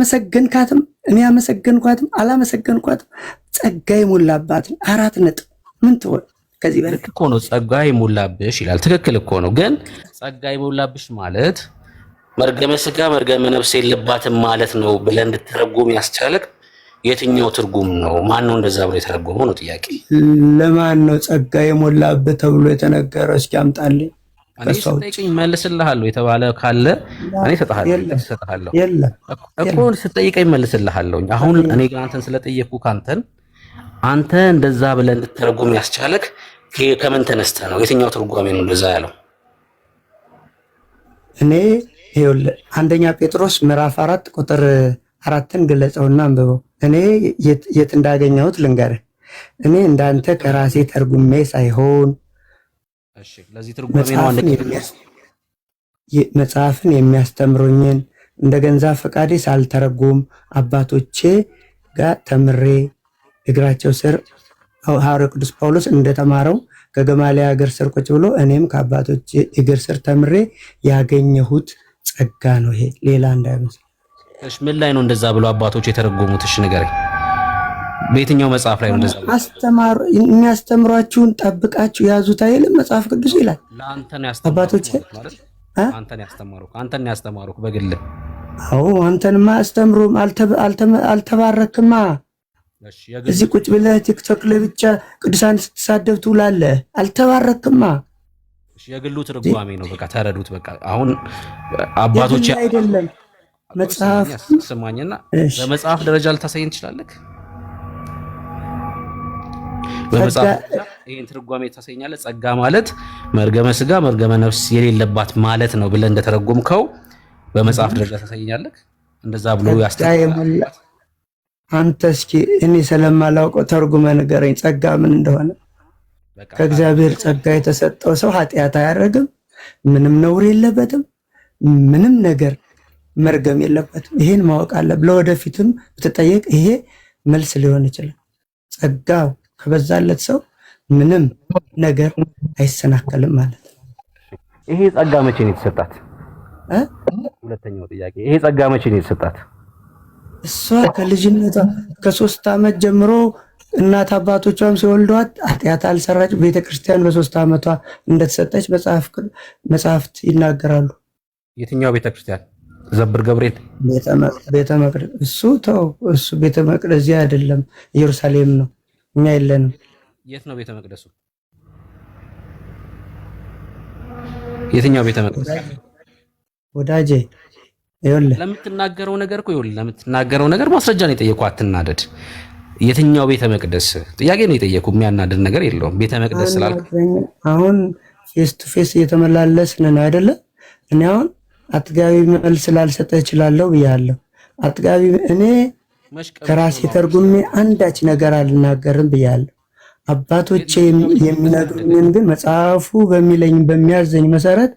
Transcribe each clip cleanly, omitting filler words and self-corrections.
አመሰገንካትም እኔ አመሰገንኳትም አላመሰገንኳትም ጸጋ የሞላባት 4 ነጥብ ምን ትሆን ከዚህ በላይ እኮ ነው ጸጋ የሞላብሽ ይላል ትክክል እኮ ነው ግን ጸጋ የሞላብሽ ማለት መርገመ ስጋ መርገመ ነፍስ የለባትም ማለት ነው ብለን እንድትረጉም ያስቻለክ የትኛው ትርጉም ነው ማን ነው እንደዛ ብሎ የተረጎመው ነው ጥያቄ ለማን ነው ጸጋ የሞላበት ተብሎ የተነገረው እስኪ አምጣልኝ እኔ ስጠይቀኝ መልስልሃለሁ የተባለ ካለ እኔ ሰጣለሁ የለም እኮ ስጠይቀኝ መልስልሃለሁ አሁን እኔ ግን አንተን ስለጠየቅኩ ካንተን አንተ እንደዛ ብለን እንድትረጉም ያስቻለክ ከምን ተነስተ ነው የትኛው ትርጓሜ ነው እንደዛ ያለው እኔ አንደኛ ጴጥሮስ ምዕራፍ 4 ቁጥር 4ን ገለጸውና አንብበው እኔ የት እንዳገኘሁት ልንገርህ እኔ እንዳንተ ከራሴ ተርጉሜ ሳይሆን እሺ ለዚህ ትርጓሜ ነው አንተ መጽሐፍን የሚያስተምሩኝን እንደ ገንዛ ፈቃዴ ሳልተረጉም አባቶቼ ጋር ተምሬ እግራቸው ስር ሐዋርያው ቅዱስ ጳውሎስ እንደተማረው ከገማልያ እግር ስር ቁጭ ብሎ እኔም ከአባቶቼ እግር ስር ተምሬ ያገኘሁት ጸጋ ነው ይሄ ሌላ እንዳይመስል እሺ ምን ላይ ነው እንደዛ ብሎ አባቶች የተረጎሙት እሺ ንገረኝ በየትኛው መጽሐፍ ላይ ነው እንደዛ አስተማሩ የሚያስተምሯችሁን ጠብቃችሁ ያዙት አይልም መጽሐፍ ቅዱስ ይላል ለአንተን ያስተማሩት ማለት አንተን ያስተማሩት በግል አዎ አንተንማ አስተምሩም አልተባረክማ እሺ እዚህ ቁጭ ብለህ ቲክቶክ ላይ ብቻ ቅዱሳን ስትሳደብ ትውላለህ አልተባረክማ እሺ የግሉ ትርጓሜ ነው በቃ ተረዱት በቃ አሁን አባቶች አይደለም መጽሐፍ ሰማኝና በመጽሐፍ ደረጃ ልታሳየን ትችላለህ በመጽሐፍ ይሄን ትርጓሜ ታሳየኛለህ ጸጋ ማለት መርገመ ስጋ መርገመ ነፍስ የሌለባት ማለት ነው ብለህ እንደተረጎምከው በመጽሐፍ ደረጃ ታሳየኛለህ እንደዛ ብሎ ያስተምራል አንተ እስኪ እኔ ስለማላውቀው ተርጉመ ንገረኝ ጸጋ ምን እንደሆነ ከእግዚአብሔር ጸጋ የተሰጠው ሰው ኃጢአት አያደርግም ምንም ነውር የለበትም ምንም ነገር መርገም የለበትም ይሄን ማወቅ አለ ለወደፊትም ብትጠየቅ ይሄ መልስ ሊሆን ይችላል ጸጋው ከበዛለት ሰው ምንም ነገር አይሰናከልም ማለት ይሄ ጸጋ መቼ ነው የተሰጣት ሁለተኛው ጥያቄ ይሄ ጸጋ መቼ ነው የተሰጣት እሷ ከልጅነቷ ከ3 ዓመት ጀምሮ እናት አባቶቿም ሲወልዷት ኃጢአት አልሰራች ቤተክርስቲያን በ3 ዓመቷ እንደተሰጠች መጽሐፍት ይናገራሉ የትኛው ቤተክርስቲያን ዘብር ገብርኤል ቤተ መቅደስ እሱ ቤተ መቅደስ እዚህ አይደለም ኢየሩሳሌም ነው እኛ የለንም የት ነው ቤተ መቅደሱ የትኛው ቤተ መቅደስ ወዳጄ ይኸውልህ ለምትናገረው ነገር እኮ ለምትናገረው ነገር ማስረጃ ነው የጠየቁ አትናደድ የትኛው ቤተ መቅደስ ጥያቄ ነው የጠየቁ የሚያናድድ ነገር የለውም ቤተ መቅደስ ስላልክ አሁን ፌስ ቱ ፌስ እየተመላለስን ነው አይደለ እኔ አሁን አጥጋቢ መልስ ላልሰጠህ እችላለሁ ብያለሁ አጥጋቢ እኔ ከራሴ ተርጉሜ አንዳች ነገር አልናገርም ብያለሁ አባቶቼ የሚነግሩኝን ግን መጽሐፉ በሚለኝ በሚያዘኝ መሰረት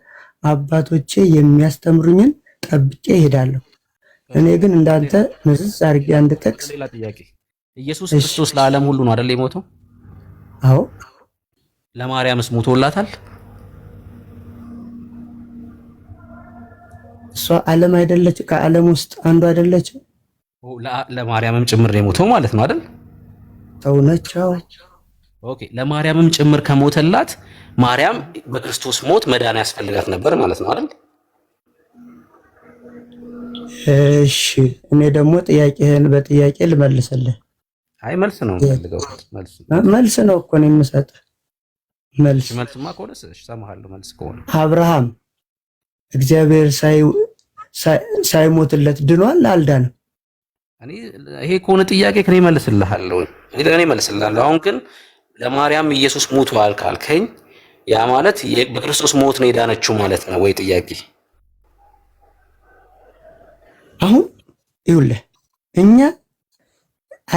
አባቶቼ የሚያስተምሩኝን ጠብቄ እሄዳለሁ እኔ ግን እንዳንተ ምዝዝ አድርጌ አንድ ጥቅስ ሌላ ጥያቄ ኢየሱስ ክርስቶስ ለዓለም ሁሉ ነው አይደል የሞተው አዎ ለማርያምስ ሞቶላታል እሷ ዓለም አይደለች ከዓለም ውስጥ አንዱ አይደለች ለማርያምም ጭምር የሞተው ማለት ነው አይደል ተውነቻው ኦኬ ለማርያምም ጭምር ከሞተላት ማርያም በክርስቶስ ሞት መዳን ያስፈልጋት ነበር ማለት ነው አይደል እሺ እኔ ደግሞ ጥያቄህን በጥያቄ ልመልስልህ አይ መልስ ነው የምፈልገው መልስ ነው እኮ ነው የምሰጥህ መልስማ ከሆነስ እሺ ሰማሃለሁ መልስ ከሆነ አብርሃም እግዚአብሔር ሳይሞትለት ድኗል አልዳንም እኔ ይሄ ከሆነ ጥያቄ ከኔ መልስልሃለሁ እኔ መልስልሃለሁ አሁን ግን ለማርያም ኢየሱስ ሞቷል ካልከኝ ያ ማለት በክርስቶስ ሞት ነው የዳነችው ማለት ነው ወይ ጥያቄ አሁን ይኸውልህ እኛ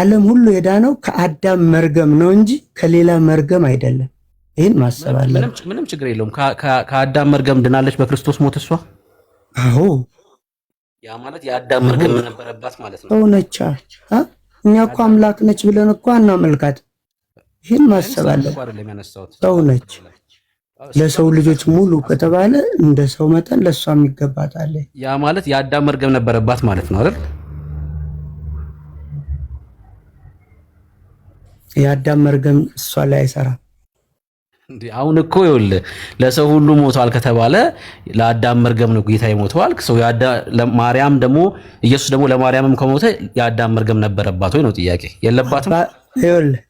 ዓለም ሁሉ የዳነው ከአዳም መርገም ነው እንጂ ከሌላ መርገም አይደለም ይሄን ማሰብ አለ ምንም ችግር የለውም ከአዳም መርገም ድናለች በክርስቶስ ሞት እሷ አዎ ያ ማለት የአዳም መርገም ነበረባት ማለት ነው ተውነቻ እኛ እኮ አምላክ ነች ብለን እኮ እናመልካት ይሄን ማሰብ አለ ተውነች ለሰው ልጆች ሙሉ ከተባለ እንደ ሰው መጠን ለሷም ይገባታል ያ ማለት የአዳም መርገም ነበረባት ማለት ነው አይደል የአዳም መርገም እሷ ላይ አይሰራም። እንዴ አሁን እኮ ይኸውልህ ለሰው ሁሉ ሞቷል ከተባለ ለአዳም መርገም ነው ጌታ ይሞተዋል። ሰው ለማርያም ደግሞ ኢየሱስ ደግሞ ለማርያምም ከሞተ የአዳም መርገም ነበረባት ወይ ነው ጥያቄ? የለባትም። ይኸውልህ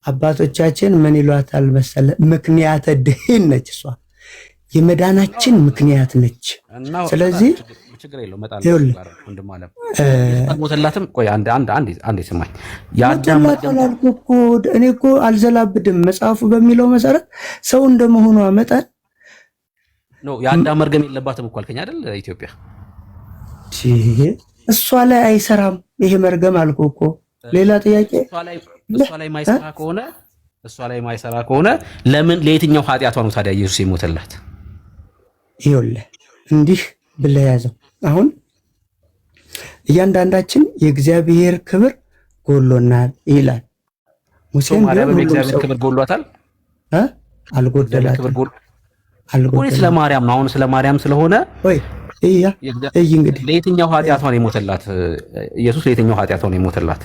አባቶቻችን ምን ይሏታል መሰለህ? ምክንያተ ድኅነት ነች እሷ፣ የመዳናችን ምክንያት ነች። ስለዚህ ችግር የለውም መጣል ወንድም አለ ሞተላትም። ቆይ አንዴ ስማኝ። የአዳም መርገም እኮ እኔ እኮ አልዘላብድም። መጽሐፉ በሚለው መሰረት ሰው እንደመሆኗ መጠን ነው የአዳም መርገም የለባትም እኮ አልከኝ አይደል? ኢትዮጵያ እሷ ላይ አይሰራም ይሄ መርገም አልኩህ እኮ። ሌላ ጥያቄ እሷ ላይ ማይሰራ ከሆነ ለምን ለየትኛው ኃጢአቷ ነው ታዲያ ኢየሱስ የሞተላት? ይኸውልህ እንዲህ ብለህ ያዘው። አሁን እያንዳንዳችን የእግዚአብሔር ክብር ጎሎናል ይላል። ሙሴም ማርያም የእግዚአብሔር ክብር ጎሏታል? አልጎደላትም። ስለ ማርያም ነው። አሁን ስለ ማርያም ስለሆነ እንግዲህ ለየትኛው ኃጢአቷ ነው የሞተላት ኢየሱስ? ለየትኛው ኃጢአቷ ነው የሞተላት?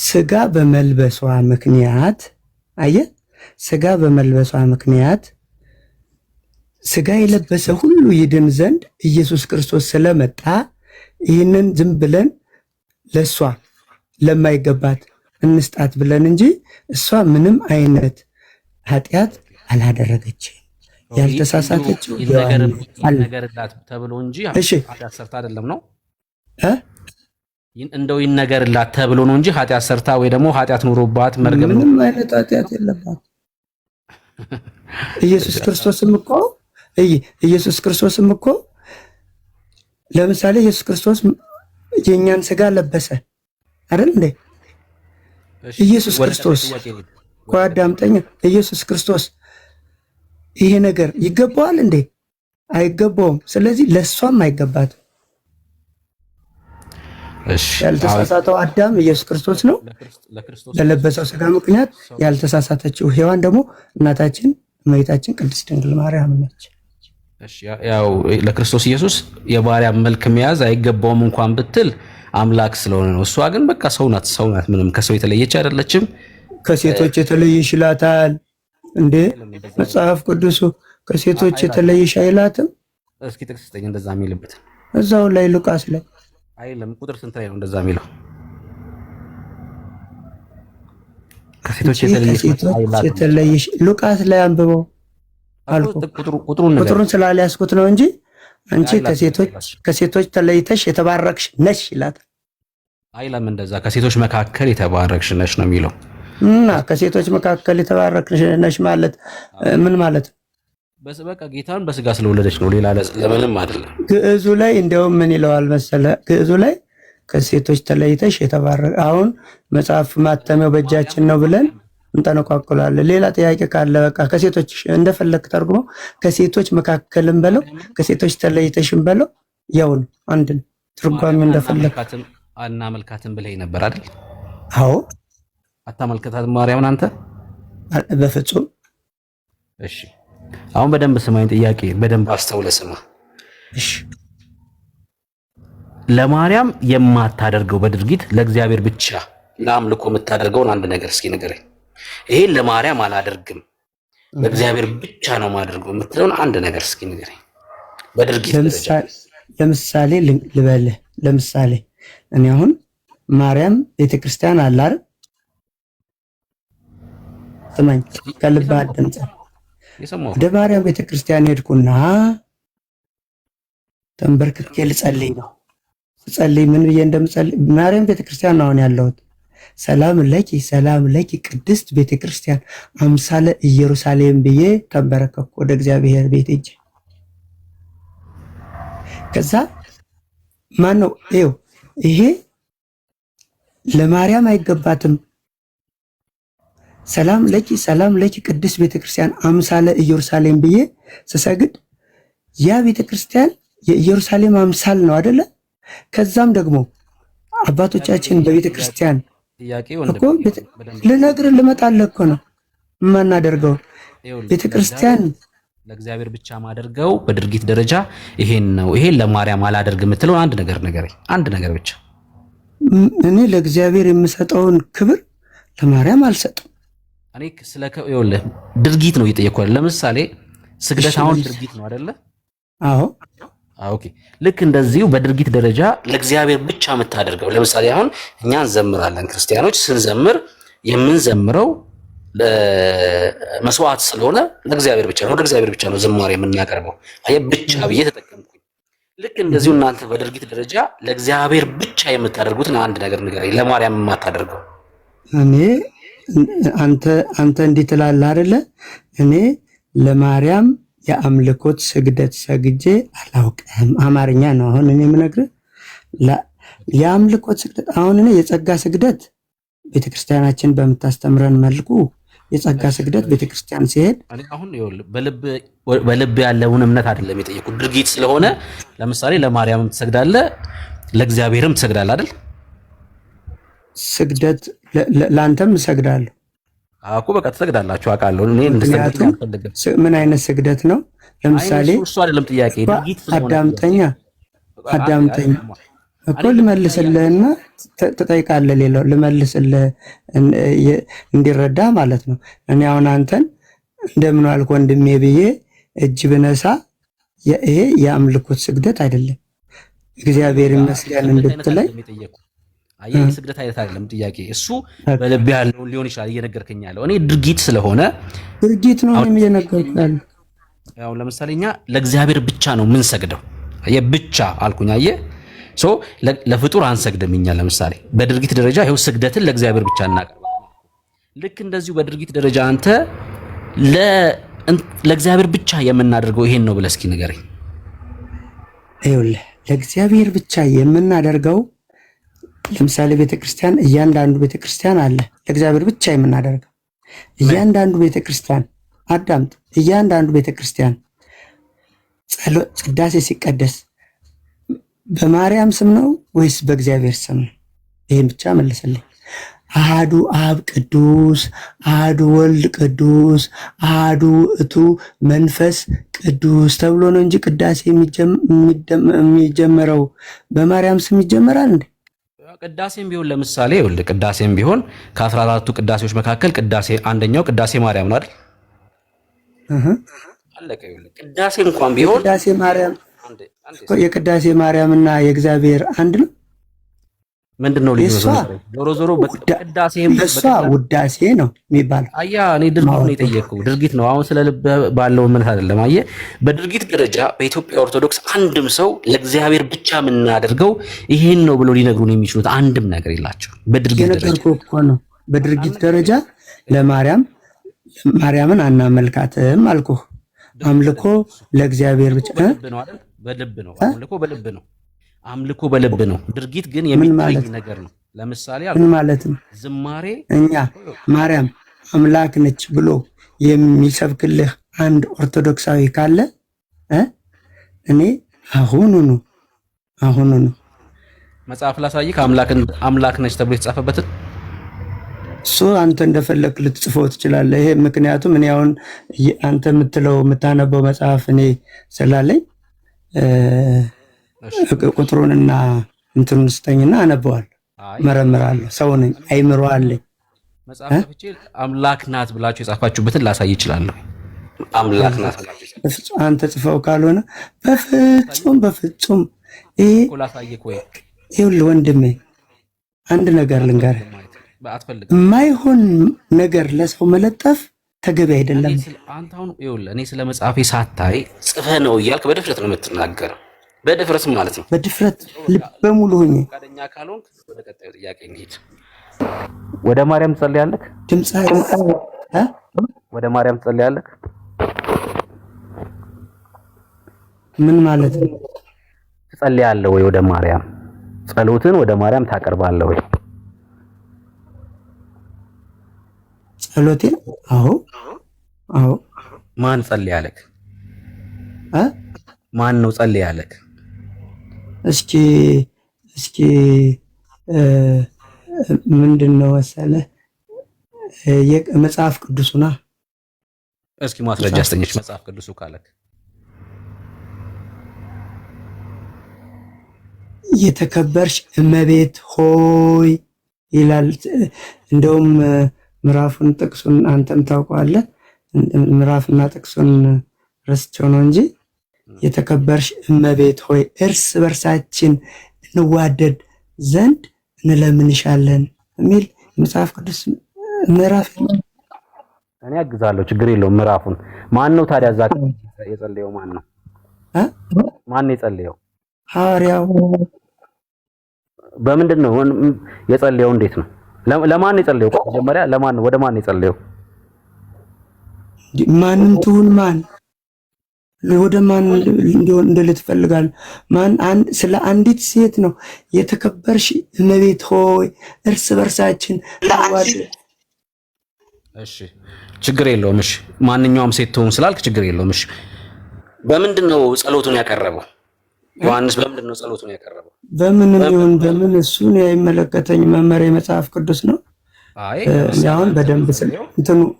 ስጋ በመልበሷ ምክንያት አየህ፣ ስጋ በመልበሷ ምክንያት ስጋ የለበሰ ሁሉ ይድን ዘንድ ኢየሱስ ክርስቶስ ስለመጣ ይህንን ዝም ብለን ለሷ ለማይገባት እንስጣት ብለን እንጂ እሷ ምንም አይነት ኃጢአት አላደረገችም። ያልተሳሳተችው ይነገርላት ተብሎ እንጂ ኃጢአት ሰርታ አይደለም ነው። እንደው ይነገርላት ተብሎ ነው እንጂ ኃጢአት ሰርታ ወይ ደግሞ ኃጢአት ኑሮባት መርገም ምንም አይነት ኃጢአት የለባት። ኢየሱስ ክርስቶስም እኮ ለምሳሌ ኢየሱስ ክርስቶስ የኛን ስጋ ለበሰ አይደል እንዴ? ኢየሱስ ክርስቶስ ቆይ አዳምጠኝ። ኢየሱስ ክርስቶስ ይሄ ነገር ይገባዋል እንዴ? አይገባውም። ስለዚህ ለሷም አይገባትም። ያልተሳሳተው አዳም ኢየሱስ ክርስቶስ ነው ለለበሰው ስጋ ምክንያት። ያልተሳሳተችው ሔዋን ደግሞ እናታችን እመቤታችን ቅድስት ድንግል ማርያም ነች። ያው ለክርስቶስ ኢየሱስ የባሪያ መልክ መያዝ አይገባውም እንኳን ብትል አምላክ ስለሆነ ነው። እሷ ግን በቃ ሰው ናት። ምንም ከሰው የተለየች አይደለችም። ከሴቶች የተለየሽ ይላታል እንዴ መጽሐፍ ቅዱሱ? ከሴቶች የተለየሽ አይላትም። እስኪ ጥቅስ ስጠኝ እንደዛ የሚልበት እዛው ላይ ሉቃስ ላይ አይደለም። ቁጥር ስንት ላይ ነው እንደዛ የሚለው? ከሴቶች የተለየሽ ሉቃስ ላይ አንብበው አልኩ። ቁጥሩን ስላልያዝኩት ነው እንጂ አንቺ ከሴቶች ተለይተሽ የተባረክሽ ነሽ ይላታል። አይለም እንደዛ ከሴቶች መካከል የተባረክሽ ነሽ ነው የሚለው። እና ከሴቶች መካከል የተባረክሽ ነሽ ማለት ምን ማለት ነው? በቃ ጌታን በስጋ ስለወለደች ነው፣ ሌላ ለምንም አይደለም። ግዕዙ ላይ እንደውም ምን ይለዋል መሰለ? ግዕዙ ላይ ከሴቶች ተለይተሽ የተባረክ። አሁን መጽሐፍ ማተሚያው በእጃችን ነው ብለን እንጠነቋቁላለን። ሌላ ጥያቄ ካለ በቃ ከሴቶች እንደፈለክ ተርጉሞ ከሴቶች መካከልም በለው ከሴቶች ተለይተሽም በለው ያው ነው፣ አንድ ነው ትርጓሜው እንደፈለክ። አናመልካትም ብለህ ነበር አይደል? አዎ። አታመልከታትም ማርያምን አንተ? በፍጹም። እሺ አሁን በደንብ ስማኝ፣ ጥያቄ በደንብ አስተውለ ስማ። እሺ ለማርያም የማታደርገው በድርጊት ለእግዚአብሔር ብቻ ለአምልኮ የምታደርገውን አንድ ነገር እስኪ ንገረኝ። ይሄን ለማርያም አላደርግም ለእግዚአብሔር ብቻ ነው የማደርገው የምትለውን አንድ ነገር እስኪ ንገረኝ በድርጊት። ለምሳሌ ልበልህ። ለምሳሌ እኔ አሁን ማርያም ቤተክርስቲያን አለ አይደል? ስማኝ ከልብ አድምጥ። ወደ ማርያም ቤተክርስቲያን ሄድኩና ተንበርክኬ ልጸልይ ነው። ስጸልይ ምን ብዬ እንደምጸልይ ማርያም ቤተክርስቲያን ነው አሁን ያለሁት። ሰላም ለኪ ቅድስት ቤተክርስቲያን አምሳለ ኢየሩሳሌም ብዬ ተንበረከኩ ወደ እግዚአብሔር ቤት ሄጄ። ከዛ ማን ነው ይሄ ለማርያም አይገባትም። ሰላም ለኪ ቅድስት ቤተክርስቲያን አምሳለ ኢየሩሳሌም ብዬ ስሰግድ ያ ቤተክርስቲያን የኢየሩሳሌም አምሳል ነው አይደለ? ከዛም ደግሞ አባቶቻችን በቤተክርስቲያን እኮ ልነግርህ ልመጣልህ እኮ ነው የማናደርገው ቤተክርስቲያን ለእግዚአብሔር ብቻ ማደርገው በድርጊት ደረጃ ይሄን ነው። ይሄን ለማርያም አላደርግ የምትለው አንድ ነገር ንገረኝ። አንድ ነገር ብቻ እኔ ለእግዚአብሔር የምሰጠውን ክብር ለማርያም አልሰጥም። እኔ ይኸውልህ ድርጊት ነው እየጠየቅኩህ። ለምሳሌ ስግደት አሁን ድርጊት ነው አይደለ? አዎ ኦኬ። ልክ እንደዚሁ በድርጊት ደረጃ ለእግዚአብሔር ብቻ የምታደርገው ለምሳሌ አሁን እኛ እንዘምራለን። ክርስቲያኖች ስንዘምር የምንዘምረው መስዋዕት ስለሆነ ለእግዚአብሔር ብቻ ነው፣ ወደ እግዚአብሔር ብቻ ነው ዝማሬ የምናቀርበው። አየህ ብቻ ብዬ ተጠቀምኩኝ። ልክ እንደዚሁ እናንተ በድርጊት ደረጃ ለእግዚአብሔር ብቻ የምታደርጉትን አንድ ነገር ንገረኝ፣ ለማርያም የማታደርገው። እኔ አንተ እንዲህ ትላለህ አይደለ? እኔ ለማርያም የአምልኮት ስግደት ሰግጄ አላውቅም። አማርኛ ነው አሁን እኔ የምነግርህ። የአምልኮት ስግደት አሁን እኔ የጸጋ ስግደት ቤተክርስቲያናችን በምታስተምረን መልኩ የጸጋ ስግደት ቤተክርስቲያን ሲሄድ አሁን በልብ ያለውን እምነት አይደለም የጠየቁት ድርጊት ስለሆነ፣ ለምሳሌ ለማርያምም ትሰግዳለህ ለእግዚአብሔርም ትሰግዳለህ አይደል? ስግደት ለአንተም እሰግዳለሁ እኮ በቃ ትሰግዳላችሁ አውቃለሁ። እኔ ምን አይነት ስግደት ነው? ለምሳሌ እሱ አይደለም ጥያቄ ድርጊት ስለሆነ አዳምጠኛ እኮ ልመልስልህና ትጠይቃለህ። ሌላው ልመልስልህ እንዲረዳ ማለት ነው። እኔ አሁን አንተን እንደምን ዋልክ ወንድሜ ብዬ እጅ ብነሳ ይሄ የአምልኮት ስግደት አይደለም። እግዚአብሔር ይመስገን እንድትለኝ አየህ ስግደት አይነት አይደለም ጥያቄ። እሱ በልብ ያለውን ሊሆን ይችላል እየነገርከኝ ያለው። እኔ ድርጊት ስለሆነ ድርጊት ነው እየነገርኩህ ያለው። ያው ለምሳሌ እኛ ለእግዚአብሔር ብቻ ነው ምን ሰግደው። አየህ ብቻ አልኩኝ። አየህ ለፍጡር አንሰግድም እኛ። ለምሳሌ በድርጊት ደረጃ ይኸው ስግደትን ለእግዚአብሔር ብቻ እናቀርባለን። ልክ እንደዚሁ በድርጊት ደረጃ አንተ ለእግዚአብሔር ብቻ የምናደርገው ይሄን ነው ብለህ እስኪ ንገረኝ። ይኸውልህ ለእግዚአብሔር ብቻ የምናደርገው ለምሳሌ ቤተክርስቲያን፣ እያንዳንዱ ቤተክርስቲያን አለ ለእግዚአብሔር ብቻ የምናደርገው። እያንዳንዱ ቤተክርስቲያን አዳምጥ፣ እያንዳንዱ ቤተክርስቲያን ጸሎት ቅዳሴ ሲቀደስ በማርያም ስም ነው ወይስ በእግዚአብሔር ስም ነው? ይሄን ብቻ መልስልኝ። አሃዱ አብ ቅዱስ፣ አሃዱ ወልድ ቅዱስ፣ አሃዱ ውእቱ መንፈስ ቅዱስ ተብሎ ነው እንጂ ቅዳሴ የሚጀመረው በማርያም ስም ይጀመራል እንዴ? ቅዳሴም ቢሆን ለምሳሌ ወልድ ቅዳሴም ቢሆን ከ14ቱ ቅዳሴዎች መካከል ቅዳሴ አንደኛው ቅዳሴ ማርያም ነው አይደል? አለቀ። ይኸውልህ ቅዳሴ እንኳን ቢሆን ቅዳሴ ማርያም የቅዳሴ ማርያምና የእግዚአብሔር አንድ ነው። ምንድነው ልዩነቱ? ዞሮ በቅዳሴም እሷ ውዳሴ ነው የሚባለው። አያ እኔ ድርጊት ነው የጠየቅኩህ፣ ድርጊት ነው። አሁን ስለ ልብ ባለው እምነት አይደለም። አየህ በድርጊት ደረጃ በኢትዮጵያ ኦርቶዶክስ አንድም ሰው ለእግዚአብሔር ብቻ የምናደርገው ይሄን ነው ብሎ ሊነግሩን የሚችሉት አንድም ነገር የላቸው። በድርጊት ደረጃ እኮ ነው። በድርጊት ደረጃ ማርያምን አናመልካትም አልኩህ። አምልኮ ለእግዚአብሔር ብቻ በልብ ነው። አምልኮ በልብ ነው። ድርጊት ግን የሚታይ ነገር ነው። ለምሳሌ ምን ማለት ነው? ዝማሬ እኛ ማርያም አምላክ ነች ብሎ የሚሰብክልህ አንድ ኦርቶዶክሳዊ ካለ እኔ አሁኑኑ መጽሐፍ ላሳይህ አምላክ ነች ተብሎ የተጻፈበትን እሱ አንተ እንደፈለክ ልትጽፈው ትችላለህ። ይሄ ምክንያቱም እኔ አሁን አንተ የምታነበው መጽሐፍ እኔ ስላለኝ ቁጥሩንና እንትኑን ስጠኝና አነበዋለሁ፣ መረምራለሁ። ሰው ነኝ፣ አይምሮ አለኝ። መጽሐፍ ብቻ አምላክ ናት ብላችሁ የጻፋችሁበትን ላሳይ እችላለሁ። አምላክ ናት ብላችሁ አንተ ጽፈው ካልሆነ በፍጹም ይሄ ላሳይህ ወይ? ይኸውልህ ወንድሜ አንድ ነገር ልንገርህ፣ የማይሆን ነገር ለሰው መለጠፍ ተገቢ አይደለም። አንተ አሁን ይኸውልህ እኔ ስለ መጽሐፌ ሳታይ ጽፈህ ነው እያልክ በድፍረት ነው የምትናገረው። በድፍረት ማለት ነው። በድፍረት ልበ ሙሉ ሆኜ ፈቃደኛ ካልሆንክ ወደ ቀጣዩ ጥያቄ እንሂድ። ወደ ማርያም ትጸልያለህ? ወደ ማርያም ትጸልያለህ? ምን ማለት ነው? ትጸልያለህ ወይ? ወደ ማርያም ጸሎትን ወደ ማርያም ታቀርባለህ ወይ? ጸሎቴን? አዎ። ማን ጸልያለህ? ማን ነው ጸልያለህ? እስኪ ምንድን ነው መሰለህ መጽሐፍ ቅዱሱና እስኪ ማስረጃ አስተኝሽ። መጽሐፍ ቅዱሱ ካለክ የተከበርሽ እመቤት ሆይ ይላል። እንደውም ምዕራፉን ጥቅሱን አንተም ታውቀዋለህ። ምዕራፍና ጥቅሱን ረስቸው ነው እንጂ የተከበርሽ እመቤት ሆይ እርስ በርሳችን እንዋደድ ዘንድ እንለምንሻለን የሚል መጽሐፍ ቅዱስ ምዕራፍ ነው። እኔ አግዛለሁ፣ ችግር የለውም። ምዕራፉን ማን ነው ታዲያ? እዛ የጸለየው ማን ነው? ማን ነው የጸለየው? ሐዋርያው። በምንድን ነው የጸለየው? እንዴት ነው? ለማን ነው የጸለየው? መጀመሪያ ለማን ነው? ወደ ማን ነው የጸለየው? ማንም ትሁን ማን ወደ ማን እንዲሆን እንደልትፈልጋል ማን ስለ አንዲት ሴት ነው። የተከበርሽ እመቤት ሆይ እርስ በርሳችን እንዋደድ። እሺ ችግር የለውም። እሺ ማንኛውም ሴት ትሁን ስላልክ ችግር የለውም። እሺ በምንድን ነው ጸሎቱን ያቀረበው ዮሐንስ? በምንድን ነው ጸሎቱን ያቀረበው? በምንም ይሁን በምን እሱን የማይመለከተኝ መመሪያ መጽሐፍ ቅዱስ ነው። አይ አሁን በደንብ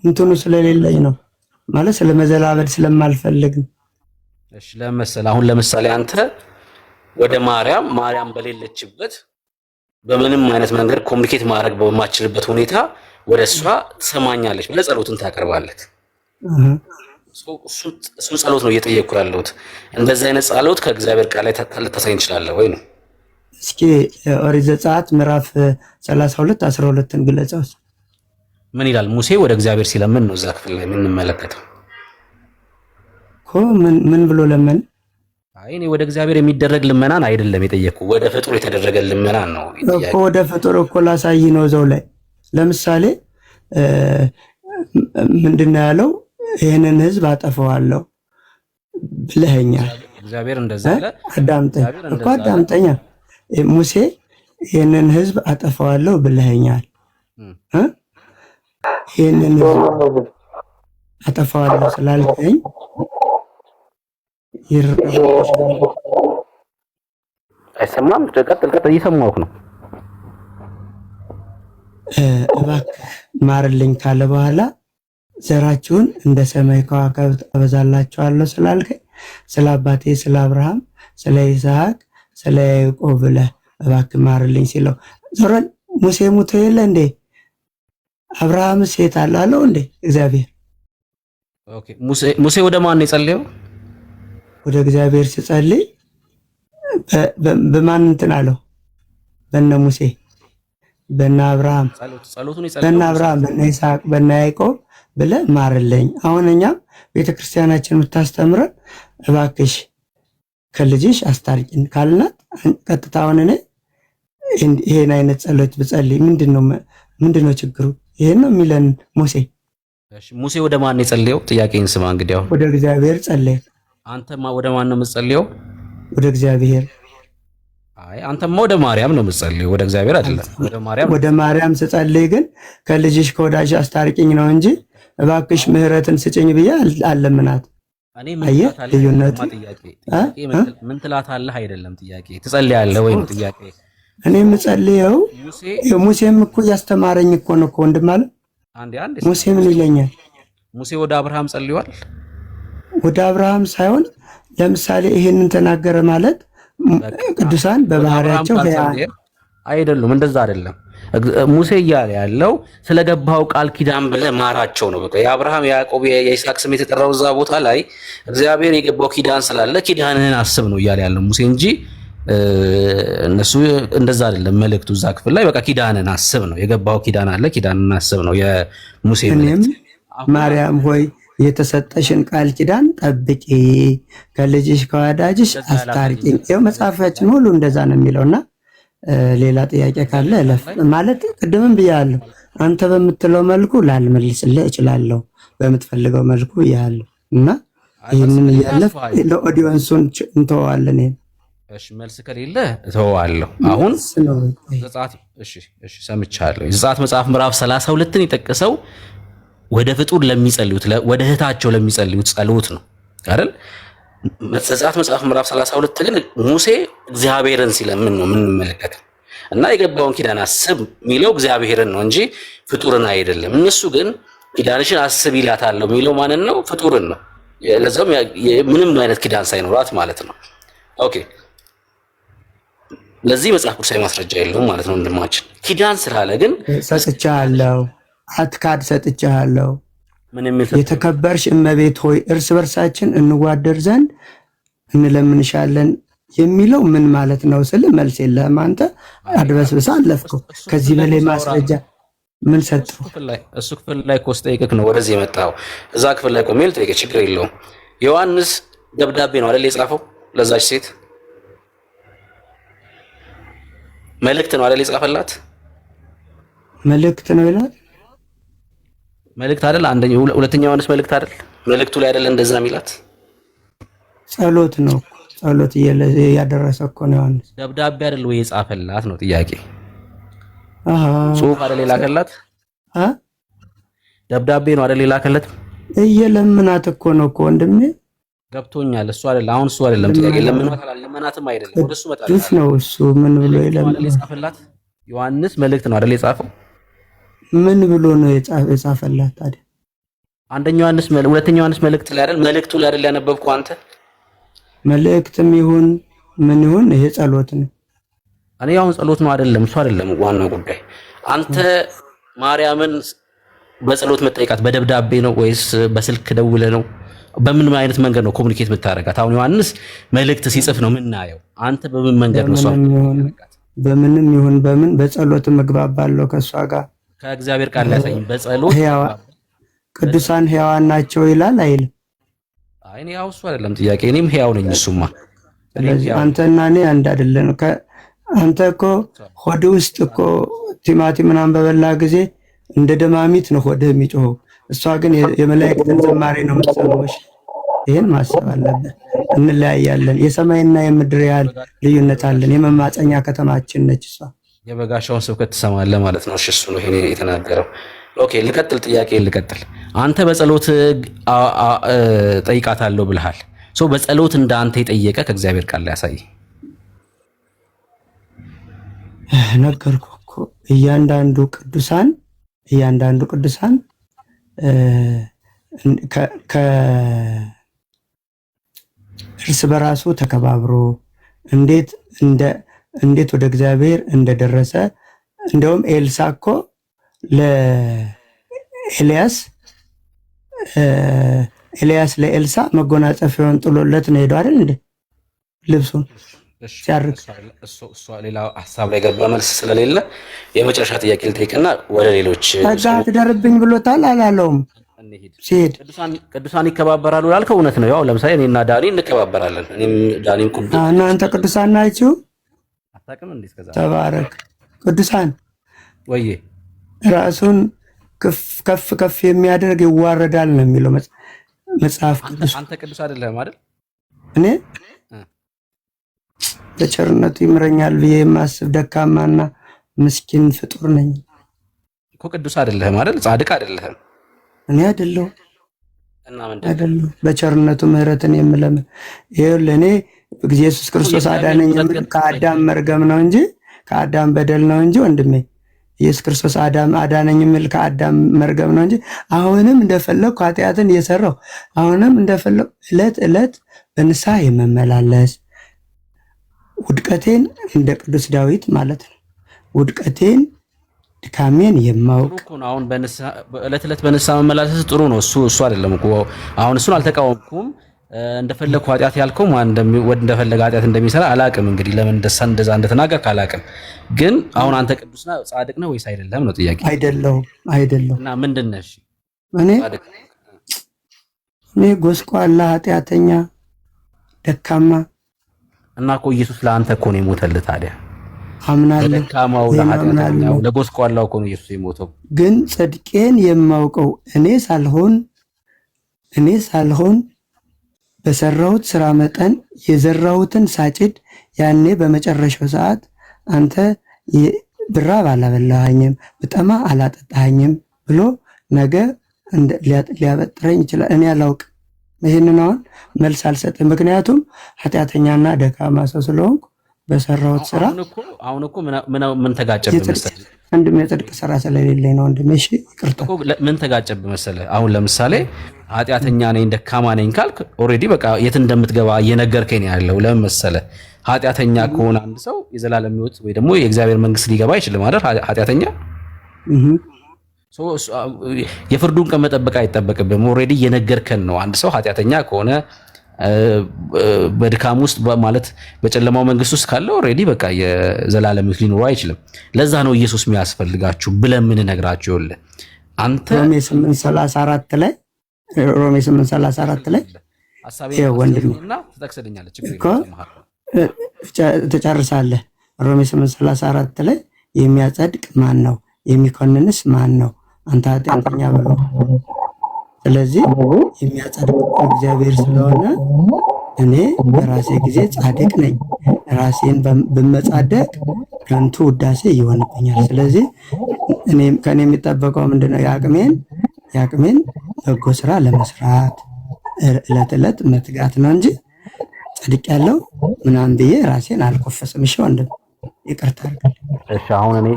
እንትኑ ስለሌለኝ ነው ማለት ስለመዘላበድ ስለማልፈልግ ነው። እሺ አሁን ለምሳሌ አንተ ወደ ማርያም በሌለችበት በምንም አይነት መንገድ ኮሙኒኬት ማድረግ በማችልበት ሁኔታ ወደ እሷ ትሰማኛለች ብለህ ጸሎትን ታቀርባለህ። እሱን ጸሎት ነው እየጠየቅኩ ያለሁት። እንደዚህ አይነት ጸሎት ከእግዚአብሔር ቃል ላይ ልታሳይ እንችላለህ ወይ ነው? እስኪ ኦሪት ዘጸአት ምዕራፍ 32:12ን ግለጸው። ምን ይላል? ሙሴ ወደ እግዚአብሔር ሲለምን ነው እዛ ክፍል ላይ የምንመለከተው እኮ። ምን ብሎ ለምን? አይ እኔ ወደ እግዚአብሔር የሚደረግ ልመናን አይደለም የጠየቅኩ፣ ወደ ፍጡር የተደረገ ልመናን ነው እኮ። ወደ ፍጡር እኮ ላሳይ ነው እዛው ላይ። ለምሳሌ ምንድነው ያለው? ይህንን ሕዝብ አጠፋዋለሁ ብለኸኛል። እግዚአብሔር እንደዛ አለ። አዳምጠኛ ሙሴ ይህንን ሕዝብ አጠፋዋለሁ ብለኸኛል። ይህንን ሕዝብ አጠፋዋለሁ ስላልከኝ አይሰማም? ቀጥል፣ እየሰማሁህ ነው። እባክህ ማርልኝ ካለ በኋላ ዘራችሁን እንደ ሰማይ ከዋክብት አበዛላችኋለሁ ስላልከኝ ስለ አባቴ ስለ አብርሃም ስለ ይስሐቅ ስለ ያዕቆብ ብለህ እባክህ ማርልኝ ሲለው ዞረን ሙሴ ሙቶ የለ እንዴ? አብርሃም ሴት አለው እንዴ? እግዚአብሔር ኦኬ። ሙሴ ወደ ማን ነው የጸለየው? ወደ እግዚአብሔር ሲጸልይ በማን እንትን አለው? በነ ሙሴ በነ አብርሃም በነ ይስሐቅ በነ ያዕቆብ ብለህ ማርልኝ። አሁን እኛም ቤተክርስቲያናችን የምታስተምረን እባክሽ ከልጅሽ አስታርቂን ካልናት ቀጥታ አሁን እኔ ይሄን አይነት ጸሎት ብጸልይ ምንድነው ችግሩ? ይሄን ነው የሚለን ሙሴ። እሺ ሙሴ ወደ ማን ነው የጸለየው? ጥያቄን ስማ እንግዲህ። አሁን ወደ እግዚአብሔር ጸለየ። አንተማ ወደ ማን ነው የምትጸልየው? ወደ እግዚአብሔር። አይ አንተማ ወደ ማርያም ነው የምትጸልየው፣ ወደ እግዚአብሔር አይደለም። ወደ ማርያም ስጸልይ ግን ከልጅሽ ከወዳጅ አስታርቂኝ ነው እንጂ እባክሽ ምህረትን ስጭኝ ብዬ አለምናት። አየህ ልዩነቱ? ምን ትላታለህ አይደለም ጥያቄ፣ ትጸልያለህ ወይ ነው ጥያቄ። እኔ የምጸልየው ሙሴም እኮ እያስተማረኝ እኮ ነው ወንድም አለ። ሙሴ ምን ይለኛል? ሙሴ ወደ አብርሃም ጸልዩዋል። ወደ አብርሃም ሳይሆን ለምሳሌ ይሄንን ተናገረ ማለት ቅዱሳን በባህሪያቸው አይደሉም። እንደዛ አይደለም። ሙሴ እያለ ያለው ስለገባው ቃል ኪዳን ብለህ ማራቸው ነው። በቃ የአብርሃም የያዕቆብ የይስሐቅ ስም የተጠራው እዛ ቦታ ላይ እግዚአብሔር የገባው ኪዳን ስላለ ኪዳንህን አስብ ነው እያለ ያለው ሙሴ እንጂ እነሱ እንደዛ አይደለም። መልእክቱ እዛ ክፍል ላይ በቃ ኪዳንህን አስብ ነው። የገባው ኪዳን አለ፣ ኪዳንህን አስብ ነው የሙሴ መልእክት። ማርያም ሆይ የተሰጠሽን ቃል ኪዳን ጠብቂ፣ ከልጅሽ ከወዳጅሽ አስታርቂኝ። ይኸው መጽሐፋችን ሁሉ እንደዛ ነው የሚለውና ሌላ ጥያቄ ካለ እለፍ ማለት ቅድምም ብያለሁ። አንተ በምትለው መልኩ ላልመልስልህ እችላለሁ፣ በምትፈልገው መልኩ ብያለሁ እና ይህንን እያለፍ ለኦዲየንሱን እንተዋለን። እሺ መልስ ከሌለ እተዋለሁ። አሁን ዘጸአት ሰምቻለሁ። የዘጸአት መጽሐፍ ምዕራፍ 32ን የጠቀሰው ወደ ፍጡር ለሚጸልዩት ወደ እህታቸው ለሚጸልዩት ጸሎት ነው አይደል? ዘጸአት መጽሐፍ ምዕራፍ 32 ግን ሙሴ እግዚአብሔርን ሲለምን ነው የምንመለከተው እና የገባውን ኪዳን አስብ የሚለው እግዚአብሔርን ነው እንጂ ፍጡርን አይደለም። እነሱ ግን ኪዳንሽን አስብ ይላታል የሚለው ማንን ነው? ፍጡርን ነው። ለዛም ምንም አይነት ኪዳን ሳይኖራት ማለት ነው። ኦኬ ለዚህ መጽሐፍ ቅዱሳዊ ማስረጃ የለውም ማለት ነው ወንድማችን። ኪዳን ስላለ ግን ሰጥቻለሁ፣ አትካድ ሰጥቻለሁ። የተከበርሽ እመቤት ሆይ እርስ በርሳችን እንዋደር ዘንድ እንለምንሻለን የሚለው ምን ማለት ነው ስል መልስ የለህም አንተ። አድበስብሳ አለፍከው። ከዚህ በላይ ማስረጃ ምን ሰጠው? እሱ ክፍል ላይ እኮ ስጠይቅህ ነው ወደዚህ የመጣው። እዛ ክፍል ላይ ቆሜ ልጠይቅህ፣ ችግር የለውም። ዮሐንስ ደብዳቤ ነው አይደል የጻፈው ለዛች ሴት? መልእክት ነው አይደል የጻፈላት? መልእክት ነው ይላል። መልእክት አይደል? አንደኛው ሁለተኛው ዮሐንስ መልእክት አይደል? መልእክቱ ላይ አይደል እንደዛ የሚላት? ጸሎት ነው። ጸሎት ያደረሰ እኮ ነው ዮሐንስ። ደብዳቤ አይደል ወይ የጻፈላት ነው ጥያቄ። ጽሁፍ አይደል የላከላት? ደብዳቤ ነው አይደል የላከላት? እየለምናት እኮ ነው እኮ ወንድሜ። ገብቶኛል። እሱ አይደል አሁን እሱ አይደለም ጥያቄ። ለምናትም አይደለም ወደ እሱ መጣ ነው። እሱ ምን ብሎ ይለምናል? የጻፈላት ዮሐንስ መልእክት ነው አይደል የጻፈው? ምን ብሎ ነው የጻፈላት ታዲያ? አንደኛው ዮሐንስ ሁለተኛው ዮሐንስ መልእክት ላይ አይደል? መልእክቱ ላይ አይደል ያነበብከው አንተ? መልእክትም ይሁን ምን ይሁን ይሄ ጸሎት ነው። እኔ አሁን ጸሎት ነው አይደለም እሱ አይደለም ዋናው ጉዳይ። አንተ ማርያምን በጸሎት መጠየቃት በደብዳቤ ነው ወይስ በስልክ ደውለ ነው? በምን አይነት መንገድ ነው ኮሙኒኬት የምታደርጋት? አሁን ዮሐንስ መልእክት ሲጽፍ ነው የምናየው። አንተ በምን መንገድ ነው ሰው? በምንም ይሁን በምን በጸሎት መግባባለሁ ከሷ ጋር። ከእግዚአብሔር ቃል ያሳየኝ በጸሎት ቅዱሳን ሕያዋን ናቸው ይላል አይልም? አይ እኔ ያው እሱ አይደለም ጥያቄ። እኔም ሕያው ነኝ እሱማ። አንተና እኔ አንድ አይደለን። አንተ እኮ ሆድ ውስጥ እኮ ቲማቲም ምናምን በበላ ጊዜ እንደ ደማሚት ነው ሆድህ የሚጮኸው። እሷ ግን የመላእክትን ዝማሬ ነው የምትሰማው። ይሄን ማሰብ አለብን። እንለያያለን። የሰማይና የምድር ያህል ልዩነት አለን። የመማፀኛ ከተማችን ነች እሷ። የበጋሻውን ስብከት ትሰማለህ ማለት ነው። እሺ እሱ ነው ይሄን የተናገረው። ኦኬ ልቀጥል፣ ጥያቄ ልቀጥል። አንተ በጸሎት ጠይቃታለሁ ብለሃል። በጸሎት እንዳንተ የጠየቀ ከእግዚአብሔር ቃል ላይ ያሳይ። ነገርኩህ እኮ እያንዳንዱ ቅዱሳን እርስ በራሱ ተከባብሮ እንዴት ወደ እግዚአብሔር እንደደረሰ። እንደውም ኤልሳ እኮ ኤልያስ ለኤልሳ መጎናጸፊያውን ጥሎለት ነው ሄዶ አይደል እንዴ ልብሱን ሲያርግ። እሷ ሌላ ሐሳብ ላይ ገባ መልስ ስለሌለ የመጨረሻ ጥያቄ ልጠይቅና ወደ ሌሎች ታጋ ትደርብኝ ብሎታል አላለውም? ሲሄድ ቅዱሳን ይከባበራሉ ላልከው እውነት ነው። ያው ለምሳሌ እኔና ዳኒ እንከባበራለን። እኔም ዳኒም እናንተ ቅዱሳን ናችሁ። አታውቅም እንዴ? እስከዛ ተባረክ። ቅዱሳን ወይዬ ራሱን ከፍ ከፍ የሚያደርግ ይዋረዳል ነው የሚለው መጽሐፍ ቅዱስ። አንተ ቅዱስ አይደለህም አይደል? እኔ በቸርነቱ ይምረኛል ብዬ የማስብ ደካማና ምስኪን ፍጡር ነኝ እኮ። ቅዱስ አይደለህም አይደል? ጻድቅ አይደለህም። እኔ አይደለሁ እና ምንድን ነው በቸርነቱ ምህረትን የምለምን? ይኸውልህ እኔ ኢየሱስ ክርስቶስ አዳነኝ ከአዳም መርገም ነው እንጂ ከአዳም በደል ነው እንጂ ወንድሜ ኢየሱስ ክርስቶስ አዳነኝ የሚል ከአዳም መርገም ነው እንጂ አሁንም እንደፈለኩ ኃጢአትን እየሰራሁ አሁንም እንደፈለኩ ዕለት በንስሐ የመመላለስ ውድቀቴን እንደ ቅዱስ ዳዊት ማለት ነው ውድቀቴን ድካሜን የማውቅ አሁን ዕለት በንስሐ መመላለስ ጥሩ ነው። እሱ አይደለም እኮ አሁን እሱን አልተቃወምኩም። እንደፈለኩ ኃጢአት ያልከው ማን እንደፈለገ ኃጢአት እንደሚሰራ አላቅም። እንግዲህ ለምን እንደዛ እንደተናገርክ አላቅም። ግን አሁን አንተ ቅዱስና ጻድቅ ነህ ወይስ አይደለም ነው ጥያቄ። አይደለሁም። እና ምንድን ነህ? እኔ ጎስቋላ ኃጢአተኛ ደካማ እና እኮ ኢየሱስ ለአንተ እኮ ነው የሞተልህ። ታዲያ አምናለሁ። ለደካማው ለኃጢአተኛው ለጎስቋላው እኮ ነው ኢየሱስ የሞተው። ግን ጽድቄን የማውቀው እኔ ሳልሆን በሰራሁት ስራ መጠን የዘራሁትን ሳጭድ ያኔ በመጨረሻው ሰዓት አንተ ብራብ አላበላኸኝም፣ ብጠማ አላጠጣኸኝም ብሎ ነገ ሊያበጥረኝ ይችላል። እኔ አላውቅም። ይህንን አሁን መልስ አልሰጥም። ምክንያቱም ኃጢአተኛና ደካማ ሰው ስለሆንኩ በሰራሁት ስራ አሁን እኮ ምን ተጋጨብህ መሰለህ? አንድም የጽድቅ ስራ ስለሌለኝ ነው ወንድሜ። እሺ ይቅርታ እኮ ምን ተጋጨብህ መሰለህ? አሁን ለምሳሌ ኃጢአተኛ ነኝ ደካማ ነኝ ካልክ ኦልሬዲ በቃ የት እንደምትገባ እየነገርከኝ ያለው ለምን መሰለህ? ኃጢአተኛ ከሆነ አንድ ሰው የዘላለም ሕይወት ወይ ደግሞ የእግዚአብሔር መንግስት ሊገባ አይችልም አይደል? ኃጢአተኛ የፍርዱን ቀን መጠበቅ አይጠበቅብህም። ኦልሬዲ እየነገርከን ነው። አንድ ሰው ኃጢአተኛ ከሆነ በድካም ውስጥ ማለት በጨለማው መንግስት ውስጥ ካለ ኦልሬዲ በቃ የዘላለም ሕይወት ሊኖር አይችልም። ለዛ ነው ኢየሱስ የሚያስፈልጋችሁ ብለን ምን ነግራችሁ ይኸውልህ አንተ ሮሜ 8:34 ላይ ወንድምና ተጠቅሰልኛለህ ችግር የለም ትጨርሳለህ። ሮሜ 8:34 ላይ የሚያጸድቅ ማን ነው? የሚኮንንስ ማን ነው? አንተ ኃጢአተኛ በለው። ስለዚህ የሚያጸድቅ እግዚአብሔር ስለሆነ እኔ በራሴ ጊዜ ጻድቅ ነኝ። ራሴን በመጻደቅ ከንቱ ውዳሴ ይሆንብኛል። ስለዚህ ከኔ የሚጠበቀው ምንድነው? የአቅሜን በጎ ስራ ለመስራት ዕለት ዕለት መትጋት ነው እንጂ ጻድቅ ያለው ምናምን ብዬ ራሴን አልኮፈስም። እሺ ወንድም ይቅርታ አድርግልኝ። እሺ አሁን እኔ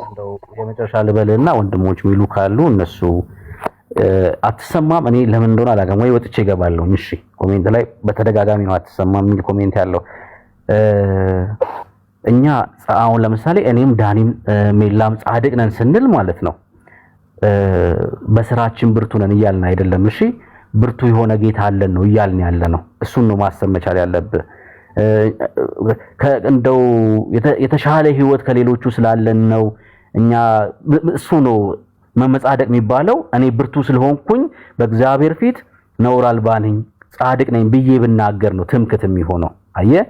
እንደው የመጨረሻ ልበልና ወንድሞች ሚሉ ካሉ እነሱ አትሰማም። እኔ ለምን እንደሆነ አላውቅም፣ ወይ ወጥቼ እገባለሁ። እሺ ኮሜንት ላይ በተደጋጋሚ ነው አትሰማም የሚል ኮሜንት ያለው። እኛ አሁን ለምሳሌ እኔም ዳኒም ሜላም ጻድቅ ነን ስንል ማለት ነው በስራችን ብርቱ ነን እያልን አይደለም። እሺ ብርቱ የሆነ ጌታ አለን ነው እያልን ያለ ነው። እሱን ነው ማሰብ መቻል ያለብህ። እንደው የተሻለ ህይወት ከሌሎቹ ስላለን ነው እኛ እሱ ነው መመጻደቅ የሚባለው። እኔ ብርቱ ስለሆንኩኝ በእግዚአብሔር ፊት ነውር አልባ ነኝ ጻድቅ ነኝ ብዬ ብናገር ነው ትምክት የሚሆነው። አየህ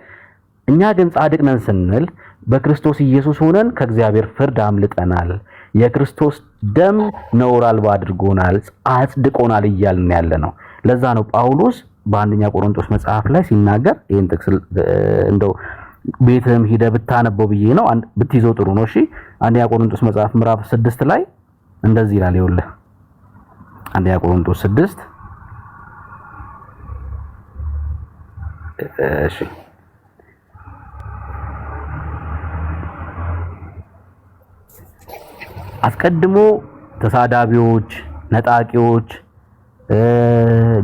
እኛ ግን ጻድቅ ነን ስንል በክርስቶስ ኢየሱስ ሆነን ከእግዚአብሔር ፍርድ አምልጠናል። የክርስቶስ ደም ነውር አልባ አድርጎናል፣ አጽድቆናል እያልን ያለ ነው። ለዛ ነው ጳውሎስ በአንደኛ ቆሮንቶስ መጽሐፍ ላይ ሲናገር ይሄን ጥቅስ እንደው ቤትም ሂደህ ብታነበው ብዬ ነው ብትይዘው ጥሩ ነው። እሺ አንደኛ ቆሮንቶስ መጽሐፍ ምዕራፍ 6 ላይ እንደዚህ ይላል። ይኸውልህ አንደኛ ቆሮንቶስ 6 እሺ አስቀድሞ ተሳዳቢዎች፣ ነጣቂዎች፣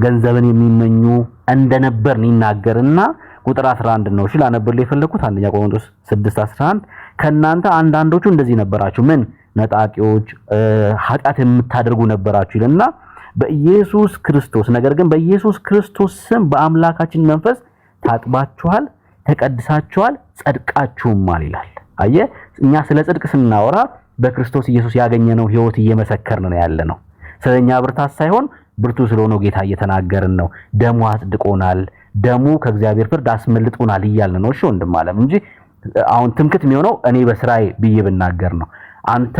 ገንዘብን የሚመኙ እንደነበርን ይናገርና ቁጥር 11 ነው። እሺ ላነብልህ የፈለኩት አንደኛ ቆሮንቶስ 6:11 ከናንተ አንዳንዶቹ እንደዚህ ነበራችሁ፣ ምን ነጣቂዎች፣ ኃጢአት የምታደርጉ ነበራችሁ ይልና በኢየሱስ ክርስቶስ ነገር ግን በኢየሱስ ክርስቶስ ስም በአምላካችን መንፈስ ታጥባችኋል፣ ተቀድሳችኋል፣ ጸድቃችሁማል ይላል። አየህ እኛ ስለ ጽድቅ ስናወራ በክርስቶስ ኢየሱስ ያገኘነው ህይወት እየመሰከርን ነው ያለነው። ስለኛ ብርታት ሳይሆን ብርቱ ስለሆነው ጌታ እየተናገርን ነው። ደሙ አጽድቆናል፣ ደሙ ከእግዚአብሔር ፍርድ አስመልጦናል እያልን ነው። እሺ ወንድም አለም እንጂ አሁን ትምክት የሚሆነው እኔ በስራዬ ብዬ ብናገር ነው። አንተ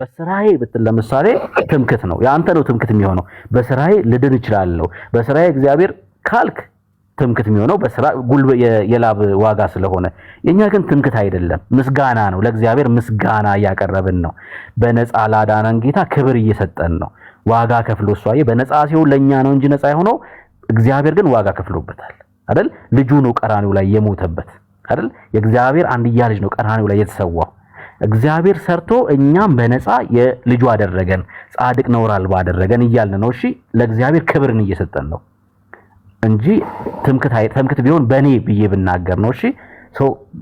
በስራዬ ብትል ለምሳሌ ትምክት ነው ያንተ ነው ትምክት የሚሆነው። በስራዬ ልድን እችላለሁ በስራዬ እግዚአብሔር ካልክ ትምክት የሚሆነው በስራ ጉልበት የላብ ዋጋ ስለሆነ፣ የኛ ግን ትምክት አይደለም፣ ምስጋና ነው። ለእግዚአብሔር ምስጋና እያቀረብን ነው። በነፃ ላዳነን ጌታ ክብር እየሰጠን ነው። ዋጋ ከፍሎ እሷዬ በነፃ ሲሆን ለኛ ነው እንጂ ነፃ የሆነው እግዚአብሔር ግን ዋጋ ከፍሎበታል አይደል? ልጁ ነው ቀራኒው ላይ የሞተበት አይደል? የእግዚአብሔር አንድያ ልጅ ነው ቀራኒው ላይ የተሰዋው። እግዚአብሔር ሰርቶ እኛም በነፃ የልጁ አደረገን፣ ጻድቅ ነውር አልባ አደረገን እያልን ነው። እሺ ለእግዚአብሔር ክብርን እየሰጠን ነው እንጂ ትምክት ቢሆን በኔ ብዬ ብናገር ነው። እሺ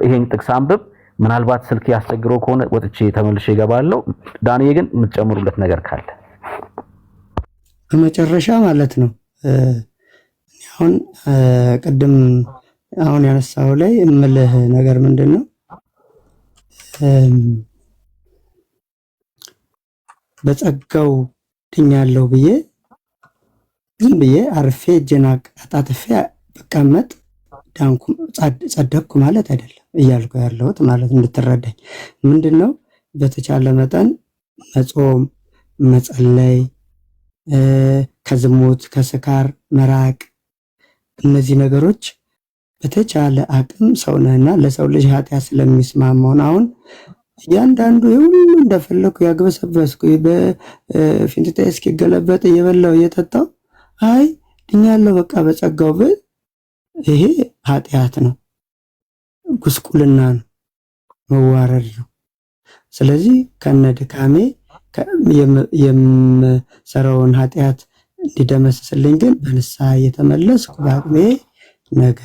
ይሄን ጥቅስ አንብብ። ምናልባት ስልክ ያስቸግረው ከሆነ ወጥቼ ተመልሼ እገባለሁ። ዳንኤ ግን የምትጨምሩለት ነገር ካለ በመጨረሻ ማለት ነው። አሁን ቅድም ያነሳው ላይ እምልህ ነገር ምንድነው? በጸጋው ድኛለሁ ብዬ ዝም ብዬ አርፌ እጄን አጣጥፌ በቀመጥ ዳንኩ ጸደቅኩ ማለት አይደለም እያልኩ ያለሁት ማለት እንድትረዳኝ ምንድነው? በተቻለ መጠን መጾም፣ መጸለይ፣ ከዝሙት ከስካር መራቅ፣ እነዚህ ነገሮች በተቻለ አቅም ሰውነህና ለሰው ልጅ ኃጢአት ስለሚስማማው አሁን እያንዳንዱ የሁሉ እንደፈለኩ ያግበሰበስኩ በፊንጢጣ እስኪገለበጥ እየበላው እየጠጣው አይ ድኛለሁ በቃ በጸጋው ይሄ ኃጢአት ነው። ጉስቁልና ነው፣ መዋረድ ነው። ስለዚህ ከነ ድካሜ የምሰራውን ኃጢአት እንዲደመስስልኝ ግን በንስሐ እየተመለስኩ በአቅሜ ነገ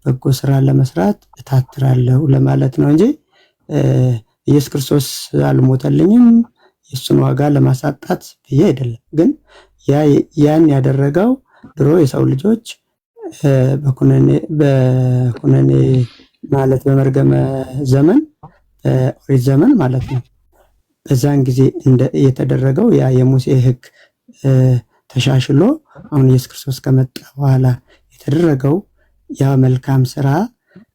በጎ ስራ ለመስራት እታትራለሁ ለማለት ነው እንጂ ኢየሱስ ክርስቶስ አልሞተልኝም የእሱን ዋጋ ለማሳጣት ብዬ አይደለም። ግን ያን ያደረገው ድሮ የሰው ልጆች በኩነኔ ማለት በመርገመ ዘመን በኦሪት ዘመን ማለት ነው። በዛን ጊዜ የተደረገው ያ የሙሴ ሕግ ተሻሽሎ አሁን ኢየሱስ ክርስቶስ ከመጣ በኋላ የተደረገው ያ መልካም ስራ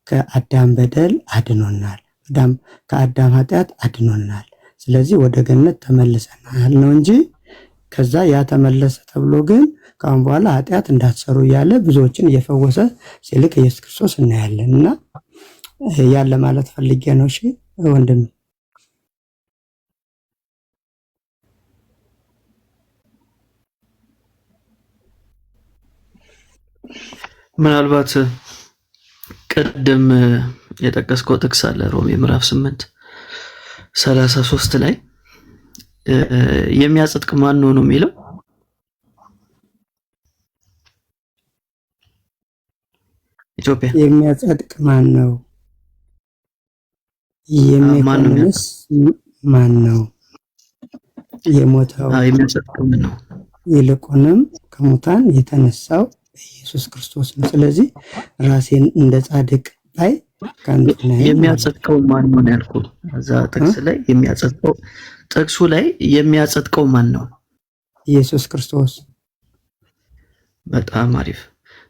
ከአዳም በደል አድኖናል፣ ከአዳም ኃጢአት አድኖናል። ስለዚህ ወደ ገነት ተመልሰናል ነው እንጂ ከዛ ያ ተመለሰ ተብሎ ግን ከአሁን በኋላ ኃጢአት እንዳትሰሩ እያለ ብዙዎችን እየፈወሰ ሲልክ ኢየሱስ ክርስቶስ እናያለን። እና ያለ ማለት ፈልጌ ነው። እሺ ወንድም ምናልባት ቅድም የጠቀስከው ጥቅስ አለ ሮሜ ምዕራፍ 8:33 ላይ የሚያጸድቅ ማን ነው የሚለው? ኢትዮጵያ የሚያጸድቅ ማን ነው? የሚኮንንስ ማን ነው? የሞተው የሚያጸድቅ ማን ነው? ይልቁንም ከሙታን የተነሳው ኢየሱስ ክርስቶስ ነው። ስለዚህ ራሴን እንደ ጻድቅ ላይ ከንቱ ነኝ። የሚያጸድቀው ማን ነው ያልኩት? እዛ ጥቅስ ላይ የሚያጸድቀው ጥቅሱ ላይ የሚያጸድቀው ማን ነው? ኢየሱስ ክርስቶስ። በጣም አሪፍ።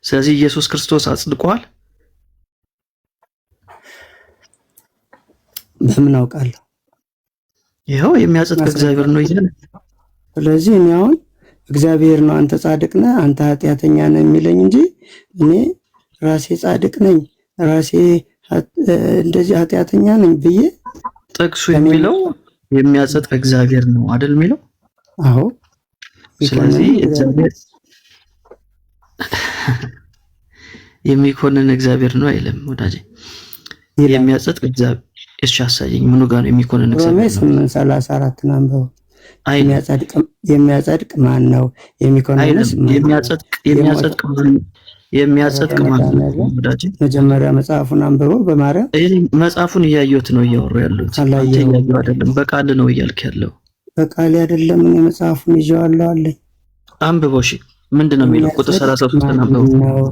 ስለዚህ ኢየሱስ ክርስቶስ አጽድቋል። በምን አውቃለሁ? ይኸው የሚያጸድቅ እግዚአብሔር ነው ይላል። ስለዚህ እኔ አሁን እግዚአብሔር ነው አንተ ጻድቅ ነህ አንተ ኃጢአተኛ ነህ የሚለኝ እንጂ እኔ ራሴ ጻድቅ ነኝ ራሴ እንደዚህ ኃጢአተኛ ነኝ ብዬ ጥቅሱ የሚለው የሚያጸድቅ እግዚአብሔር ነው አይደል የሚለው? አዎ። ስለዚህ እግዚአብሔር የሚኮንን እግዚአብሔር ነው አይልም ወዳጄ። የሚያጸድቅ እግዚአብሔር እሺ፣ አሳየኝ። ምኑ ጋር ነው የሚኮንን እግዚአብሔር ነው? 8:34 አንበው። የሚያጸድቅ ማን ነው? የሚኮንንስ የሚያጸድቅ ማን ነው ወዳጄ? መጀመሪያ መጽሐፉን አንብበው በማርያም። መጽሐፉን እያየሁት ነው እያወሩ ያሉት። አንተ እያየሁ አይደለም፣ በቃል ነው እያልክ ያለው። በቃል አይደለም፣ እኔ መጽሐፉን ይዤዋለሁ አለኝ። አንብበው። እሺ፣ ምንድን ነው የሚለው? ቁጥር 33 አንብበው።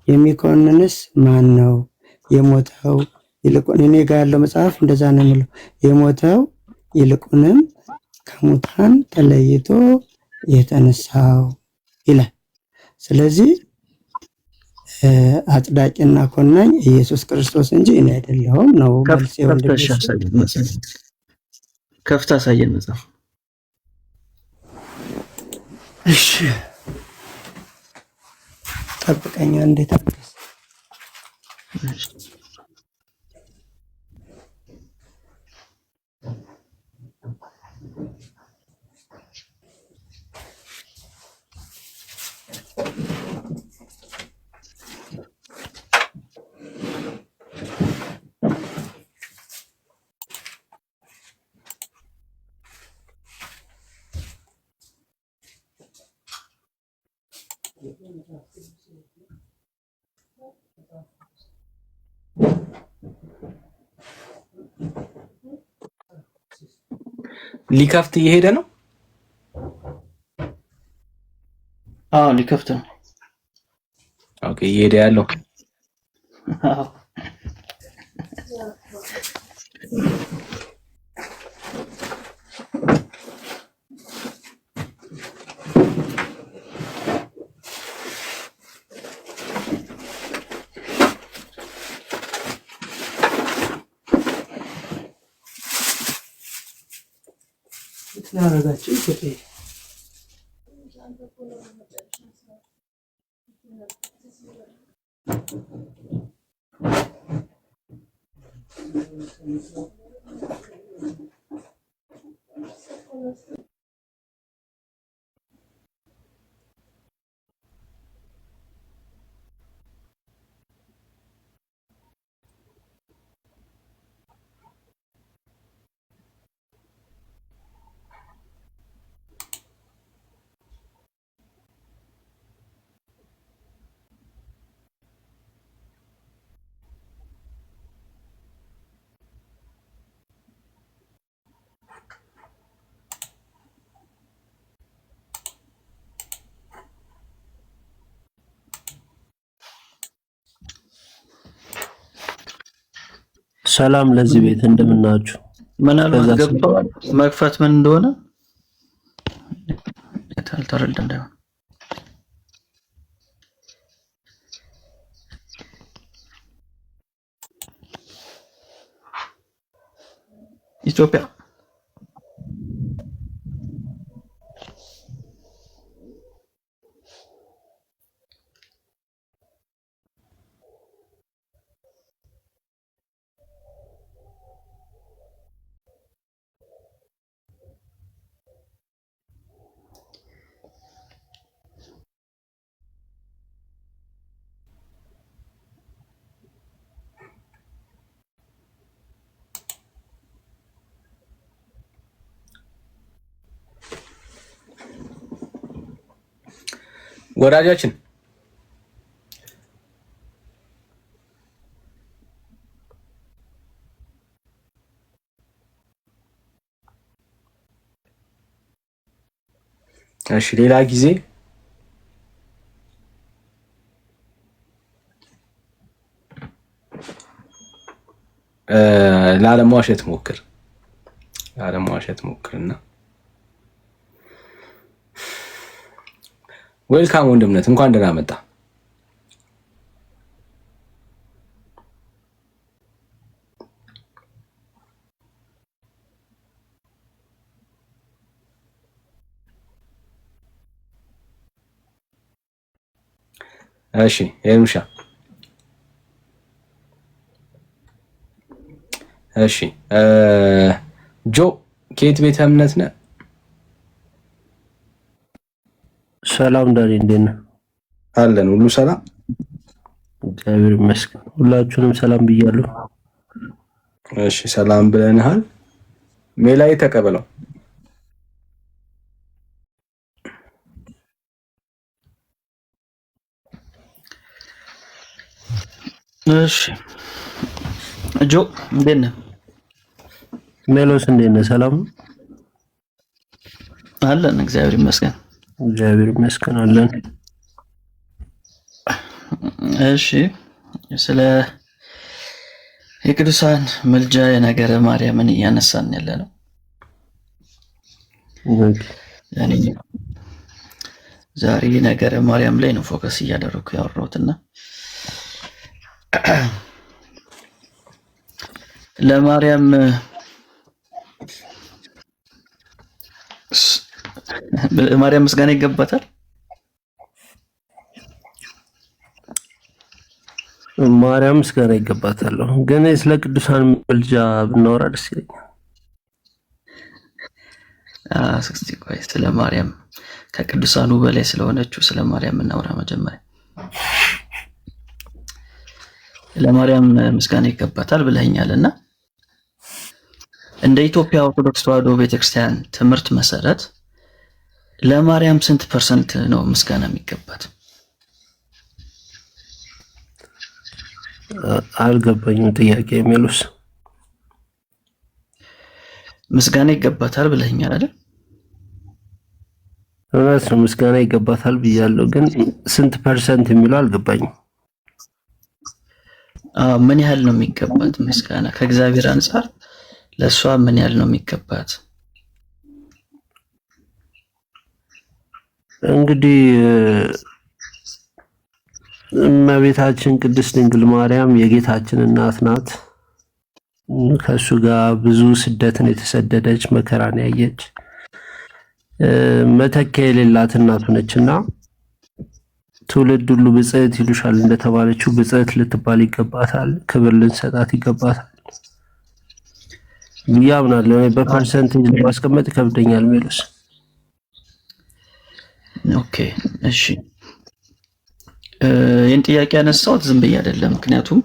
የሚኮንንስ ማን ነው? የሞተው ይልቁን እኔ ጋር ያለው መጽሐፍ እንደዛ ነው የሚለው። የሞተው ይልቁንም ከሙታን ተለይቶ የተነሳው ይላል። ስለዚህ አጽዳቂና ኮናኝ ኢየሱስ ክርስቶስ እንጂ እኔ አይደለሁም ነው መልስ። ከፍታ አሳየን መጽሐፍ። እሺ ጠብቀኛ እንዴት አድርገህ ሊከፍት እየሄደ ነው። አዎ ሊከፍት ነው። ኦኬ እየሄደ ያለው አዎ ያረጋችሁ ኢትዮጵያ ሰላም ለዚህ ቤት እንደምናችሁ። ምናልባት ገብተዋል መክፈት ምን እንደሆነ ታልተረዳ እንዳይሆን ኢትዮጵያ ወዳጃችን እሺ ሌላ ጊዜ ላለማዋሸት ሞክርና ዌልካም ወንድምነት እንኳን ደህና መጣ። እሺ የምሻ እሺ ጆ ከየት ቤተ እምነት ነህ? ሰላም ዳኒ እንዴት ነህ? አለን ሁሉ ሰላም እግዚአብሔር ይመስገን። ሁላችሁንም ሰላም ብያለሁ። እሺ ሰላም ብለንሃል። ሜላይ ተቀበለው። እሺ ጆ እንዴት ነህ? ሜሎስ እንዴት ነህ? ሰላም አለን እግዚአብሔር ይመስገን። እግዚአብሔር ይመስገን አለን። እሺ ስለ የቅዱሳን ምልጃ የነገረ ማርያምን እያነሳን ያለ ነው። ያኔ ዛሬ ነገረ ማርያም ላይ ነው ፎከስ እያደረኩ ያወራሁትና ለማርያም ማርያም ምስጋና ይገባታል። ማርያም ምስጋና ይገባታል። ግን ስለ ቅዱሳን ምልጃ ብናወራ ደስ ይለኛል። እስኪ ቆይ ስለ ማርያም ከቅዱሳኑ በላይ ስለሆነችው ስለ ማርያም እናውራ። መጀመሪያ ለማርያም ምስጋና ይገባታል ብለኛልና እንደ ኢትዮጵያ ኦርቶዶክስ ተዋሕዶ ቤተክርስቲያን ትምህርት መሰረት ለማርያም ስንት ፐርሰንት ነው ምስጋና የሚገባት? አልገባኝም ጥያቄ ሜሎስ። ምስጋና ይገባታል ብለኛል አይደል? እውነት ነው ምስጋና ይገባታል ብያለሁ፣ ግን ስንት ፐርሰንት የሚለው አልገባኝም። ምን ያህል ነው የሚገባት ምስጋና ከእግዚአብሔር አንፃር ለሷ ምን ያህል ነው የሚገባት? እንግዲህ እመቤታችን ቅድስት ድንግል ማርያም የጌታችን እናት ናት። ከሱ ጋር ብዙ ስደትን የተሰደደች መከራን ያየች መተኪያ የሌላት እናት ነችና ትውልድ ሁሉ ብጽዕት ይሉሻል እንደተባለችው ብጽዕት ልትባል ይገባታል። ክብር ልንሰጣት ይገባታል ያምናለሁ። በፐርሰንቴጅ ለማስቀመጥ ይከብደኛል ሜሎስ። ኦኬ እሺ ይህን ጥያቄ ያነሳሁት ዝም ብዬ አይደለም። ምክንያቱም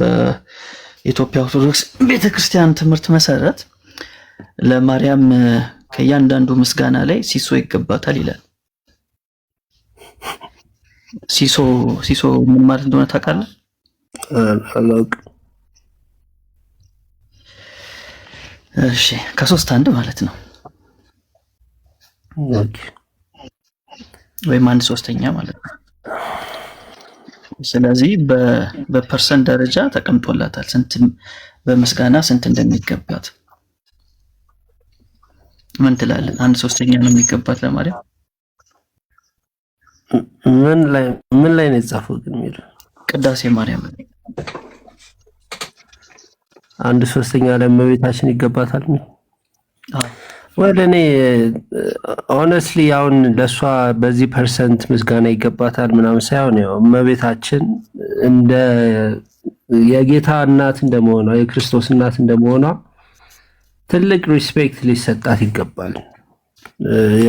በኢትዮጵያ ኦርቶዶክስ ቤተክርስቲያን ትምህርት መሰረት ለማርያም ከእያንዳንዱ ምስጋና ላይ ሲሶ ይገባታል ይላል። ሲሶ ምን ማለት እንደሆነ ታውቃለህ? አላውቅም። እሺ ከሶስት አንድ ማለት ነው። ኦኬ ወይም አንድ ሶስተኛ ማለት ነው። ስለዚህ በፐርሰንት ደረጃ ተቀምጦላታል ስንት በምስጋና ስንት እንደሚገባት። ምን ትላለህ? 1/3 ነው የሚገባት ለማርያም። ምን ላይ ነው የተጻፈው ግን የሚለው? ቅዳሴ ማርያም 1/3 ለእመቤታችን ይገባታል የሚል አዎ። ወደ እኔ ሆነስትሊ አሁን ለእሷ በዚህ ፐርሰንት ምስጋና ይገባታል ምናምን ሳይሆን ያው እመቤታችን እንደ የጌታ እናት እንደመሆኗ የክርስቶስ እናት እንደመሆኗ ትልቅ ሪስፔክት ሊሰጣት ይገባል።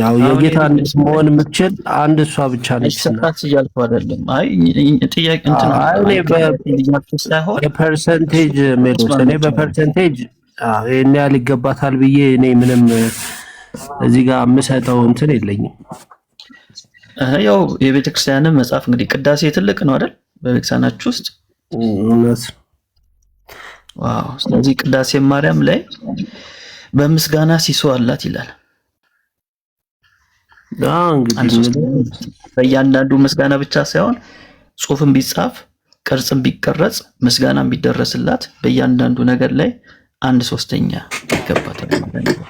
ያው የጌታ እናት መሆን የምትችል አንድ እሷ ብቻ ነች። ሰጣት እያልኩ አይደለም። አይ ጥያቄ እንትን ሳይሆን በፐርሰንቴጅ ሜሎስ እኔ በፐርሰንቴጅ ይሄን ያህል ይገባታል ብዬ እኔ ምንም እዚህ ጋር የምሰጠው እንትን የለኝም። ያው የቤተክርስቲያን መጽሐፍ እንግዲህ ቅዳሴ ትልቅ ነው አይደል? በቤተክርስቲያናችሁ ውስጥ እውነት። ዋው! ስለዚህ ቅዳሴ ማርያም ላይ በምስጋና ሲሶ አላት ይላል። እንግዲህ በእያንዳንዱ ምስጋና ብቻ ሳይሆን ጽሑፍም ቢጻፍ ቅርጽም ቢቀረጽ ምስጋናም ቢደረስላት በእያንዳንዱ ነገር ላይ 1/3 ይገባታል ማለት ነው።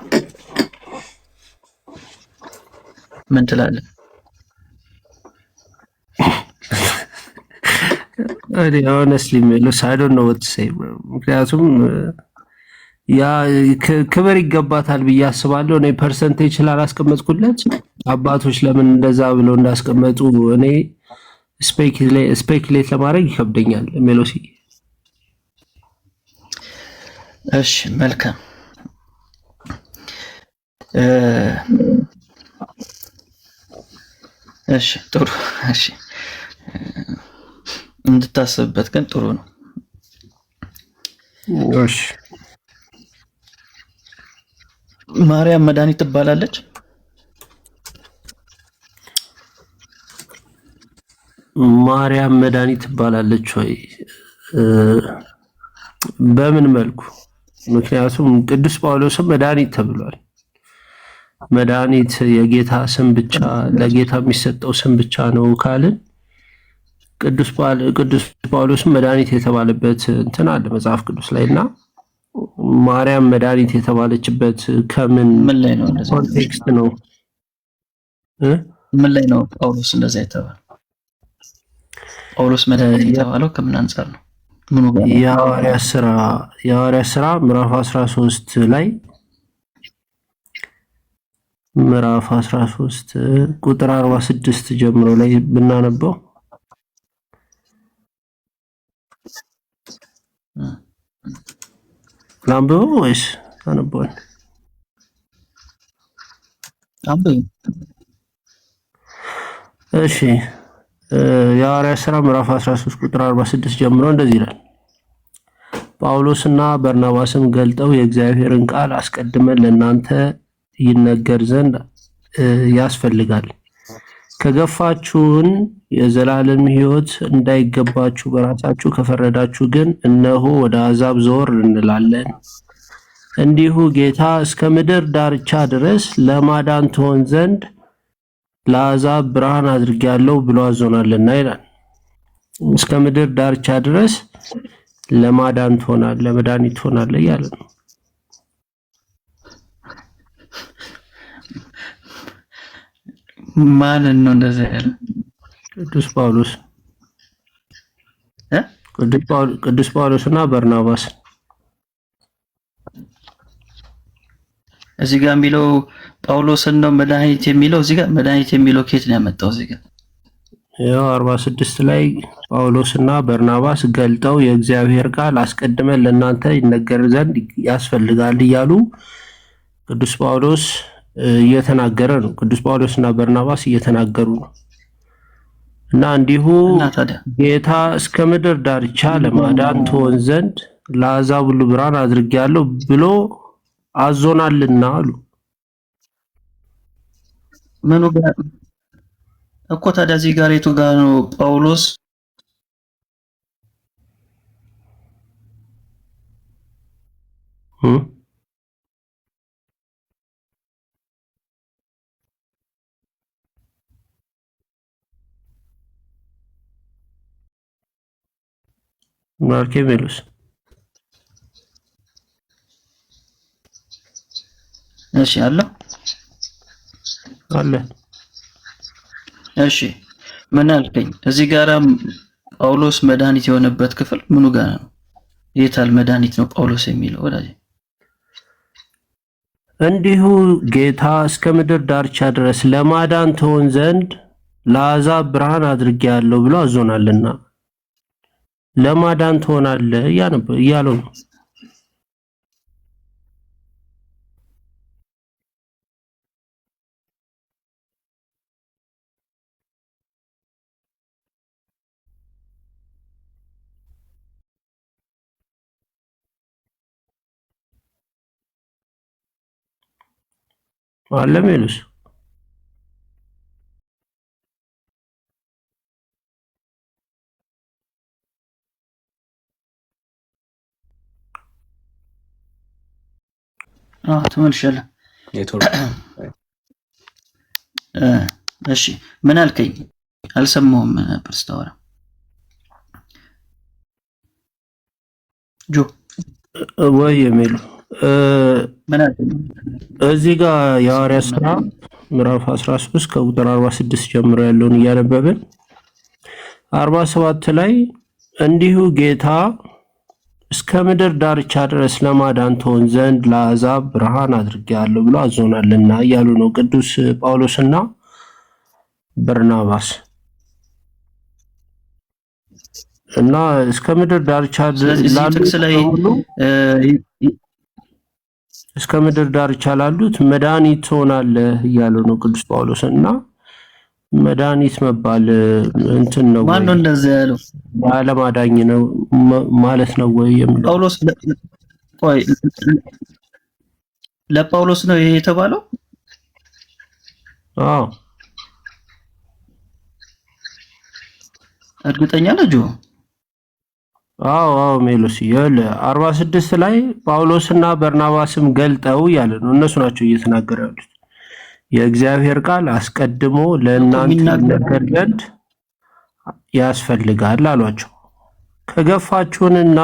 ምን ትላለህ? እኔ honestly ሜሎስ I don't know what to say bro። ምክንያቱም ያ ክብር ይገባታል ብዬ አስባለሁ። እኔ ፐርሰንቴጅ ስላላስቀመጥኩለት አባቶች ለምን እንደዛ ብለው እንዳስቀመጡ እኔ ስፔኩሌት ለማድረግ ይከብደኛል ሜሎሲ። እሺ መልካም። እሺ ጥሩ። እሺ እንድታስብበት ግን ጥሩ ነው። እሺ ማርያም መድኃኒት ትባላለች? ማርያም መድኃኒት ትባላለች ወይ? በምን መልኩ? ምክንያቱም ቅዱስ ጳውሎስም መድኃኒት ተብሏል። መድኃኒት የጌታ ስም ብቻ ለጌታ የሚሰጠው ስም ብቻ ነው ካልን ቅዱስ ጳውሎስም መድኃኒት የተባለበት እንትን አለ መጽሐፍ ቅዱስ ላይና ማርያም መድኃኒት የተባለችበት ከምን ምን ላይ ነው? ኮንቴክስት ነው? ምን ላይ ነው ጳውሎስ እንደዛ የተባለው? ጳውሎስ መድኃኒት የተባለው ከምን አንፃር ነው? ምኑ ጋር? የሐዋርያት ሥራ ምዕራፍ 13 ላይ ምዕራፍ 13 ቁጥር 46 ጀምሮ ላይ ብናነበው ላምበው ወይስ አነበዋል? አንብብ። እሺ የሐዋርያት ሥራ ምዕራፍ 13 ቁጥር 46 ጀምሮ እንደዚህ ይላል። ጳውሎስና በርናባስም ገልጠው የእግዚአብሔርን ቃል አስቀድመን ለእናንተ ይነገር ዘንድ ያስፈልጋል፣ ከገፋችሁን የዘላለም ሕይወት እንዳይገባችሁ በራሳችሁ ከፈረዳችሁ ግን እነሆ ወደ አሕዛብ ዘወር እንላለን፣ እንዲሁ ጌታ እስከ ምድር ዳርቻ ድረስ ለማዳን ትሆን ዘንድ ለአሕዛብ ብርሃን አድርጌያለሁ ብሎ አዞናልና ይላል። እስከ ምድር ዳርቻ ድረስ ለማዳን ትሆናለህ፣ ለመድኃኒት ትሆናለህ እያለ ነው። ማንን ነው እንደዛ ያለ? ቅዱስ ጳውሎስ ቅዱስ ጳውሎስና በርናባስ። እዚህ ጋር የሚለው ጳውሎስን ነው መድኃኒት የሚለው። እዚህ ጋር መድኃኒት የሚለው ከየት ነው ያመጣው? እዚህ ጋር ያው 46 ላይ ጳውሎስና በርናባስ ገልጠው የእግዚአብሔር ቃል አስቀድመን ለእናንተ ይነገር ዘንድ ያስፈልጋል እያሉ ቅዱስ ጳውሎስ እየተናገረ ነው። ቅዱስ ጳውሎስና በርናባስ እየተናገሩ ነው። እና እንዲሁ ጌታ እስከ ምድር ዳርቻ ለማዳን ትሆን ዘንድ ለአሕዛብ ሁሉ ብርሃን አድርጌያለሁ ብሎ አዞናልና አሉ። ምኑ ጋር እኮ ታዲያ? እዚህ ጋር የቱ ጋር ነው ጳውሎስ ማርኬሜሎስ እሺ አለ አለ። እሺ ምን አልከኝ? እዚህ ጋር ጳውሎስ መድኃኒት የሆነበት ክፍል ምኑ ጋር ነው? የታል መድኃኒት ነው ጳውሎስ የሚለው ወዳጅ? እንዲሁ ጌታ እስከ ምድር ዳርቻ ድረስ ለማዳን ትሆን ዘንድ ለአሕዛብ ብርሃን አድርጌአለሁ ብሎ አዞናልና ለማዳን ትሆናለህ እያለው ነው። አለሜሉስ ተመልሻለሁ። እሺ ምን አልከኝ? አልሰማሁም ነበር ስታወራ ጆ ወይ የሚሉ እዚህ ጋር የሐዋርያት ሥራ ምዕራፍ 13 ከቁጥር 46 ጀምሮ ያለውን እያነበብን 47 ላይ እንዲሁ ጌታ እስከ ምድር ዳርቻ ድረስ ለማዳን ትሆን ዘንድ ለአሕዛብ ብርሃን አድርጌአለሁ ብሎ አዞናልና እያሉ ነው ቅዱስ ጳውሎስና በርናባስ። እና እስከ ምድር ዳርቻ እስከ ምድር ዳርቻ ላሉት መድኃኒት ትሆናለህ እያለው ነው ቅዱስ ጳውሎስ። እና መድኃኒት መባል እንትን ነው ማን ነው እንደዚህ ያለው? ዓለም አዳኝ ነው ማለት ነው ወይ የሚለው ጳውሎስ ቆይ ለጳውሎስ ነው ይሄ የተባለው? አዎ እርግጠኛ ነህ ጆ? አዎ ሜሎስ ይል 46 ላይ ጳውሎስና በርናባስም ገልጠው ያለ ነው። እነሱ ናቸው እየተናገሩ ያሉት። የእግዚአብሔር ቃል አስቀድሞ ለእናንተ ይነገር ዘንድ ያስፈልጋል አሏቸው። ከገፋችሁንና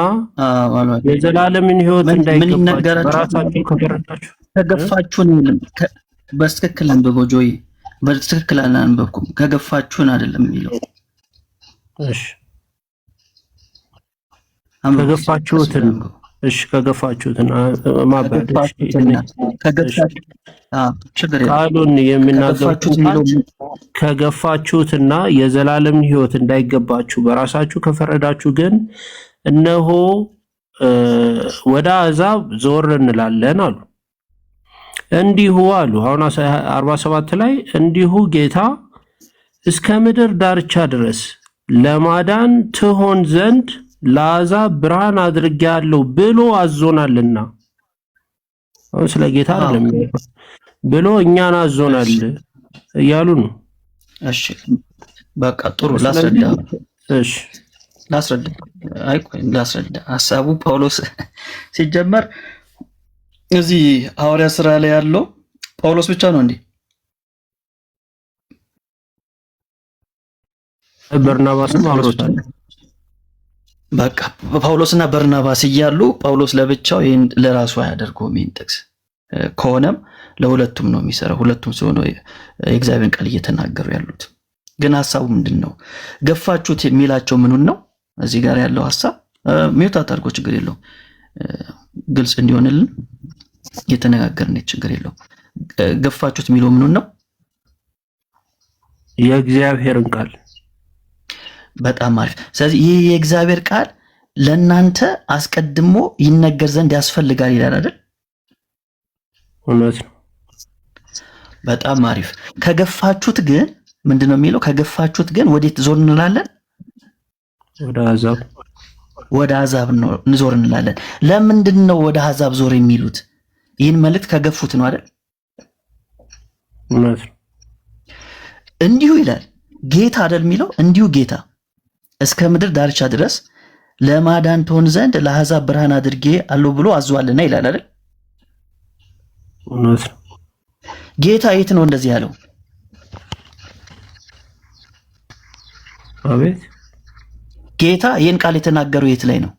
የዘላለምን ሕይወት እንዳይገባችሁ በራሳችሁ ከፈረዳችሁ ከገፋችሁን በትክክል አንብበው ጆይ፣ በትክክል አላነበብኩም። ከገፋችሁን አይደለም የሚለው። እሺ ከገፋችሁትን እሺ ከገፋችሁትን ማባደሽ ቃሉን የሚናገሩት ከገፋችሁትና የዘላለምን ሕይወት እንዳይገባችሁ በራሳችሁ ከፈረዳችሁ ግን እነሆ ወደ አሕዛብ ዞር እንላለን አሉ። እንዲሁ አሉ። አሁን 47 ላይ እንዲሁ ጌታ እስከ ምድር ዳርቻ ድረስ ለማዳን ትሆን ዘንድ ለአሕዛብ ብርሃን አድርጌአለሁ ብሎ አዞናልና። አሁን ስለ ጌታ አይደለም ብሎ እኛን አዞናል እያሉ ነው። እሺ በቃ ጥሩ ላስረዳ። እሺ ላስረዳ። አይ ቆይ ላስረዳ። ሐሳቡ ጳውሎስ ሲጀመር እዚህ ሐዋርያት ሥራ ላይ ያለው ጳውሎስ ብቻ ነው እንዴ? በርናባስም አብሮታል። በቃ ጳውሎስና በርናባስ እያሉ ጳውሎስ ለብቻው ይሄን ለራሱ አያደርገውም። ይሄን ጥቅስ ከሆነም ለሁለቱም ነው የሚሰራው። ሁለቱም ሲሆኑ የእግዚአብሔርን ቃል እየተናገሩ ያሉት ግን ሐሳቡ ምንድነው? ገፋችሁት የሚላቸው ምኑን ነው? እዚህ ጋር ያለው ሐሳብ ሚውት አታርጎ ችግር የለውም። ግልጽ እንዲሆንልን እየተነጋገርን ችግር የለውም። ገፋችሁት የሚለው ምኑን ነው? የእግዚአብሔርን ቃል። በጣም አሪፍ። ስለዚህ ይህ የእግዚአብሔር ቃል ለእናንተ አስቀድሞ ይነገር ዘንድ ያስፈልጋል ይላል አይደል? እውነት ነው። በጣም አሪፍ። ከገፋችሁት ግን ምንድነው የሚለው? ከገፋችሁት ግን ወዴት ዞር እንላለን? ወደ አሕዛብ። ወደ አሕዛብ ዞር እንላለን። ለምንድን ነው ወደ አሕዛብ ዞር የሚሉት? ይህን መልእክት ከገፉት ነው አይደል? እውነት ነው። እንዲሁ ይላል ጌታ አይደል የሚለው? እንዲሁ ጌታ እስከ ምድር ዳርቻ ድረስ ለማዳን ትሆን ዘንድ ለአሕዛብ ብርሃን አድርጌ አለው ብሎ አዟልና ይላል አይደል? እውነት ነው። ጌታ የት ነው እንደዚህ ያለው? አቤት። ጌታ ይህን ቃል የተናገረው የት ላይ ነው?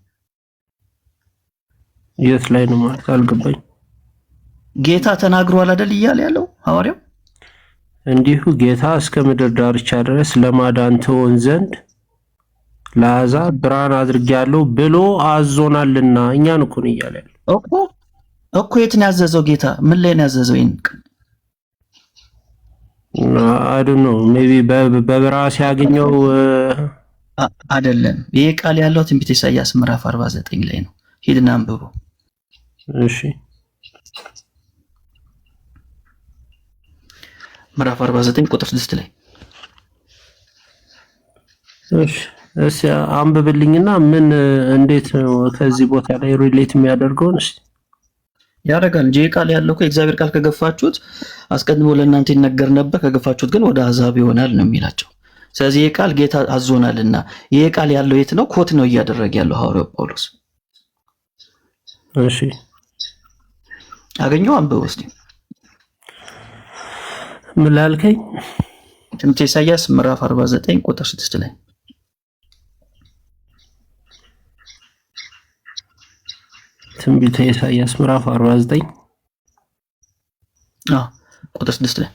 የት ላይ ነው ማለት አልገባኝ። ጌታ ተናግሯል አይደል እያለ ያለው ሐዋርያው? እንዲሁ ጌታ እስከ ምድር ዳርቻ ድረስ ለማዳን ትሆን ዘንድ ለአሕዛብ ብርሃን አድርጌያለሁ ብሎ አዞናልና እኛን እኮ ነው እያለ ያለው እኮ የት ነው ያዘዘው ጌታ? ምን ላይ ነው ያዘዘው? ይሄን I don't know, maybe በራስ ያገኘው አይደለም። ይሄ ቃል ያለው ትንቢተ ኢሳይያስ ምዕራፍ 49 ላይ ነው። ሂድና አንብቡ። እሺ ምዕራፍ 49 ቁጥር 6 ላይ እሺ አንብብልኝና ምን እንዴት ነው ከዚህ ቦታ ላይ ሪሌት የሚያደርገውን እስቲ ያደርጋል እንጂ ቃል ያለው እኮ የእግዚአብሔር ቃል ከገፋችሁት አስቀድሞ ለእናንተ ይነገር ነበር፣ ከገፋችሁት ግን ወደ አሕዛብ ይሆናል ነው የሚላቸው። ስለዚህ ይሄ ቃል ጌታ አዞናልና ይሄ ቃል ያለው የት ነው? ኮት ነው እያደረገ ያለው ሐዋርያው ጳውሎስ። እሺ አገኘው አንብበው እስቲ። ምን ላልከኝ? ትንቢተ ኢሳይያስ ምዕራፍ 49 ቁጥር 6 ላይ ትንቢተ ኢሳይያስ ምዕራፍ 49 ቁጥር 6 ላይ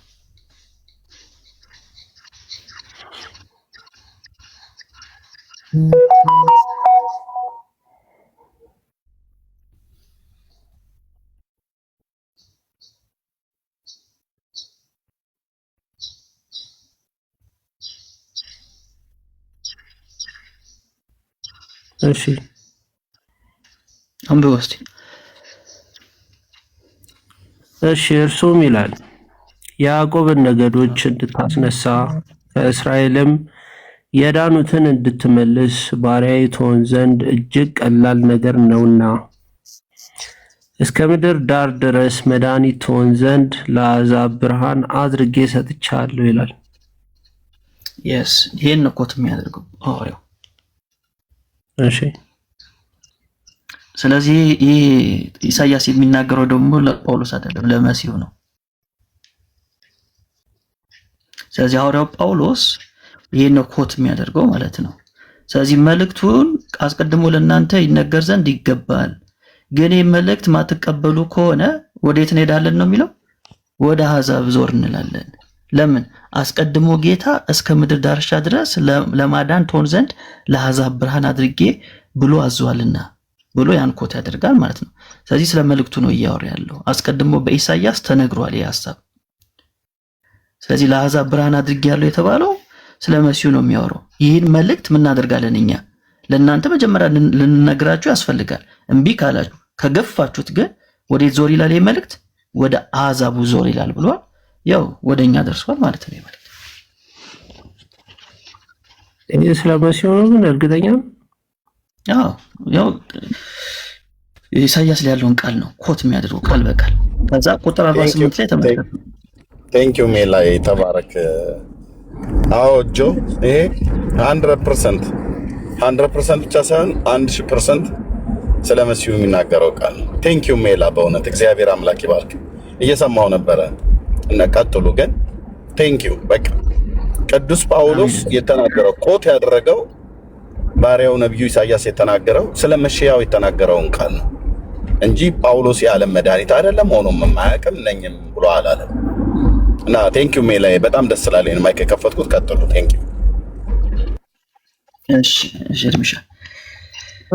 እሺ አንብበው እስቲ። እሺ እርሱም ይላል ያዕቆብን ነገዶች እንድታስነሳ ከእስራኤልም የዳኑትን እንድትመልስ ባሪያዬ ትሆን ዘንድ እጅግ ቀላል ነገር ነውና እስከ ምድር ዳር ድረስ መድኃኒት ትሆን ዘንድ ለአሕዛብ ብርሃን አድርጌ ሰጥቻለሁ ይላል። yes ይሄን ነው ኮት የሚያደርገው ሐዋርያው። እሺ ስለዚህ ይሄ ኢሳይያስ የሚናገረው ደግሞ ለጳውሎስ አይደለም ለመሲሁ ነው። ስለዚህ ሐዋርያው ጳውሎስ ይሄን ነው ኮት የሚያደርገው ማለት ነው። ስለዚህ መልእክቱን አስቀድሞ ለእናንተ ይነገር ዘንድ ይገባል፣ ግን ይሄን መልእክት ማትቀበሉ ከሆነ ወዴት እንሄዳለን ነው የሚለው? ወደ አሕዛብ ዞር እንላለን። ለምን? አስቀድሞ ጌታ እስከ ምድር ዳርቻ ድረስ ለማዳን ትሆን ዘንድ ለአሕዛብ ብርሃን አድርጌ ብሎ አዟልና ብሎ ያን ኮት ያደርጋል ማለት ነው። ስለዚህ ስለ መልእክቱ ነው እያወራ ያለው። አስቀድሞ በኢሳይያስ ተነግሯል ይህ ሐሳብ። ስለዚህ ለአሕዛብ ብርሃን አድርጌያለሁ የተባለው ስለ መሲሁ ነው የሚያወራው። ይህን መልእክት ምን እናደርጋለን እኛ? ለእናንተ መጀመሪያ ልንነግራችሁ ያስፈልጋል። እምቢ ካላችሁ ከገፋችሁት ግን ወዴት ዞር ይላል ይህ መልእክት? ወደ አሕዛቡ ዞር ይላል ብሏል። ያው ወደኛ ደርሷል ማለት ነው። ይመልክ ይሄ ስለ መሲሁ ነው ግን እርግጠኛ ነው። ያው ኢሳይያስ ላይ ያለውን ቃል ነው ኮት የሚያደርገው ቃል በቃል። ከዛ ቁጥር 48 ላይ ተመልከቱ። ቴንኪው ሜላ ተባረክ። አዎ ጆ ይሄ 100% ብቻ ሳይሆን 1000% ስለ መሲሁ የሚናገረው ቃል ነው። ቴንኪው ሜላ በእውነት እግዚአብሔር አምላክ ይባርክ። እየሰማው ነበረ እና ቀጥሉ ግን ቴንኪው። በቃ ቅዱስ ጳውሎስ የተናገረው ኮት ያደረገው ባሪያው ነብዩ ኢሳይያስ የተናገረው ስለ መሲያው የተናገረውን ቃል ነው እንጂ ጳውሎስ የዓለም መድኃኒት አይደለም ሆኖም የማያውቅም ነኝም ብሎ አላለም። እና ቴንኪው ሜላይ በጣም ደስ ስላለኝ ማይክ ከፈትኩት። ቀጥሉ። ቴንኪው። እሺ እርምሻ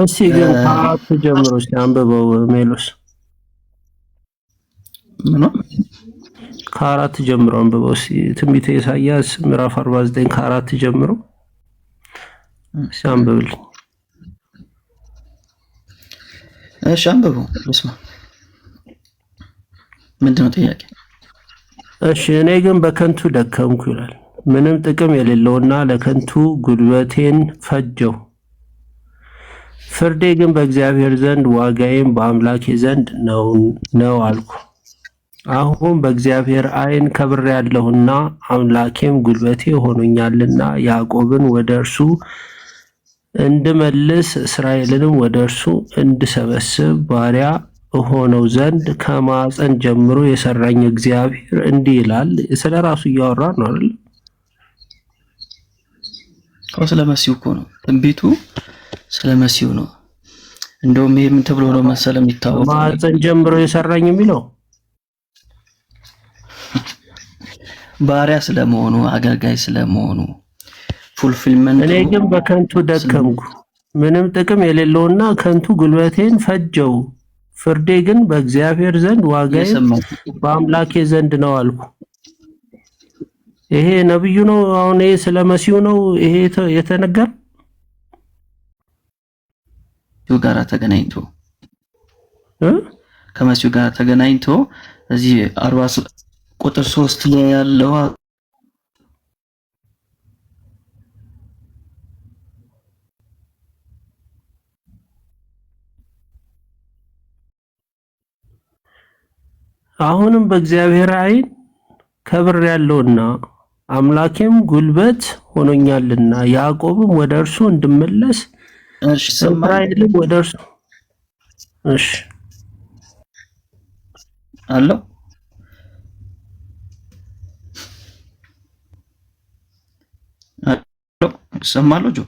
እስቲ ግን ከአራት ጀምሮ እስቲ አንብበው ሜሎስ። ከአራት ጀምሮ አንብበው እስቲ ትንቢተ ኢሳይያስ ምዕራፍ 49 ከአራት ጀምሮ አንብብል። እሺ አንብቡ። ልስማ። ምንድነው ጥያቄ? እሺ እኔ ግን በከንቱ ደከምኩ ይላል፣ ምንም ጥቅም የሌለውና ለከንቱ ጉልበቴን ፈጀው። ፍርዴ ግን በእግዚአብሔር ዘንድ ዋጋዬም በአምላኬ ዘንድ ነው አልኩ። አሁን በእግዚአብሔር ዓይን ከብሬአለሁና አምላኬም ጉልበቴ ሆኖኛልና ያዕቆብን ወደ እርሱ እንድመልስ እስራኤልንም ወደ እርሱ እንድሰበስብ ባሪያ ሆነው ዘንድ ከማፀን ጀምሮ የሰራኝ እግዚአብሔር እንዲህ ይላል። ስለ ራሱ እያወራ ነው አይደል? ስለ መሲሁ እኮ ነው ትንቢቱ፣ ስለ መሲሁ ነው። እንደውም ይሄ ምን ተብሎ ነው መሰለ የሚታወቀው ማህፀን ጀምሮ የሰራኝ የሚለው ባሪያ ስለመሆኑ አገልጋይ ስለመሆኑ ፉልፊልመንት። እኔ ግን በከንቱ ደከምኩ፣ ምንም ጥቅም የሌለውና ከንቱ ጉልበቴን ፈጀው። ፍርዴ ግን በእግዚአብሔር ዘንድ ዋጋዬ በአምላኬ ዘንድ ነው አልኩ። ይሄ ነብዩ ነው። አሁን ይሄ ስለ መሲሁ ነው ይሄ የተነገረ ጋር ተገናኝቶ ከመሲሁ ጋር ተገናኝቶ እዚህ 40 ቁጥር 3 ላይ ያለው አሁንም በእግዚአብሔር ዓይን ከብር ያለውና አምላኬም ጉልበት ሆኖኛልና ያዕቆብም ወደ እርሱ እንድመለስ እስራኤልም ወደ እርሱ እሺ አለው ይሰማል ጆ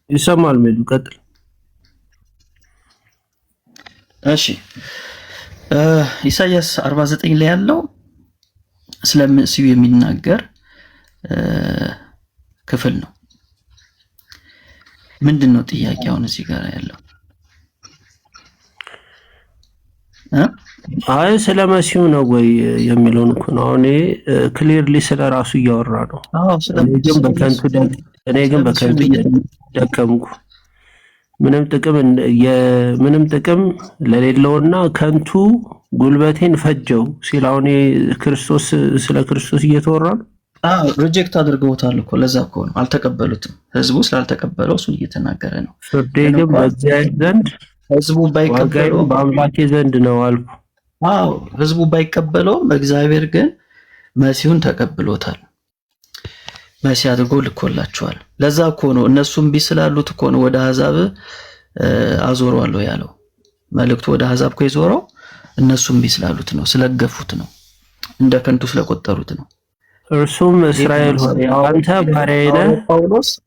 ይሰማል ሜሉ ቀጥል። እሺ ኢሳይያስ 49 ላይ ያለው ስለ መሲሁ የሚናገር ክፍል ነው። ምንድነው ጥያቄውን እዚህ ጋር ያለው? አይ ስለ መሲሁ ነው ወይ የሚለውን እኮ ነው። እኔ ክሊርሊ ስለ ራሱ እያወራ ነው። እኔ ግን በከንቱ ደከምኩ፣ ምንም ጥቅም ለሌለውና ከንቱ ጉልበቴን ፈጀው ሲል አሁን ክርስቶስ ስለ ክርስቶስ እየተወራ ነው። ሪጀክት አድርገውታል እኮ ለዛ እኮ ነው አልተቀበሉትም። ህዝቡ ስላልተቀበለው እሱ እየተናገረ ነው። ፍርዴ ግን በእግዚአብሔር ዘንድ ህዝቡ ባይቀበለው በአምላኬ ዘንድ ነው አልኩ። ህዝቡ ባይቀበለውም እግዚአብሔር ግን መሲሁን ተቀብሎታል። መሲህ አድርጎ ልኮላቸዋል። ለዛ እኮ ነው እነሱም ቢስላሉት እኮ ነው ወደ አሕዛብ አዞረዋለሁ ያለው። መልእክቱ ወደ አሕዛብ እኮ የዞረው እነሱም ቢስላሉት ነው፣ ስለገፉት ነው፣ እንደ ከንቱ ስለቆጠሩት ነው። እርሱም እስራኤል ሆይ አንተ ባሪያዬ ነህ፣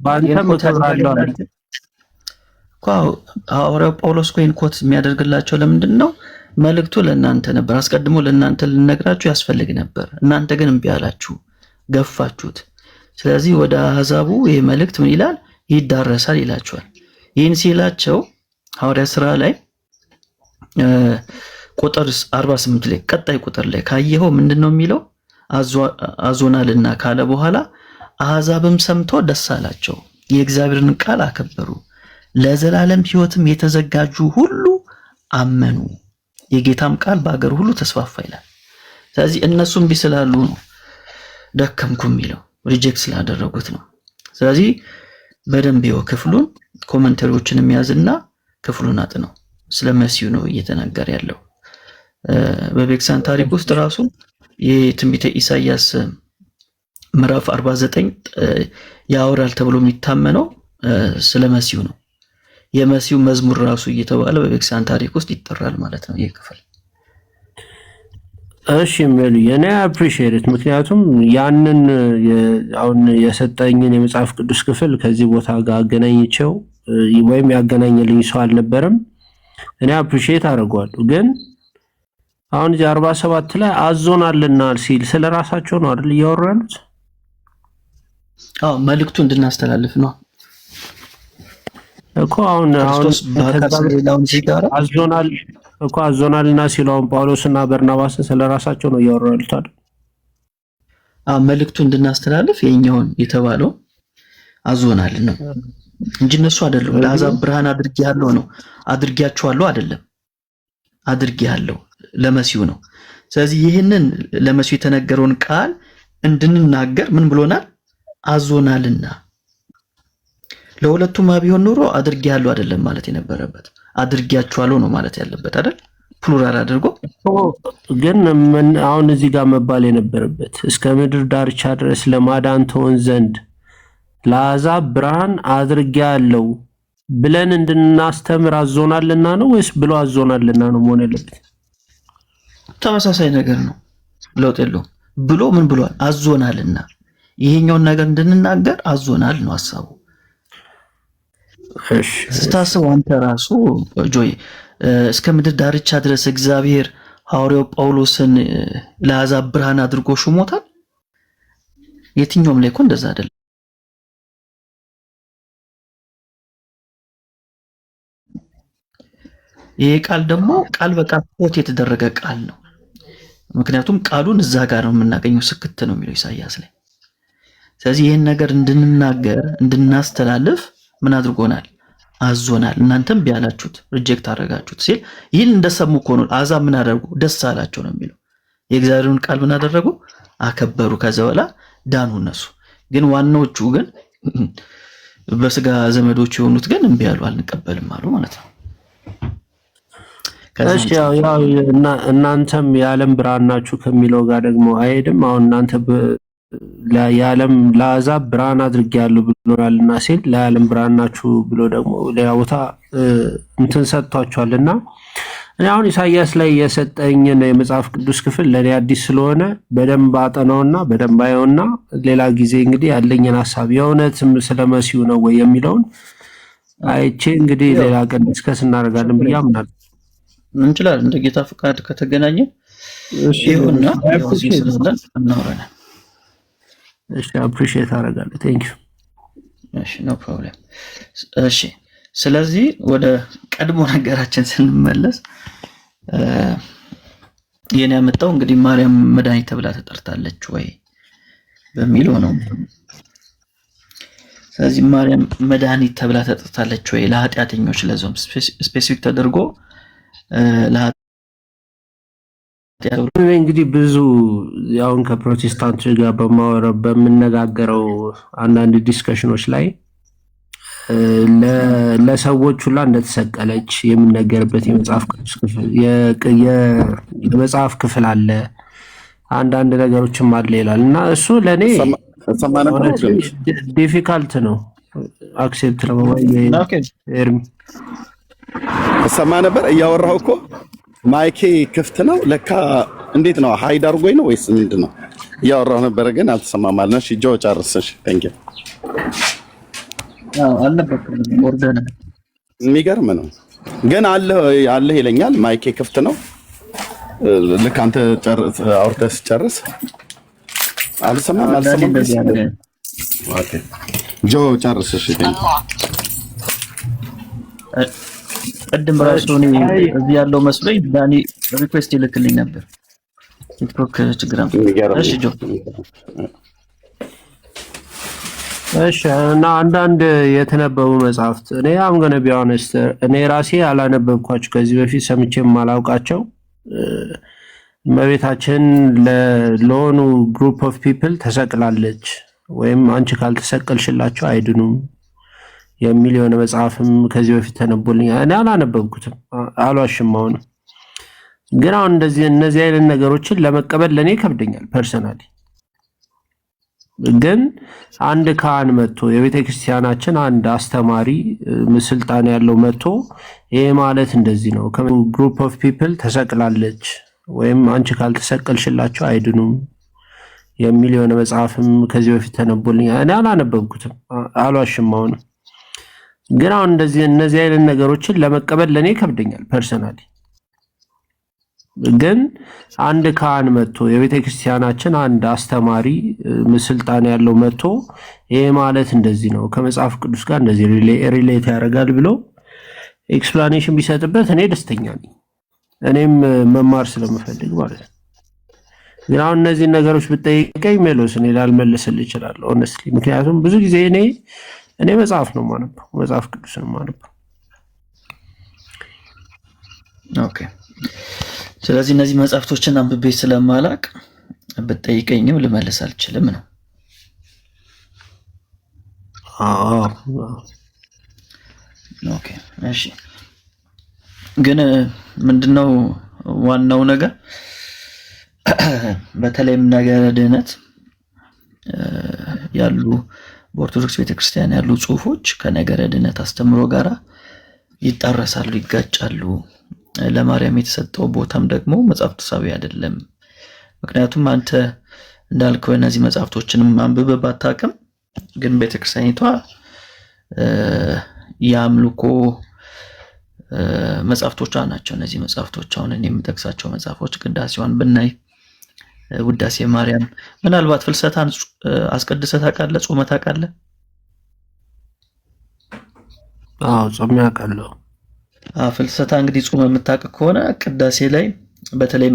በአንተም እከብራለሁ አለ እኮ። ሐዋርያው ጳውሎስ እኮ ይህን ኮት የሚያደርግላቸው ለምንድን ነው? መልእክቱ ለእናንተ ነበር፣ አስቀድሞ ለእናንተ ልነግራችሁ ያስፈልግ ነበር። እናንተ ግን እምቢ አላችሁ፣ ገፋችሁት። ስለዚህ ወደ አሕዛቡ ይህ መልእክት ምን ይላል? ይዳረሳል ይላቸዋል። ይህን ሲላቸው ሐዋርያ ሥራ ላይ ቁጥር 48 ላይ ቀጣይ ቁጥር ላይ ካየኸው ምንድን ነው የሚለው? አዞናልና ካለ በኋላ አሕዛብም ሰምቶ ደስ አላቸው፣ የእግዚአብሔርን ቃል አከበሩ፣ ለዘላለም ሕይወትም የተዘጋጁ ሁሉ አመኑ፣ የጌታም ቃል በአገር ሁሉ ተስፋፋ ይላል። ስለዚህ እነሱም ቢስላሉ ነው ደከምኩ የሚለው፣ ሪጀክት ስላደረጉት ነው። ስለዚህ በደንብ ይኸው ክፍሉን ኮመንተሪዎችን የሚያዝና ክፍሉን አጥነው ስለ መሲሁ ነው እየተናገረ ያለው። በቤክሳን ታሪክ ውስጥ ራሱ የትንቢተ ኢሳይያስ ምዕራፍ 49 ያወራል ተብሎ የሚታመነው ስለ መሲሁ ነው። የመሲሁ መዝሙር ራሱ እየተባለ በቤክሳን ታሪክ ውስጥ ይጠራል ማለት ነው ይህ ክፍል። እሺ ሜሉ የኔ አፕሪሺየት፣ ምክንያቱም ያንን አሁን የሰጠኝን የመጽሐፍ ቅዱስ ክፍል ከዚህ ቦታ ጋር አገናኝቸው ወይም ያገናኘልኝ ሰው አልነበረም። እኔ አፕሪሺየት አደርገዋለሁ። ግን አሁን እዚህ 47 ላይ አዞናልና ሲል ስለራሳቸው ነው አይደል እያወራሉት? መልእክቱ እንድናስተላልፍ ነው እኮ። አሁን አዞናል እኮ አዞናልና ሲለውን ጳውሎስና በርናባስን ስለራሳቸው ነው እያወራሉት አይደል? መልእክቱ እንድናስተላልፍ የኛውን የተባለው አዞናል ነው እንጂ እነሱ አይደሉም። ለአሕዛብ ብርሃን አድርጌያለሁ ነው፣ አድርጌያቸዋለሁ አይደለም፣ አድርጌያለሁ ለመሲሁ ነው። ስለዚህ ይህንን ለመሲሁ የተነገረውን ቃል እንድንናገር ምን ብሎናል? አዞናልና። ለሁለቱም ቢሆን ኖሮ አድርጌያለሁ አይደለም ማለት የነበረበት፣ አድርጌያቸዋለሁ ነው ማለት ያለበት አይደል? ፕሉራል አድርጎ። ግን አሁን እዚህ ጋር መባል የነበረበት እስከ ምድር ዳርቻ ድረስ ለማዳን ትሆን ዘንድ ለአሕዛብ ብርሃን አድርጌያለሁ ብለን እንድናስተምር አዞናልና ነው ወይስ ብሎ አዞናልና ነው መሆን ያለበት? ተመሳሳይ ነገር ነው፣ ለውጥ የለውም። ብሎ ምን ብሏል? አዞናልና። ይሄኛውን ነገር እንድንናገር አዞናል ነው ሐሳቡ። ስታስብ አንተ ራሱ ጆይ እስከ ምድር ዳርቻ ድረስ እግዚአብሔር ሐዋርያው ጳውሎስን ለአሕዛብ ብርሃን አድርጎ ሹሞታል። የትኛውም ላይ እኮ እንደዛ አይደለም። ይሄ ቃል ደግሞ ቃል በቃል ኮት የተደረገ ቃል ነው። ምክንያቱም ቃሉን እዛ ጋር ነው የምናገኘው፣ ስክት ነው የሚለው ኢሳይያስ ላይ። ስለዚህ ይህን ነገር እንድንናገር እንድናስተላልፍ ምን አድርጎናል? አዞናል። እናንተም ቢያላችሁት ሪጀክት አደረጋችሁት ሲል ይህን እንደሰሙ እኮ ነው አሕዛብ ምን አደረጉ? ደስ አላቸው ነው የሚለው። የእግዚአብሔርን ቃል ምን አደረጉ? አከበሩ። ከዛ በኋላ ዳኑ እነሱ። ግን ዋናዎቹ ግን በስጋ ዘመዶች የሆኑት ግን እምቢ ያሉ፣ አልንቀበልም አሉ ማለት ነው። እሺ ያው እናንተም የዓለም ብርሃን ናችሁ ከሚለው ጋር ደግሞ አይሄድም። አሁን እናንተ የዓለም ለአሕዛብ ብርሃን አድርጌያለሁ ብሎናልና ሲል ለዓለም ብርሃን ናችሁ ብሎ ደግሞ ሌላ ቦታ እንትን ሰጥቷቸዋልና እኔ አሁን ኢሳይያስ ላይ የሰጠኝን የመጽሐፍ ቅዱስ ክፍል ለኔ አዲስ ስለሆነ በደንብ አጠናውና በደንብ አየውና ሌላ ጊዜ እንግዲህ ያለኝን ሐሳብ የእውነትም ስለ መሲሁ ነው ወይ የሚለውን አይቼ እንግዲህ ሌላ ቀን ዲስከስ እናደርጋለን ብዬ አምናለሁ። እንችላለን እንደ ጌታ ፍቃድ ከተገናኘ ይሁንና እዚህ ስለሆነ እናወራለን። እሺ አፕሪሺየት አደርጋለሁ። ቴንክ ዩ። እሺ ኖ ፕሮብሌም። እሺ ስለዚህ ወደ ቀድሞ ነገራችን ስንመለስ የኔ ያመጣው እንግዲህ ማርያም መድኃኒት ተብላ ተጠርታለች ወይ በሚለው ነው። ስለዚህ ማርያም መድኃኒት ተብላ ተጠርታለች ወይ ለኃጢአተኞች፣ ለዞም ስፔሲፊክ ተደርጎ እንግዲህ ብዙ ያውን ከፕሮቴስታንቶች ጋር በምነጋገረው አንዳንድ ዲስከሽኖች ላይ ለሰዎች ሁላ እንደተሰቀለች የሚነገርበት የመጽሐፍ ቅዱስ ክፍል የመጽሐፍ ክፍል አለ፣ አንዳንድ ነገሮችም አለ ይላል እና እሱ ለእኔ ዲፊካልት ነው አክሴፕት ለማድረግ። እሰማ ነበር እያወራሁ እኮ ማይኬ ክፍት ነው ለካ። እንዴት ነው ሃይድ አድርጎኝ ነው ወይስ ምንድን ነው? እያወራሁ ነበረ ግን አልተሰማም አለ። እሺ ጆ ጨርሰሽ። ቴንክ ዩ። አልነበረም ወርደና የሚገርም ነው ግን አለ ይለኛል። ማይኬ ክፍት ነው ልክ አንተ አውርተህ ጨርስ። አልሰማም። ኦኬ ጆ ጨርሰሽ። ቴንክ ዩ። ቀደም ራሱ እዚህ ያለው መስሎኝ ዳኒ ሪኩዌስት ይልክልኝ ነበር ቲክቶክ ችግር አምጥ። እሺ ጆ እሺ። እና አንዳንድ የተነበቡ መጽሐፍት እኔ አም ገነ ቢሆንስ እኔ ራሴ አላነበብኳቸው ከዚህ በፊት ሰምቼም ማላውቃቸው እመቤታችን ለሆኑ ግሩፕ ኦፍ ፒፕል ተሰቅላለች ወይም አንቺ ካልተሰቀልሽላቸው አይድኑም የሚል የሆነ መጽሐፍም ከዚህ በፊት ተነቦልኛል። እኔ አላነበብኩትም አልዋሽም። አሁን ግን አሁን እነዚህ አይነት ነገሮችን ለመቀበል ለኔ ይከብደኛል ፐርሰናሊ። ግን አንድ ካህን መጥቶ የቤተ ክርስቲያናችን አንድ አስተማሪ ስልጣን ያለው መጥቶ ይሄ ማለት እንደዚህ ነው ግሩፕ ኦፍ ፒፕል ተሰቅላለች ወይም አንቺ ካልተሰቀልሽላቸው አይድኑም የሚል የሆነ መጽሐፍም ከዚህ በፊት ተነቦልኛል። እኔ አላነበብኩትም አልዋሽም። አሁን ግን አሁን እነዚህ አይነት ነገሮችን ለመቀበል ለኔ ይከብደኛል ፐርሰናሊ። ግን አንድ ካህን መጥቶ የቤተ ክርስቲያናችን አንድ አስተማሪ ስልጣን ያለው መጥቶ ይሄ ማለት እንደዚህ ነው ከመጽሐፍ ቅዱስ ጋር እንደዚህ ሪሌት ያደርጋል ብሎ ኤክስፕላኔሽን ቢሰጥበት እኔ ደስተኛ ነኝ። እኔም መማር ስለምፈልግ ማለት ነው። ግን አሁን እነዚህ ነገሮች ብጠይቀኝ ሜሎስ እኔ ላልመልስልህ እችላለሁ ሆነስትሊ። ምክንያቱም ብዙ ጊዜ እኔ መጽሐፍ ነው የማነበው፣ መጽሐፍ ቅዱስ ነው የማነበው። ኦኬ። ስለዚህ እነዚህ መጽሐፍቶችን አንብቤ ስለማላቅ ብጠይቀኝም ልመልስ አልችልም ነው። ኦኬ እሺ። ግን ምንድነው ዋናው ነገር በተለይም ነገረ ድህነት ያሉ በኦርቶዶክስ ቤተክርስቲያን ያሉ ጽሁፎች ከነገረ ድህነት አስተምሮ ጋራ ይጣረሳሉ፣ ይጋጫሉ። ለማርያም የተሰጠው ቦታም ደግሞ መጽሐፍ ቅዱሳዊ አይደለም። ምክንያቱም አንተ እንዳልከው እነዚህ መጽሐፍቶችንም አንብበህ ባታውቅም ግን ቤተክርስቲያኒቷ የአምልኮ መጽሐፍቶቿ ናቸው። እነዚህ መጽሐፍቶች አሁን እኔ የምጠቅሳቸው መጽሐፎች ቅዳሴዋን ብናይ ውዳሴ ማርያም፣ ምናልባት ፍልሰታን አስቀድሰህ ታውቃለህ? ጾመህ ታውቃለህ? አዎ ጾሜ አውቃለሁ። ፍልሰታ እንግዲህ ጾመህ የምታውቅ ከሆነ ቅዳሴ ላይ በተለይ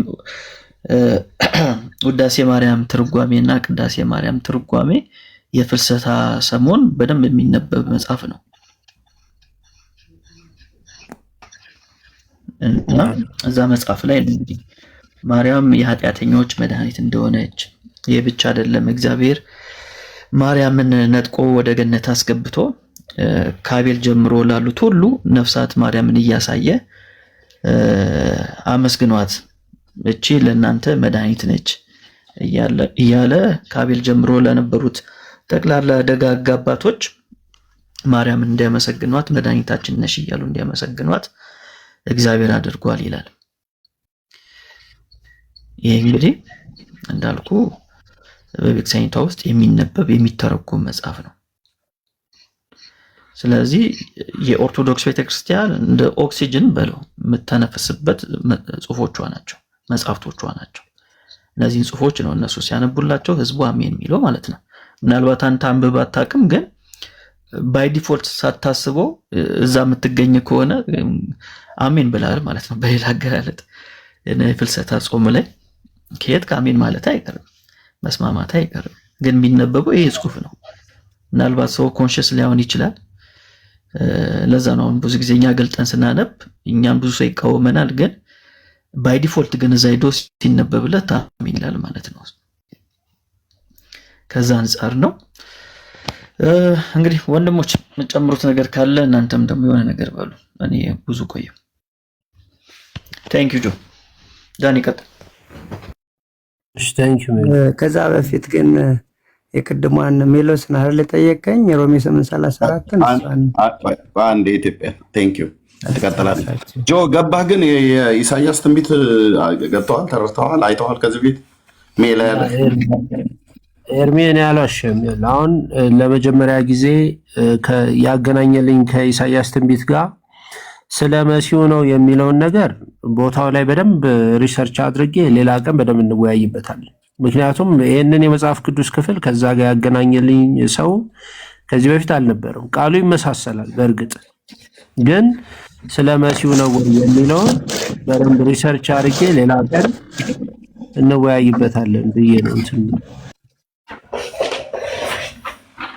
ውዳሴ ማርያም ትርጓሜ እና ቅዳሴ ማርያም ትርጓሜ የፍልሰታ ሰሞን በደንብ የሚነበብ መጽሐፍ ነው እና እዛ መጽሐፍ ላይ እንግዲህ ማርያም የኃጢአተኞች መድኃኒት እንደሆነች፣ ይህ ብቻ አይደለም፣ እግዚአብሔር ማርያምን ነጥቆ ወደ ገነት አስገብቶ ከአቤል ጀምሮ ላሉት ሁሉ ነፍሳት ማርያምን እያሳየ አመስግኗት፣ እቺ ለእናንተ መድኃኒት ነች እያለ ከአቤል ጀምሮ ለነበሩት ጠቅላላ ደጋግ አባቶች ማርያምን እንዲያመሰግኗት፣ መድኃኒታችን ነሽ እያሉ እንዲያመሰግኗት እግዚአብሔር አድርጓል ይላል። ይህ እንግዲህ እንዳልኩ በቤተክርስቲያኒቷ ውስጥ የሚነበብ የሚተረጎም መጽሐፍ ነው። ስለዚህ የኦርቶዶክስ ቤተክርስቲያን እንደ ኦክሲጅን በለው የምተነፍስበት ጽሁፎቿ ናቸው፣ መጽሐፍቶቿ ናቸው። እነዚህን ጽሁፎች ነው እነሱ ሲያነቡላቸው ህዝቡ አሜን የሚለው ማለት ነው። ምናልባት አንተ አንብበህ አታውቅም፣ ግን ባይ ዲፎልት ሳታስበው እዛ የምትገኝ ከሆነ አሜን ብለሃል ማለት ነው። በሌላ አገላለጥ ፍልሰታ ጾም ላይ ከየት ከአሜን ማለት አይቀርም፣ መስማማት አይቀርም። ግን የሚነበበው ይሄ ጽሁፍ ነው። ምናልባት ሰው ኮንሽስ ላይሆን ይችላል። ለዛ ነው ብዙ ጊዜ እኛ ገልጠን ስናነብ እኛም ብዙ ሰው ይቃወመናል። ግን ባይ ዲፎልት ግን እዛ ሄዶ ሲነበብለት አሜን ይላል ማለት ነው። ከዛ አንጻር ነው። እንግዲህ ወንድሞች የምጨምሩት ነገር ካለ እናንተም ደግሞ የሆነ ነገር በሉ። እኔ ብዙ ቆየሁ። ታንክ ዩ ጆ ዳኒ ቀጥል። ከዛ በፊት ግን የቅድሟን ሜሎስን አይደል ጠየቀኝ ሮሜ 8:34 አንድ የኢትዮጵያ ቴንክ ዩ ትቀጥላለህ። ጆ ገባህ? ግን የኢሳያስ ትንቢት ገብተዋል፣ ተረድተዋል፣ አይተዋል? ከዚህ ቤት ሜላ ያለ ኤርሚያን ያላሸም አሁን ለመጀመሪያ ጊዜ ያገናኘልኝ ከኢሳያስ ትንቢት ጋር ስለ መሲሁ ነው የሚለውን ነገር ቦታው ላይ በደንብ ሪሰርች አድርጌ ሌላ ቀን በደንብ እንወያይበታለን። ምክንያቱም ይህንን የመጽሐፍ ቅዱስ ክፍል ከዛ ጋር ያገናኘልኝ ሰው ከዚህ በፊት አልነበረም። ቃሉ ይመሳሰላል። በእርግጥ ግን ስለ መሲሁ ነው የሚለውን በደንብ ሪሰርች አድርጌ ሌላ ቀን እንወያይበታለን ብዬ ነው እንትን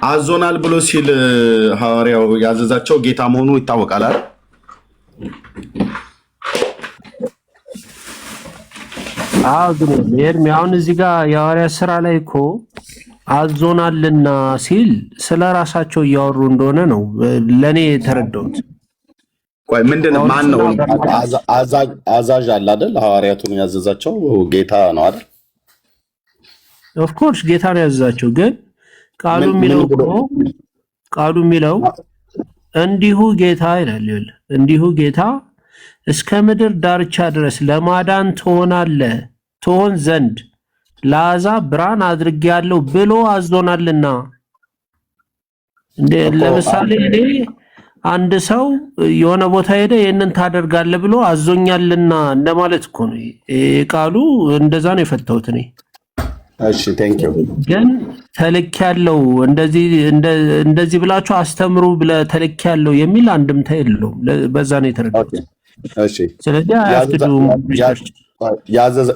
አዞናል ብሎ ሲል ሐዋርያው ያዘዛቸው ጌታ መሆኑ ይታወቃል አይደል? ግን ኤርሚ አሁን እዚህ ጋር የሐዋርያት ስራ ላይ እኮ አዞናልና ሲል ስለ ራሳቸው እያወሩ እንደሆነ ነው ለኔ የተረዳሁት። ቆይ ምንድነው? ማን ነው አዛዥ አለ አይደል? ሐዋርያቱን ያዘዛቸው ጌታ ነው አይደል? ኦፍ ኮርስ ጌታ ነው ያዘዛቸው። ግን ቃሉ የሚለው እንዲሁ ጌታ ይላል። እንዲሁ ጌታ እስከ ምድር ዳርቻ ድረስ ለማዳን ትሆን ዘንድ ለአሕዛብ ብርሃን አድርጌያለሁ ብሎ አዞናልና። ለምሳሌ እኔ አንድ ሰው የሆነ ቦታ ሄደ ይህንን ታደርጋለህ ብሎ አዞኛልና እንደማለት እኮ ነው። ቃሉ እንደዛ ነው የፈታሁት እኔ። እሺ ቴንክ ዩ። ግን ተልኬያለሁ እንደዚህ ብላችሁ አስተምሩ ብለህ ተልኬያለሁ የሚል አንድምታ የለውም። በዛ ነው የተረዳሁት። እሺ ስለዚህ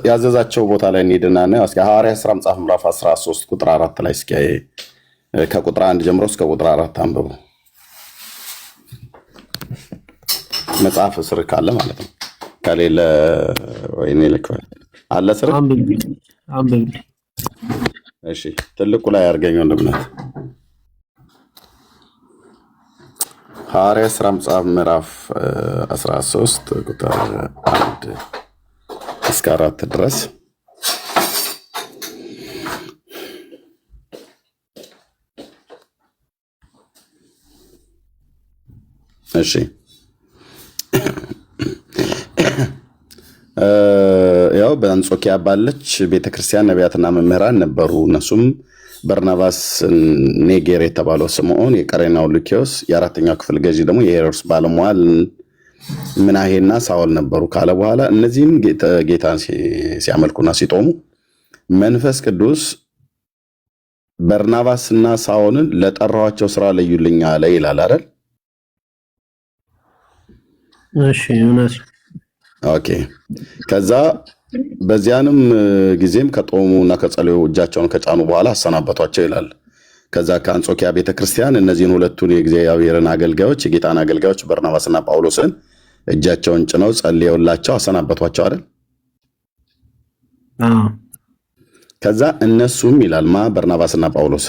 ያዘዛቸው ቦታ ላይ እንሂድና ነው እስኪ ሐዋርያት ሥራ መጽሐፍ ምዕራፍ 13 ቁጥር 4 ላይ እስኪ ከቁጥር 1 ጀምሮ እስከ ቁጥር 4 አንብቡ። መጽሐፍ ስር ካለ ማለት ነው። ከሌለ ወይኔ ልክፈል አለ ስር አንብብ። እሺ ትልቁ ላይ አድርገኝ ወንድምነት። ሐዋርያት ሥራ መጽሐፍ ምዕራፍ 13 ቁጥር 1 እስከ 4 ድረስ እሺ ያው በአንጾኪያ ባለች ቤተክርስቲያን ነቢያትና መምህራን ነበሩ። እነሱም በርናባስ ኔጌር የተባለው ስምዖን፣ የቀሬናው ሉኪዮስ፣ የአራተኛው ክፍል ገዢ ደግሞ የሄሮድስ ባለሟል ምናሄና ሳውል ነበሩ ካለ በኋላ እነዚህም ጌታን ሲያመልኩና ሲጦሙ መንፈስ ቅዱስ በርናባስና ሳውልን ለጠራኋቸው ስራ ለዩልኝ አለ ይላል አይደል? እሺ እውነት። ኦኬ። ከዛ በዚያንም ጊዜም ከጦሙና ከጸለዩ እጃቸውን ከጫኑ በኋላ አሰናበቷቸው ይላል። ከዛ ከአንጾኪያ ቤተክርስቲያን እነዚህን ሁለቱን የእግዚአብሔርን አገልጋዮች የጌታን አገልጋዮች በርናባስና ጳውሎስን እጃቸውን ጭነው ጸልየውላቸው አሰናበቷቸው አይደል? ከዛ እነሱም ይላል በርናባስና ጳውሎስ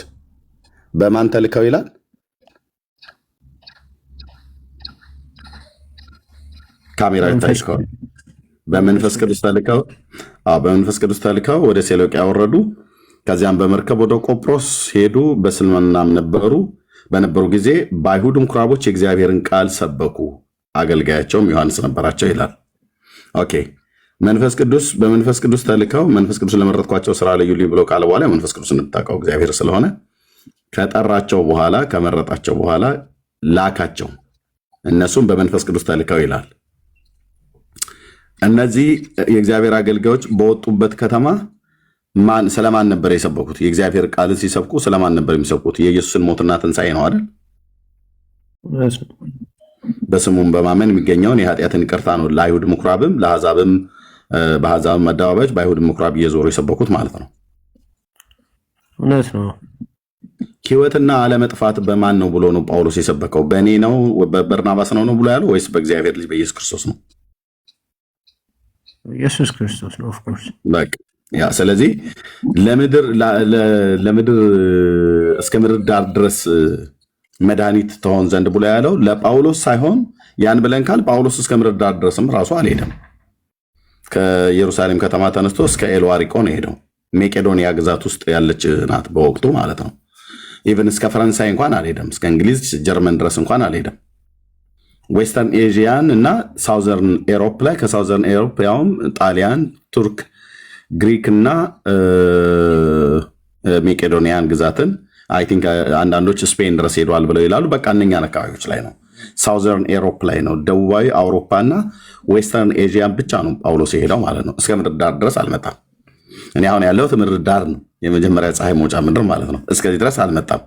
በማን ተልከው ይላል? ካሜራ ይታይከው። በመንፈስ ቅዱስ ተልከው ወደ ሴሎቅያ ወረዱ። ከዚያም በመርከብ ወደ ቆጵሮስ ሄዱ። በስልምናም በነበሩ ጊዜ በአይሁድ ምኩራቦች የእግዚአብሔርን ቃል ሰበኩ። አገልጋያቸውም ዮሐንስ ነበራቸው ይላል። ኦኬ። በመንፈስ ቅዱስ ተልከው መንፈስ ቅዱስ ለመረጥኳቸው ስራ ለዩልኝ ብሎ ቃል በኋላ መንፈስ ቅዱስ እንድታውቀው እግዚአብሔር ስለሆነ ከጠራቸው በኋላ ከመረጣቸው በኋላ ላካቸው። እነሱም በመንፈስ ቅዱስ ተልከው ይላል። እነዚህ የእግዚአብሔር አገልጋዮች በወጡበት ከተማ ስለማን ነበር የሰበኩት? የእግዚአብሔር ቃልን ሲሰብኩ ስለማን ነበር የሚሰብኩት? የኢየሱስን ሞትና ትንሣኤ ነው አይደል? በስሙም በማመን የሚገኘውን የኃጢአትን ይቅርታ ነው ለአይሁድ ምኩራብም ለአሕዛብም በአሕዛብም አደባባዮች በአይሁድ ምኩራብ እየዞሩ የሰበኩት ማለት ነው። እውነት ነው። ሕይወትና አለመጥፋት በማን ነው ብሎ ነው ጳውሎስ የሰበከው? በእኔ ነው በበርናባስ ነው ብሎ ያለው ወይስ በእግዚአብሔር ልጅ በኢየሱስ ክርስቶስ ነው? ኢየሱስ ክርስቶስ ነው። ኦፍ ኮርስ በቃ ያ። ስለዚህ ለምድር እስከ ምድር ዳር ድረስ መድኃኒት ትሆን ዘንድ ብሎ ያለው ለጳውሎስ ሳይሆን ያን ብለን ካል ጳውሎስ እስከ ምድር ዳር ድረስም ራሱ አልሄደም። ከኢየሩሳሌም ከተማ ተነስቶ እስከ ኤልዋሪቆ ነው ሄደው። ሜቄዶኒያ ግዛት ውስጥ ያለች ናት በወቅቱ ማለት ነው። ኢቨን እስከ ፈረንሳይ እንኳን አልሄደም። እስከ እንግሊዝ ጀርመን ድረስ እንኳን አልሄደም። ዌስተርን ኤዥያን እና ሳውዘርን ኤሮፕ ላይ ከሳውዘርን ኤሮፕ ያውም ጣሊያን፣ ቱርክ፣ ግሪክ እና ሜቄዶኒያን ግዛትን አይ ቲንክ አንዳንዶች ስፔን ድረስ ሄደዋል ብለው ይላሉ። በቃ እነኛን አካባቢዎች ላይ ነው። ሳውዘርን ኤሮፕ ላይ ነው። ደቡባዊ አውሮፓ እና ዌስተርን ኤዥያን ብቻ ነው ጳውሎስ የሄደው ማለት ነው። እስከ ምድር ዳር ድረስ አልመጣም። እኔ አሁን ያለሁት ምድር ዳር ነው፣ የመጀመሪያ ፀሐይ መውጫ ምድር ማለት ነው። እስከዚህ ድረስ አልመጣም።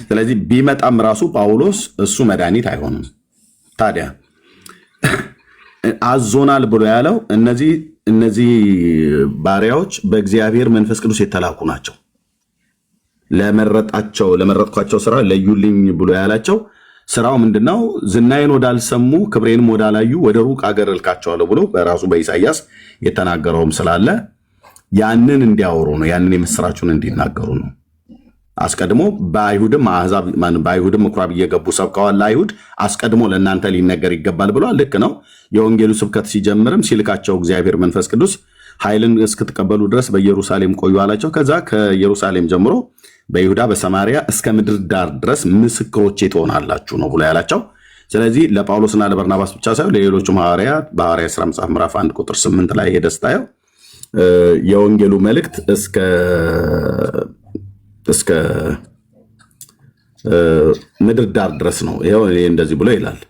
ስለዚህ ቢመጣም ራሱ ጳውሎስ እሱ መድኃኒት አይሆንም። ታዲያ አዞናል ብሎ ያለው እነዚህ ባሪያዎች በእግዚአብሔር መንፈስ ቅዱስ የተላኩ ናቸው። ለመረጥኳቸው ስራ ለዩልኝ ብሎ ያላቸው ስራው ምንድነው? ዝናዬን ወዳልሰሙ ክብሬንም ወዳላዩ ወደ ሩቅ አገር እልካቸዋለሁ ብሎ በራሱ በኢሳይያስ የተናገረውም ስላለ ያንን እንዲያወሩ ነው። ያንን የምስራቹን እንዲናገሩ ነው። አስቀድሞ በአይሁድም ምኩራብ እየገቡ ሰብከዋል። ለአይሁድ አስቀድሞ ለእናንተ ሊነገር ይገባል ብሏል። ልክ ነው። የወንጌሉ ስብከት ሲጀምርም ሲልካቸው እግዚአብሔር መንፈስ ቅዱስ ኃይልን እስክትቀበሉ ድረስ በኢየሩሳሌም ቆዩ አላቸው። ከዛ ከኢየሩሳሌም ጀምሮ በይሁዳ በሰማሪያ እስከ ምድር ዳር ድረስ ምስክሮቼ ትሆናላችሁ ነው ብሎ ያላቸው። ስለዚህ ለጳውሎስና ለበርናባስ ብቻ ሳይሆን ለሌሎቹም ሐዋርያት በሐዋርያት ሥራ መጽሐፍ ምዕራፍ 1 ቁጥር 8 ላይ ሄደህ ስታየው የወንጌሉ መልእክት እስከ ምድር ዳር ድረስ ነው። ይኸው እንደዚህ ብሎ ይላል።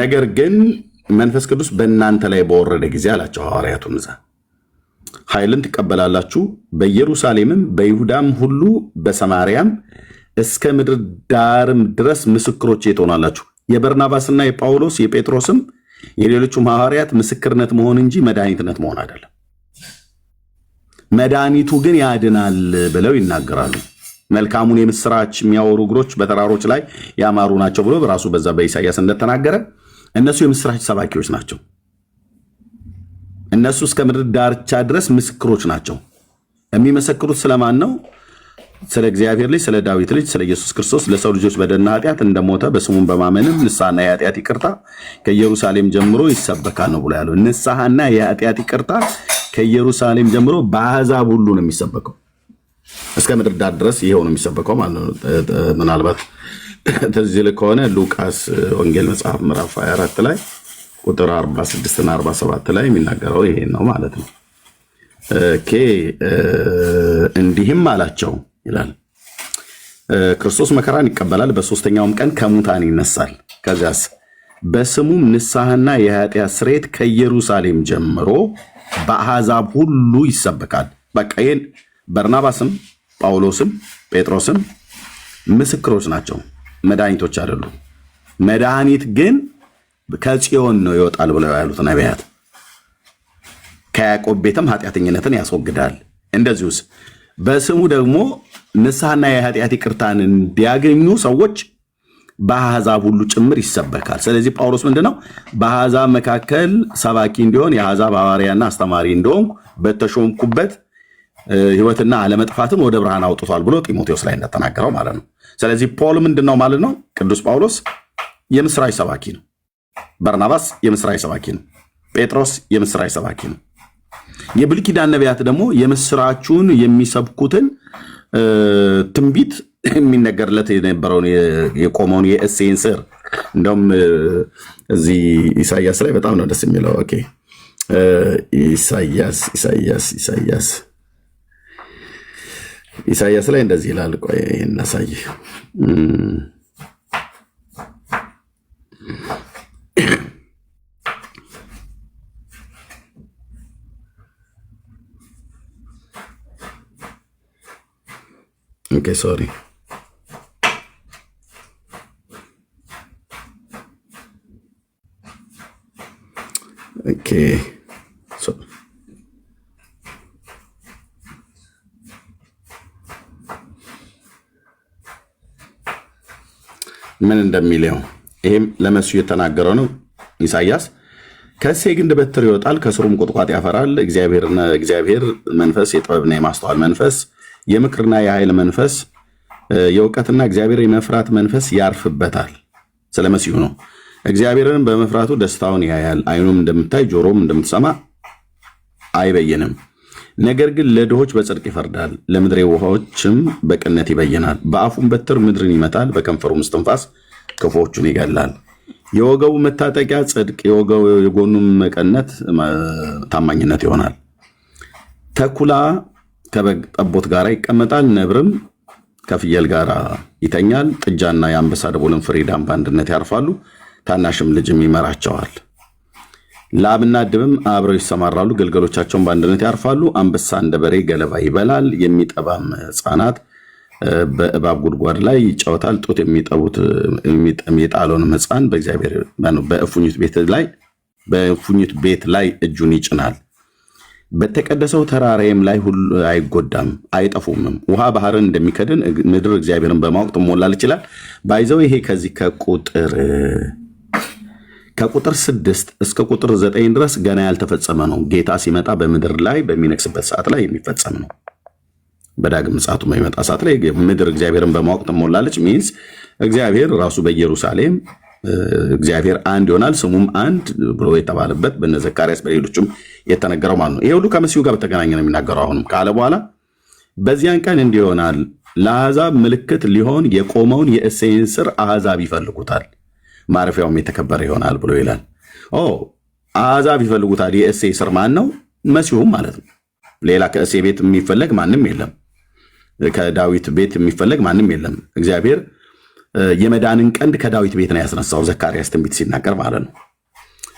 ነገር ግን መንፈስ ቅዱስ በእናንተ ላይ በወረደ ጊዜ አላቸው ሐዋርያቱን እዛ ኃይልን ትቀበላላችሁ፣ በኢየሩሳሌምም በይሁዳም ሁሉ በሰማርያም እስከ ምድር ዳርም ድረስ ምስክሮቼ ትሆናላችሁ። የበርናባስና የጳውሎስ የጴጥሮስም የሌሎቹም ሐዋርያት ምስክርነት መሆን እንጂ መድኃኒትነት መሆን አይደለም። መድኃኒቱ ግን ያድናል ብለው ይናገራሉ። መልካሙን የምስራች የሚያወሩ እግሮች በተራሮች ላይ ያማሩ ናቸው ብሎ በራሱ በዛ በኢሳይያስ እንደተናገረ እነሱ የምስራች ሰባኪዎች ናቸው። እነሱ እስከ ምድር ዳርቻ ድረስ ምስክሮች ናቸው። የሚመሰክሩት ስለማን ነው? ስለ እግዚአብሔር ልጅ ስለ ዳዊት ልጅ ስለ ኢየሱስ ክርስቶስ ለሰው ልጆች በደልና ኃጢአት እንደሞተ በስሙም በማመንም ንስሐና የኃጢአት ይቅርታ ከኢየሩሳሌም ጀምሮ ይሰበካል ነው ብሎ ያለው። ንስሐና የኃጢአት ይቅርታ ከኢየሩሳሌም ጀምሮ በአሕዛብ ሁሉ ነው የሚሰበከው። እስከ ምድር ዳር ድረስ ይሄው ነው የሚሰበከው ማለት ነው። ምናልባት ትዝ ይልህ ከሆነ ሉቃስ ወንጌል መጽሐፍ ምዕራፍ 24 ላይ ቁጥር 46 እና 47 ላይ የሚናገረው ይሄን ነው ማለት ነው። ኦኬ እንዲህም አላቸው ይላል ክርስቶስ መከራን ይቀበላል፣ በሶስተኛውም ቀን ከሙታን ይነሳል። ከዚያስ በስሙም ንስሐና የኃጢአት ስርየት ከኢየሩሳሌም ጀምሮ በአሕዛብ ሁሉ ይሰበካል። በቃ ይህን በርናባስም ጳውሎስም ጴጥሮስም ምስክሮች ናቸው፣ መድኃኒቶች አይደሉም። መድኃኒት ግን ከጽዮን ነው ይወጣል ብለው ያሉት ነቢያት። ከያዕቆብ ቤትም ኃጢአተኝነትን ያስወግዳል። እንደዚሁስ በስሙ ደግሞ ንስሐና የኃጢአት ይቅርታን እንዲያገኙ ሰዎች በአሕዛብ ሁሉ ጭምር ይሰበካል። ስለዚህ ጳውሎስ ምንድነው በአሕዛብ መካከል ሰባኪ እንዲሆን የአሕዛብ ሐዋርያና አስተማሪ እንደሆንኩ በተሾምኩበት ሕይወትና አለመጥፋትን ወደ ብርሃን አውጥቷል ብሎ ጢሞቴዎስ ላይ እንደተናገረው ማለት ነው። ስለዚህ ፖል ምንድነው ማለት ነው? ቅዱስ ጳውሎስ የምስራች ሰባኪ ነው። በርናባስ የምስራች ሰባኪ ነው። ጴጥሮስ የምስራች ሰባኪ ነው። የብሉይ ኪዳን ነቢያት ደግሞ የምስራቹን የሚሰብኩትን ትንቢት የሚነገርለት የነበረውን የቆመውን የእሴይን ስር እንደውም እዚህ ኢሳያስ ላይ በጣም ነው ደስ የሚለው። ኦኬ ኢሳያስ ላይ እንደዚህ ይላል። ቆይ እናሳይ። ኦኬ ሶሪ ኦኬ ምን እንደሚለው ይሄም ለመሲሁ የተናገረው ነው። ኢሳያስ ከእሴይ ግንድ በትር ይወጣል፣ ከስሩም ቁጥቋጥ ያፈራል። እግዚአብሔር መንፈስ፣ የጥበብና የማስተዋል መንፈስ፣ የምክርና የኃይል መንፈስ፣ የእውቀትና እግዚአብሔር የመፍራት መንፈስ ያርፍበታል። ስለ መሲሁ ነው። እግዚአብሔርን በመፍራቱ ደስታውን ያያል። ዓይኑም እንደምታይ ጆሮም እንደምትሰማ አይበይንም። ነገር ግን ለድሆች በጽድቅ ይፈርዳል፣ ለምድር የዋሆችም በቅነት ይበይናል። በአፉም በትር ምድርን ይመታል፣ በከንፈሩም እስትንፋስ ክፉዎቹን ይገላል። የወገቡ መታጠቂያ ጽድቅ፣ የጎኑም መቀነት ታማኝነት ይሆናል። ተኩላ ከበግ ጠቦት ጋር ይቀመጣል፣ ነብርም ከፍየል ጋር ይተኛል። ጥጃና የአንበሳ ደቦልም ፍሪዳም በአንድነት ያርፋሉ፣ ታናሽም ልጅም ይመራቸዋል። ላምና ድብም አብረው ይሰማራሉ፣ ግልገሎቻቸውን በአንድነት ያርፋሉ። አንበሳ እንደ በሬ ገለባ ይበላል፣ የሚጠባም ሕፃናት በእባብ ጉድጓድ ላይ ይጫወታል። ጡት የጣለውንም ሕፃን በእፉኝት ቤት ላይ እጁን ይጭናል። በተቀደሰው ተራራዬም ላይ ሁሉ አይጎዳም አይጠፉምም። ውሃ ባህርን እንደሚከድን ምድር እግዚአብሔርን በማወቅ ትሞላለች ይላል። ባይዘው ይሄ ከዚህ ከቁጥር 6 እስከ ቁጥር 9 ድረስ ገና ያልተፈጸመ ነው። ጌታ ሲመጣ በምድር ላይ በሚነግስበት ሰዓት ላይ የሚፈጸም ነው። በዳግም ምጽአቱ በሚመጣ ሰዓት ላይ ምድር እግዚአብሔርን በማወቅ ትሞላለች። ሚንስ እግዚአብሔር ራሱ በኢየሩሳሌም እግዚአብሔር አንድ ይሆናል፣ ስሙም አንድ ብሎ የተባለበት በነ ዘካርያስ በሌሎችም የተነገረው ማለት ነው። ይሄ ሁሉ ከመሲሁ ጋር በተገናኘ ነው የሚናገረው። አሁንም ካለ በኋላ በዚያን ቀን እንዲህ ይሆናል፣ ለአሕዛብ ምልክት ሊሆን የቆመውን የእሴይን ስር አሕዛብ ይፈልጉታል፣ ማረፊያውም የተከበረ ይሆናል ብሎ ይላል። አሕዛብ ይፈልጉታል። የእሴይ ስር ማን ነው? መሲሁም ማለት ነው። ሌላ ከእሴይ ቤት የሚፈለግ ማንም የለም። ከዳዊት ቤት የሚፈለግ ማንም የለም። እግዚአብሔር የመዳንን ቀንድ ከዳዊት ቤት ነው ያስነሳው፣ ዘካርያስ ትንቢት ሲናገር ማለት ነው።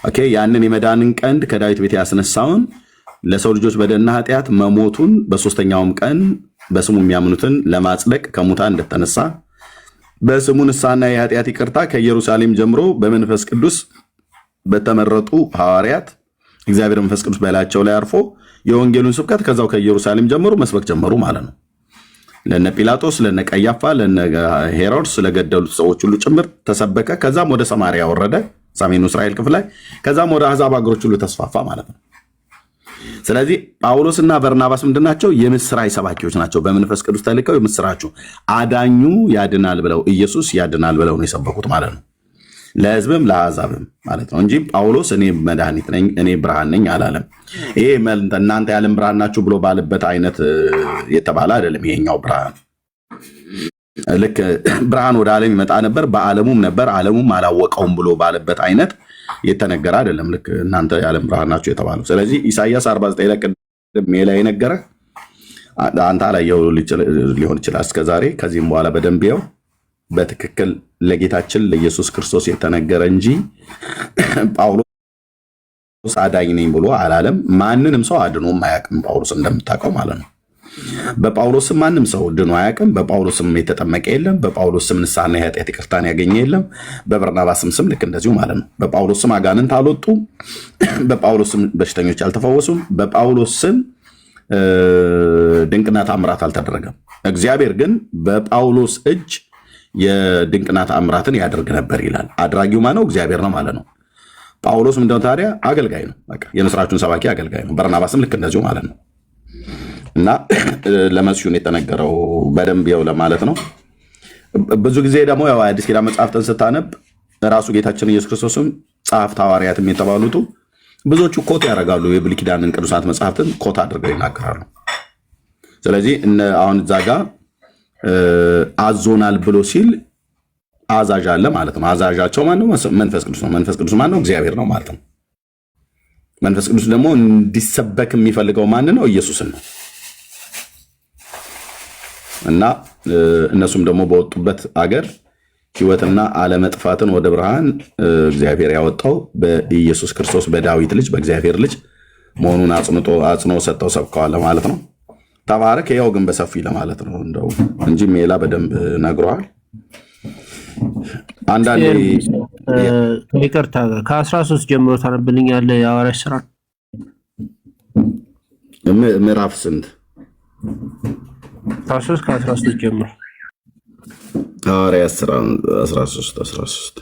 ኦኬ ያንን የመዳንን ቀንድ ከዳዊት ቤት ያስነሳውን ለሰው ልጆች በደልና ኃጢአት መሞቱን በሶስተኛውም ቀን በስሙ የሚያምኑትን ለማጽደቅ ከሙታን እንደተነሳ በስሙ ንስሐና የኃጢአት ይቅርታ ከኢየሩሳሌም ጀምሮ በመንፈስ ቅዱስ በተመረጡ ሐዋርያት እግዚአብሔር መንፈስ ቅዱስ በላያቸው ላይ አርፎ የወንጌሉን ስብከት ከዛው ከኢየሩሳሌም ጀምሮ መስበክ ጀመሩ ማለት ነው። ለነ ጲላጦስ፣ ለነ ቀያፋ፣ ለነ ሄሮድስ ለገደሉት ሰዎች ሁሉ ጭምር ተሰበከ። ከዛም ወደ ሰማርያ ወረደ፣ ሰሜኑ እስራኤል ክፍል ላይ፣ ከዛም ወደ አሕዛብ አገሮች ሁሉ ተስፋፋ ማለት ነው። ስለዚህ ጳውሎስና በርናባስ ምንድናቸው? የምስራች ሰባኪዎች ናቸው። በመንፈስ ቅዱስ ተልከው የምስራቹ አዳኙ ያድናል ብለው ኢየሱስ ያድናል ብለው ነው የሰበኩት ማለት ነው። ለሕዝብም ለአሕዛብም ማለት ነው እንጂ ጳውሎስ እኔ መድኃኒት ነኝ እኔ ብርሃን ነኝ አላለም። ይሄ እናንተ የዓለም ብርሃን ናችሁ ብሎ ባለበት አይነት የተባለ አይደለም። ይሄኛው ብርሃን ልክ ብርሃን ወደ ዓለም ይመጣ ነበር፣ በዓለሙም ነበር፣ ዓለሙም አላወቀውም ብሎ ባለበት አይነት የተነገረ አይደለም። ልክ እናንተ የዓለም ብርሃን ናችሁ የተባለው። ስለዚህ ኢሳይያስ 49 ላይ ሜላ የነገረህ አንተ አላየው ሊሆን ይችላል እስከዛሬ። ከዚህም በኋላ በደንብ ይኸው በትክክል ለጌታችን ለኢየሱስ ክርስቶስ የተነገረ እንጂ ጳውሎስ አዳኝ ነኝ ብሎ አላለም። ማንንም ሰው አድኖም አያውቅም ጳውሎስ እንደምታውቀው ማለት ነው። በጳውሎስም ማንም ሰው ድኖ አያውቅም። በጳውሎስም የተጠመቀ የለም። በጳውሎስም ንስሐና የኃጢአት ይቅርታን ያገኘ የለም። በበርናባስም ስም ልክ እንደዚሁ ማለት ነው። በጳውሎስም አጋንንት አልወጡም። በጳውሎስም በሽተኞች አልተፈወሱም። በጳውሎስም ድንቅና ተአምራት አልተደረገም። እግዚአብሔር ግን በጳውሎስ እጅ የድንቅና ተአምራትን ያደርግ ነበር ይላል። አድራጊው ማነው? እግዚአብሔር ነው ማለት ነው። ጳውሎስ ምንድነው ታዲያ? አገልጋይ ነው። በቃ የምስራቹን ሰባኪ አገልጋይ ነው። በርናባስም ልክ እንደዚሁ ማለት ነው። እና ለመሲሁን የተነገረው በደንብ ይኸው ለማለት ነው። ብዙ ጊዜ ደግሞ ያው አዲስ ኪዳን መጽሐፍትን ስታነብ ራሱ ጌታችን ኢየሱስ ክርስቶስም ጸሐፍት ሐዋርያትም የተባሉት ብዙዎቹ ኮት ያደርጋሉ። የብሉይ ኪዳንን ቅዱሳት መጽሐፍትን ኮት አድርገው ይናገራሉ። ስለዚህ አሁን እዛ ጋ አዞናል ብሎ ሲል አዛዥ አለ ማለት ነው። አዛዣቸው ማን ነው? መንፈስ ቅዱስ ነው። መንፈስ ቅዱስ ማን ነው? እግዚአብሔር ነው ማለት ነው። መንፈስ ቅዱስ ደግሞ እንዲሰበክ የሚፈልገው ማን ነው? ኢየሱስን ነው። እና እነሱም ደግሞ በወጡበት አገር ሕይወትና አለመጥፋትን ወደ ብርሃን እግዚአብሔር ያወጣው በኢየሱስ ክርስቶስ በዳዊት ልጅ በእግዚአብሔር ልጅ መሆኑን አጽንኦ ሰጥተው ሰብከዋል ማለት ነው። ተባረክ። ያው ግን በሰፊ ለማለት ነው እንደው እንጂ ሜላ በደንብ ነግሯል። አንዳንዴ ይቅርታ ከ13 ጀምሮ ታነብልኛለህ? የሐዋርያት ሥራ ምዕራፍ ስንት? 13 ጀምሮ ሐዋርያት ሥራ 13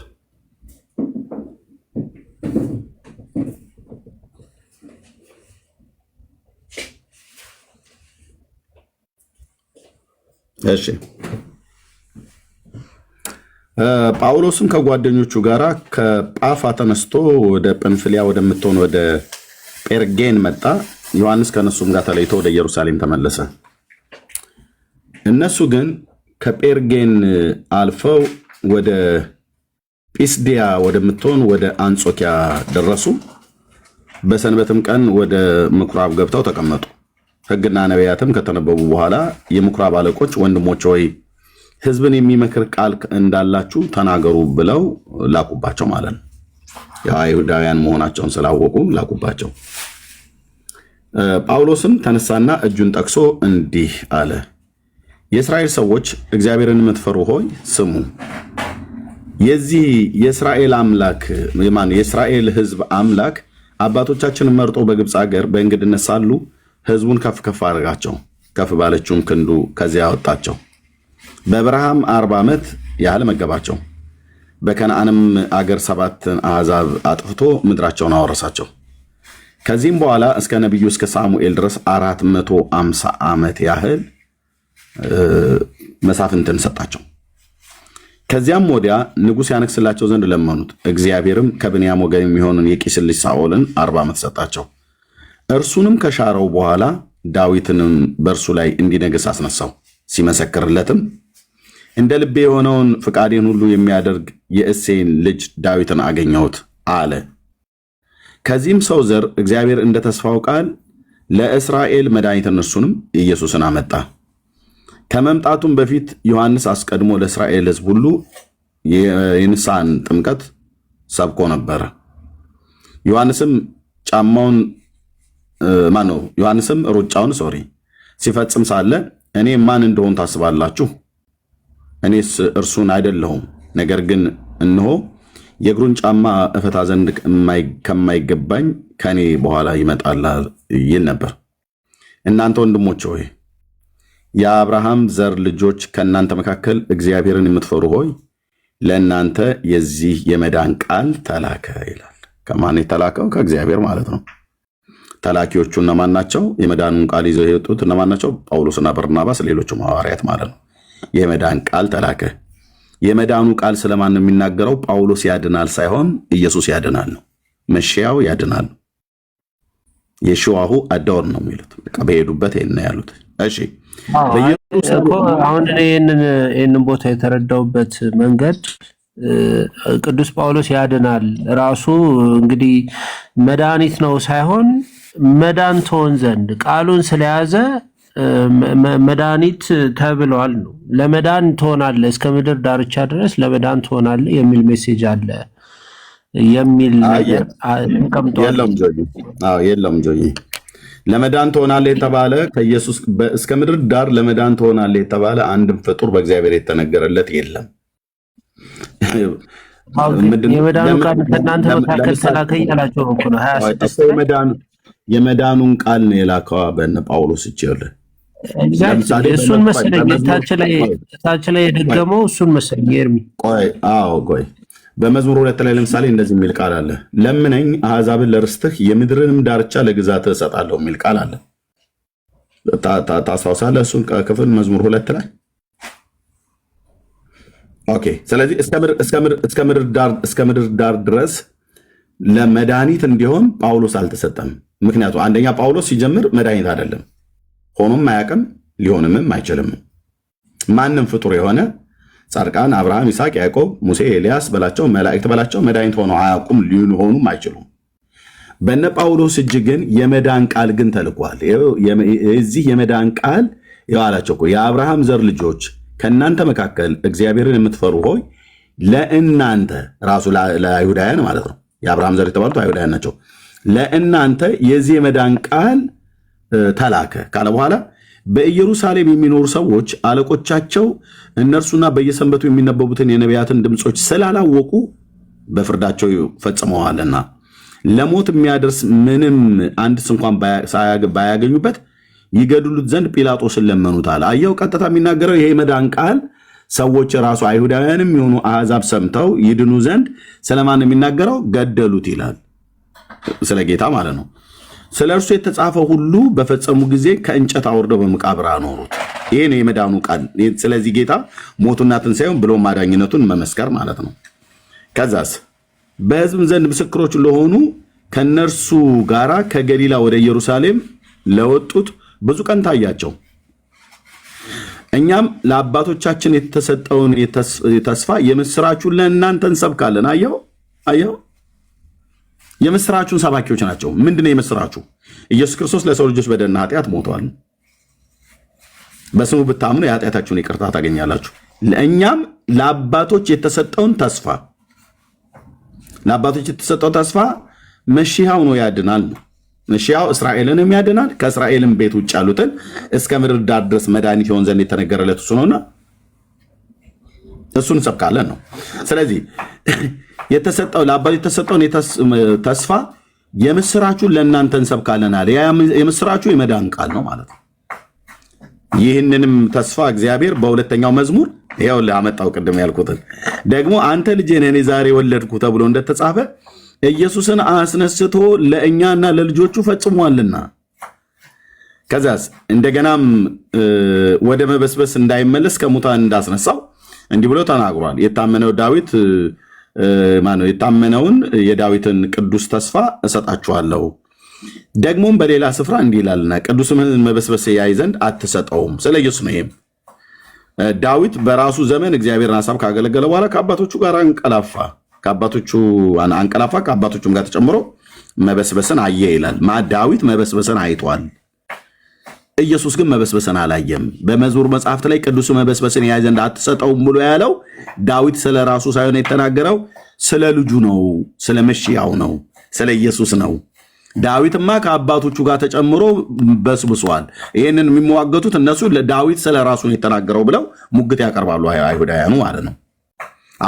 እሺ። ጳውሎስም ከጓደኞቹ ጋር ከጳፋ ተነስቶ ወደ ጵንፍልያ ወደምትሆን ወደ ጴርጌን መጣ። ዮሐንስ ከነሱም ጋር ተለይቶ ወደ ኢየሩሳሌም ተመለሰ። እነሱ ግን ከጴርጌን አልፈው ወደ ጲስዲያ ወደምትሆን ወደ አንጾኪያ ደረሱ። በሰንበትም ቀን ወደ ምኩራብ ገብተው ተቀመጡ። ሕግና ነቢያትም ከተነበቡ በኋላ የምኩራብ አለቆች ወንድሞች ሆይ ሕዝብን የሚመክር ቃል እንዳላችሁ ተናገሩ ብለው ላኩባቸው ማለት ነው። የአይሁዳውያን መሆናቸውን ስላወቁ ላኩባቸው። ጳውሎስም ተነሳና እጁን ጠቅሶ እንዲህ አለ። የእስራኤል ሰዎች እግዚአብሔርን የምትፈሩ ሆይ ስሙ። የዚህ የእስራኤል አምላክ የእስራኤል ሕዝብ አምላክ አባቶቻችንን መርጦ በግብፅ ሀገር በእንግድነት ሳሉ ሕዝቡን ከፍ ከፍ አድርጋቸው፣ ከፍ ባለችውም ክንዱ ከዚያ ያወጣቸው። በበረሃም 40 ዓመት ያህል መገባቸው። በከነዓንም አገር 7 አሕዛብ አጥፍቶ ምድራቸውን አወረሳቸው። ከዚህም በኋላ እስከ ነቢዩ እስከ ሳሙኤል ድረስ 450 ዓመት ያህል መሳፍንትን ሰጣቸው። ከዚያም ወዲያ ንጉሥ ያነግስላቸው ዘንድ ለመኑት። እግዚአብሔርም ከብንያም ወገን የሚሆንን የቂስን ልጅ ሳኦልን 40 ዓመት ሰጣቸው። እርሱንም ከሻረው በኋላ ዳዊትንም በእርሱ ላይ እንዲነግስ አስነሳው። ሲመሰክርለትም እንደ ልቤ የሆነውን ፍቃዴን ሁሉ የሚያደርግ የእሴይን ልጅ ዳዊትን አገኘሁት አለ። ከዚህም ሰው ዘር እግዚአብሔር እንደ ተስፋው ቃል ለእስራኤል መድኃኒትን እርሱንም ኢየሱስን አመጣ። ከመምጣቱም በፊት ዮሐንስ አስቀድሞ ለእስራኤል ሕዝብ ሁሉ የንስሐን ጥምቀት ሰብኮ ነበረ። ዮሐንስም ሩጫውን ሲፈጽም ሳለ እኔ ማን እንደሆን ታስባላችሁ? እኔስ እርሱን አይደለሁም። ነገር ግን እነሆ የእግሩን ጫማ እፈታ ዘንድ ከማይገባኝ ከኔ በኋላ ይመጣል ይል ነበር። እናንተ ወንድሞች ሆይ የአብርሃም ዘር ልጆች ከእናንተ መካከል እግዚአብሔርን የምትፈሩ ሆይ ለእናንተ የዚህ የመዳን ቃል ተላከ ይላል። ከማን የተላከው? ከእግዚአብሔር ማለት ነው። ተላኪዎቹ እነማን ናቸው? የመዳኑን ቃል ይዘው የወጡት እነማን ናቸው? ጳውሎስና በርናባስ፣ ሌሎቹም ሐዋርያት ማለት ነው። የመዳን ቃል ተላከ። የመዳኑ ቃል ስለማን ነው የሚናገረው? ጳውሎስ ያድናል ሳይሆን ኢየሱስ ያድናል ነው። መሽያው ያድናል። የሽዋሁ አዳወር ነው የሚሉት። በቃ በሄዱበት ይሄን ያሉት። እሺ አሁን ይህንን ቦታ የተረዳውበት መንገድ ቅዱስ ጳውሎስ ያድናል ራሱ እንግዲህ መድኃኒት ነው ሳይሆን መዳን ትሆን ዘንድ ቃሉን ስለያዘ መድኃኒት ተብሏል ነው። ለመዳን ትሆናለህ እስከ ምድር ዳርቻ ድረስ ለመዳን ትሆናለህ የሚል ሜሴጅ አለ የሚል ነገር ተቀምጧል። የለም ጆይ ለመዳን ትሆናለህ የተባለ ከኢየሱስ እስከ ምድር ዳር ለመዳን ትሆናለህ የተባለ አንድም ፍጡር በእግዚአብሔር የተነገረለት የለም። የመዳኑ ቃል ከእናንተ መካከል ተላከ እያላቸው እኮ ነው 26 የመዳኑን ቃል ነው የላከው በእነ ጳውሎስ ይችላል። እሱን መሰለኝ ታች ላይ የደገመው እሱን መሰለኝ ኤርሚ። ቆይ በመዝሙር 2 ላይ ለምሳሌ እንደዚህ የሚል ቃል አለ። ለምነኝ አሕዛብን ለርስትህ የምድርንም ዳርቻ ለግዛትህ እሰጣለሁ የሚል ቃል አለ። ታስታውሳለህ? እሱን ክፍል መዝሙር 2 ላይ ኦኬ። ስለዚህ እስከ ምድር ዳር ድረስ ለመድኃኒት እንዲሆን ጳውሎስ አልተሰጠም። ምክንያቱም አንደኛ ጳውሎስ ሲጀምር መድኃኒት አይደለም፣ ሆኖም አያውቅም፣ ሊሆንም አይችልም። ማንም ፍጡር የሆነ ጻድቃን አብርሃም፣ ይስሐቅ፣ ያዕቆብ፣ ሙሴ፣ ኤልያስ በላቸው መላእክት በላቸው መድኃኒት ሆነው አያውቁም፣ ሊሆኑም አይችሉም። በነ ጳውሎስ እጅ ግን የመዳን ቃል ግን ተልኳል። እዚህ የመዳን ቃል አላቸው እኮ የአብርሃም ዘር ልጆች ከእናንተ መካከል እግዚአብሔርን የምትፈሩ ሆይ ለእናንተ ራሱ ለአይሁዳውያን ማለት ነው። የአብርሃም ዘር የተባሉት አይሁዳውያን ናቸው። ለእናንተ የዚህ የመዳን ቃል ተላከ ካለ በኋላ በኢየሩሳሌም የሚኖሩ ሰዎች አለቆቻቸው እነርሱና በየሰንበቱ የሚነበቡትን የነቢያትን ድምፆች ስላላወቁ በፍርዳቸው ፈጽመዋልና ለሞት የሚያደርስ ምንም አንድስ እንኳን ባያገኙበት ይገድሉት ዘንድ ጲላጦስን ለመኑታል። አየው፣ ቀጥታ የሚናገረው ይሄ መዳን ቃል ሰዎች ራሱ አይሁዳውያንም የሆኑ አሕዛብ ሰምተው ይድኑ ዘንድ ስለማን የሚናገረው? ገደሉት ይላል። ስለ ጌታ ማለት ነው። ስለ እርሱ የተጻፈ ሁሉ በፈጸሙ ጊዜ ከእንጨት አውርደው በመቃብር አኖሩት። ይሄ ነው የመዳኑ ቃል። ስለዚህ ጌታ ሞቱና ትንሣኤውን ብሎ ማዳኝነቱን መመስከር ማለት ነው። ከዛስ በሕዝብ ዘንድ ምስክሮች ለሆኑ ከነርሱ ጋራ ከገሊላ ወደ ኢየሩሳሌም ለወጡት ብዙ ቀን ታያቸው። እኛም ለአባቶቻችን የተሰጠውን ተስፋ የምስራቹን ለእናንተ እንሰብካለን። አየው የምስራቹን ሰባኪዎች ናቸው። ምንድነው የምስራቹ? ኢየሱስ ክርስቶስ ለሰው ልጆች በደልና ኃጢአት ሞቷል። በስሙ ብታምኑ የኃጢአታችሁን ይቅርታ ታገኛላችሁ። ለእኛም ለአባቶች የተሰጠውን ተስፋ መሺሃው ነው ያድናል። መሺሃው እስራኤልንም ያድናል፣ ከእስራኤልም ቤት ውጭ ያሉትን እስከ ምድር ዳር ድረስ መድኃኒት ይሆን ዘንድ የተነገረለት እሱ ነውና እሱን እንሰብካለን ነው። ስለዚህ ለአባቶች የተሰጠውን ተስፋ የምስራቹን ለእናንተ እንሰብካለን አለ። የምስራቹ የመዳን ቃል ነው ማለት ነው። ይህንንም ተስፋ እግዚአብሔር በሁለተኛው መዝሙር ይኸው ላመጣው ቅድም ያልኩትን ደግሞ አንተ ልጄ ነህ እኔ ዛሬ ወለድኩ ተብሎ እንደተጻፈ ኢየሱስን አስነስቶ ለእኛና ለልጆቹ ፈጽሟልና ከዛስ እንደገናም ወደ መበስበስ እንዳይመለስ ከሙታን እንዳስነሳው እንዲህ ብሎ ተናግሯል። የታመነውን የዳዊትን ቅዱስ ተስፋ እሰጣችኋለሁ። ደግሞም በሌላ ስፍራ እንዲህ ይላልና ቅዱስን መበስበስ ያይ ዘንድ አትሰጠውም። ስለ ኢየሱስ ነው። ይሄም ዳዊት በራሱ ዘመን እግዚአብሔርን ሐሳብ ካገለገለ በኋላ ከአባቶቹ ጋር አንቀላፋ፣ ከአባቶቹም ጋር ተጨምሮ መበስበስን አየ ይላል። ዳዊት መበስበስን አይቷል። ኢየሱስ ግን መበስበስን አላየም። በመዝሙር መጽሐፍት ላይ ቅዱስ መበስበስን ያይ ዘንድ አትሰጠውም ብሎ ያለው ዳዊት ስለ ራሱ ሳይሆን የተናገረው ስለ ልጁ ነው፣ ስለ መሺያው ነው፣ ስለ ኢየሱስ ነው። ዳዊትማ ከአባቶቹ ጋር ተጨምሮ በስብሷል። ይህንን የሚሟገቱት እነሱ ዳዊት ስለ ራሱ ነው የተናገረው ብለው ሙግት ያቀርባሉ፣ አይሁዳውያኑ ማለት ነው።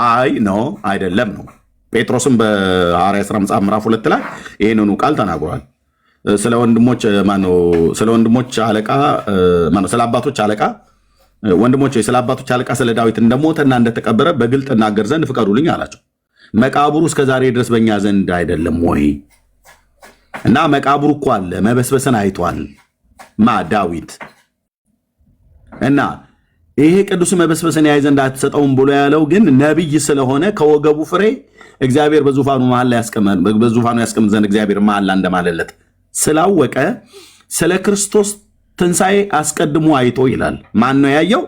አይ ነው አይደለም ነው። ጴጥሮስም በሐዋርያት ሥራ መጽሐፍ ምዕራፍ 2 ላይ ይህንኑ ቃል ተናግሯል። ስለ አባቶች አለቃ ወንድሞች ስለ አባቶች አለቃ ስለ ዳዊት እንደሞተና እንደተቀበረ በግልጥ እናገር ዘንድ ፍቀዱልኝ አላቸው። መቃብሩ እስከ ዛሬ ድረስ በእኛ ዘንድ አይደለም ወይ? እና መቃብሩ እኮ አለ፣ መበስበስን አይቷል ዳዊት። እና ይሄ ቅዱስ መበስበስን ያይ ዘንድ አትሰጠውም ብሎ ያለው ግን ነቢይ ስለሆነ ከወገቡ ፍሬ እግዚአብሔር በዙፋኑ ያስቀምጥ ዘንድ እግዚአብሔር መሐላ እንደማለለት ስላወቀ ስለ ክርስቶስ ትንሣኤ አስቀድሞ አይቶ ይላል። ማን ነው ያየው?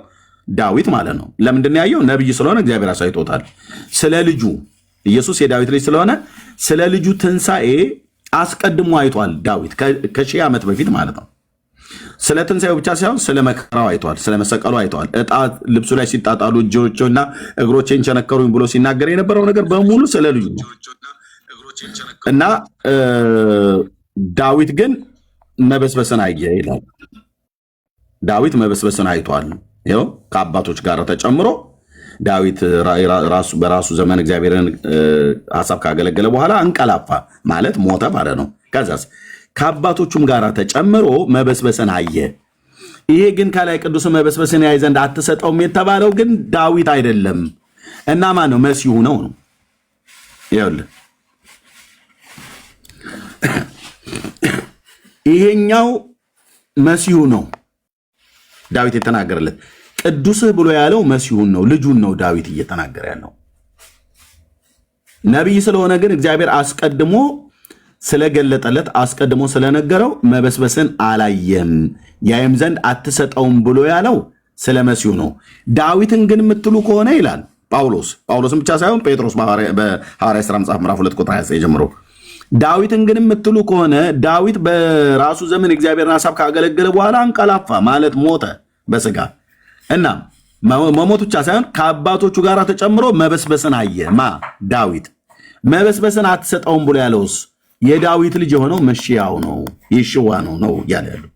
ዳዊት ማለት ነው። ለምንድን ነው ያየው? ነቢይ ስለሆነ እግዚአብሔር አሳይቶታል። ስለ ልጁ ኢየሱስ የዳዊት ልጅ ስለሆነ ስለ ልጁ ትንሣኤ አስቀድሞ አይቷል ዳዊት ከሺህ ዓመት በፊት ማለት ነው። ስለ ትንሣኤው ብቻ ሳይሆን ስለ መከራው አይቷል፣ ስለ መሰቀሉ አይቷል። ዕጣ ልብሱ ላይ ሲጣጣሉ እጆቼና እግሮቼን ቸነከሩኝ ብሎ ሲናገር የነበረው ነገር በሙሉ ስለ ልጁ እና ዳዊት ግን መበስበስን አየ ይላል። ዳዊት መበስበስን አይቷል። ይኸው ከአባቶች ጋር ተጨምሮ ዳዊት በራሱ ዘመን እግዚአብሔርን ሐሳብ ካገለገለ በኋላ እንቀላፋ ማለት ሞተ ማለት ነው። ከዛስ ከአባቶቹም ጋር ተጨምሮ መበስበስን አየ። ይሄ ግን ከላይ ቅዱስ መበስበስን ያይ ዘንድ አትሰጠውም የተባለው ግን ዳዊት አይደለም እና ማን ነው? መሲሁ ነው። ይኸውልህ ይሄኛው መሲሁ ነው ዳዊት የተናገረለት። ቅዱስህ ብሎ ያለው መሲሁን ነው፣ ልጁን ነው ዳዊት እየተናገረ ያለው። ነቢይ ስለሆነ ግን እግዚአብሔር አስቀድሞ ስለገለጠለት አስቀድሞ ስለነገረው መበስበስን አላየም፣ ያይም ዘንድ አትሰጠውም ብሎ ያለው ስለ መሲሁ ነው። ዳዊትን ግን የምትሉ ከሆነ ይላል ጳውሎስን ብቻ ሳይሆን ጴጥሮስ በሐዋርያት ሥራ መጽሐፍ ምዕራፍ 2 ቁጥር 29 ጀምሮ ዳዊትን ግን የምትሉ ከሆነ ዳዊት በራሱ ዘመን እግዚአብሔርን ሐሳብ ካገለገለ በኋላ አንቀላፋ ማለት ሞተ በስጋ እና መሞት ብቻ ሳይሆን ከአባቶቹ ጋር ተጨምሮ መበስበስን አየ። ዳዊት መበስበስን አትሰጠውም ብሎ ያለውስ የዳዊት ልጅ የሆነው መሺያው ነው፣ ይሽዋ ነው እያለ ያለው።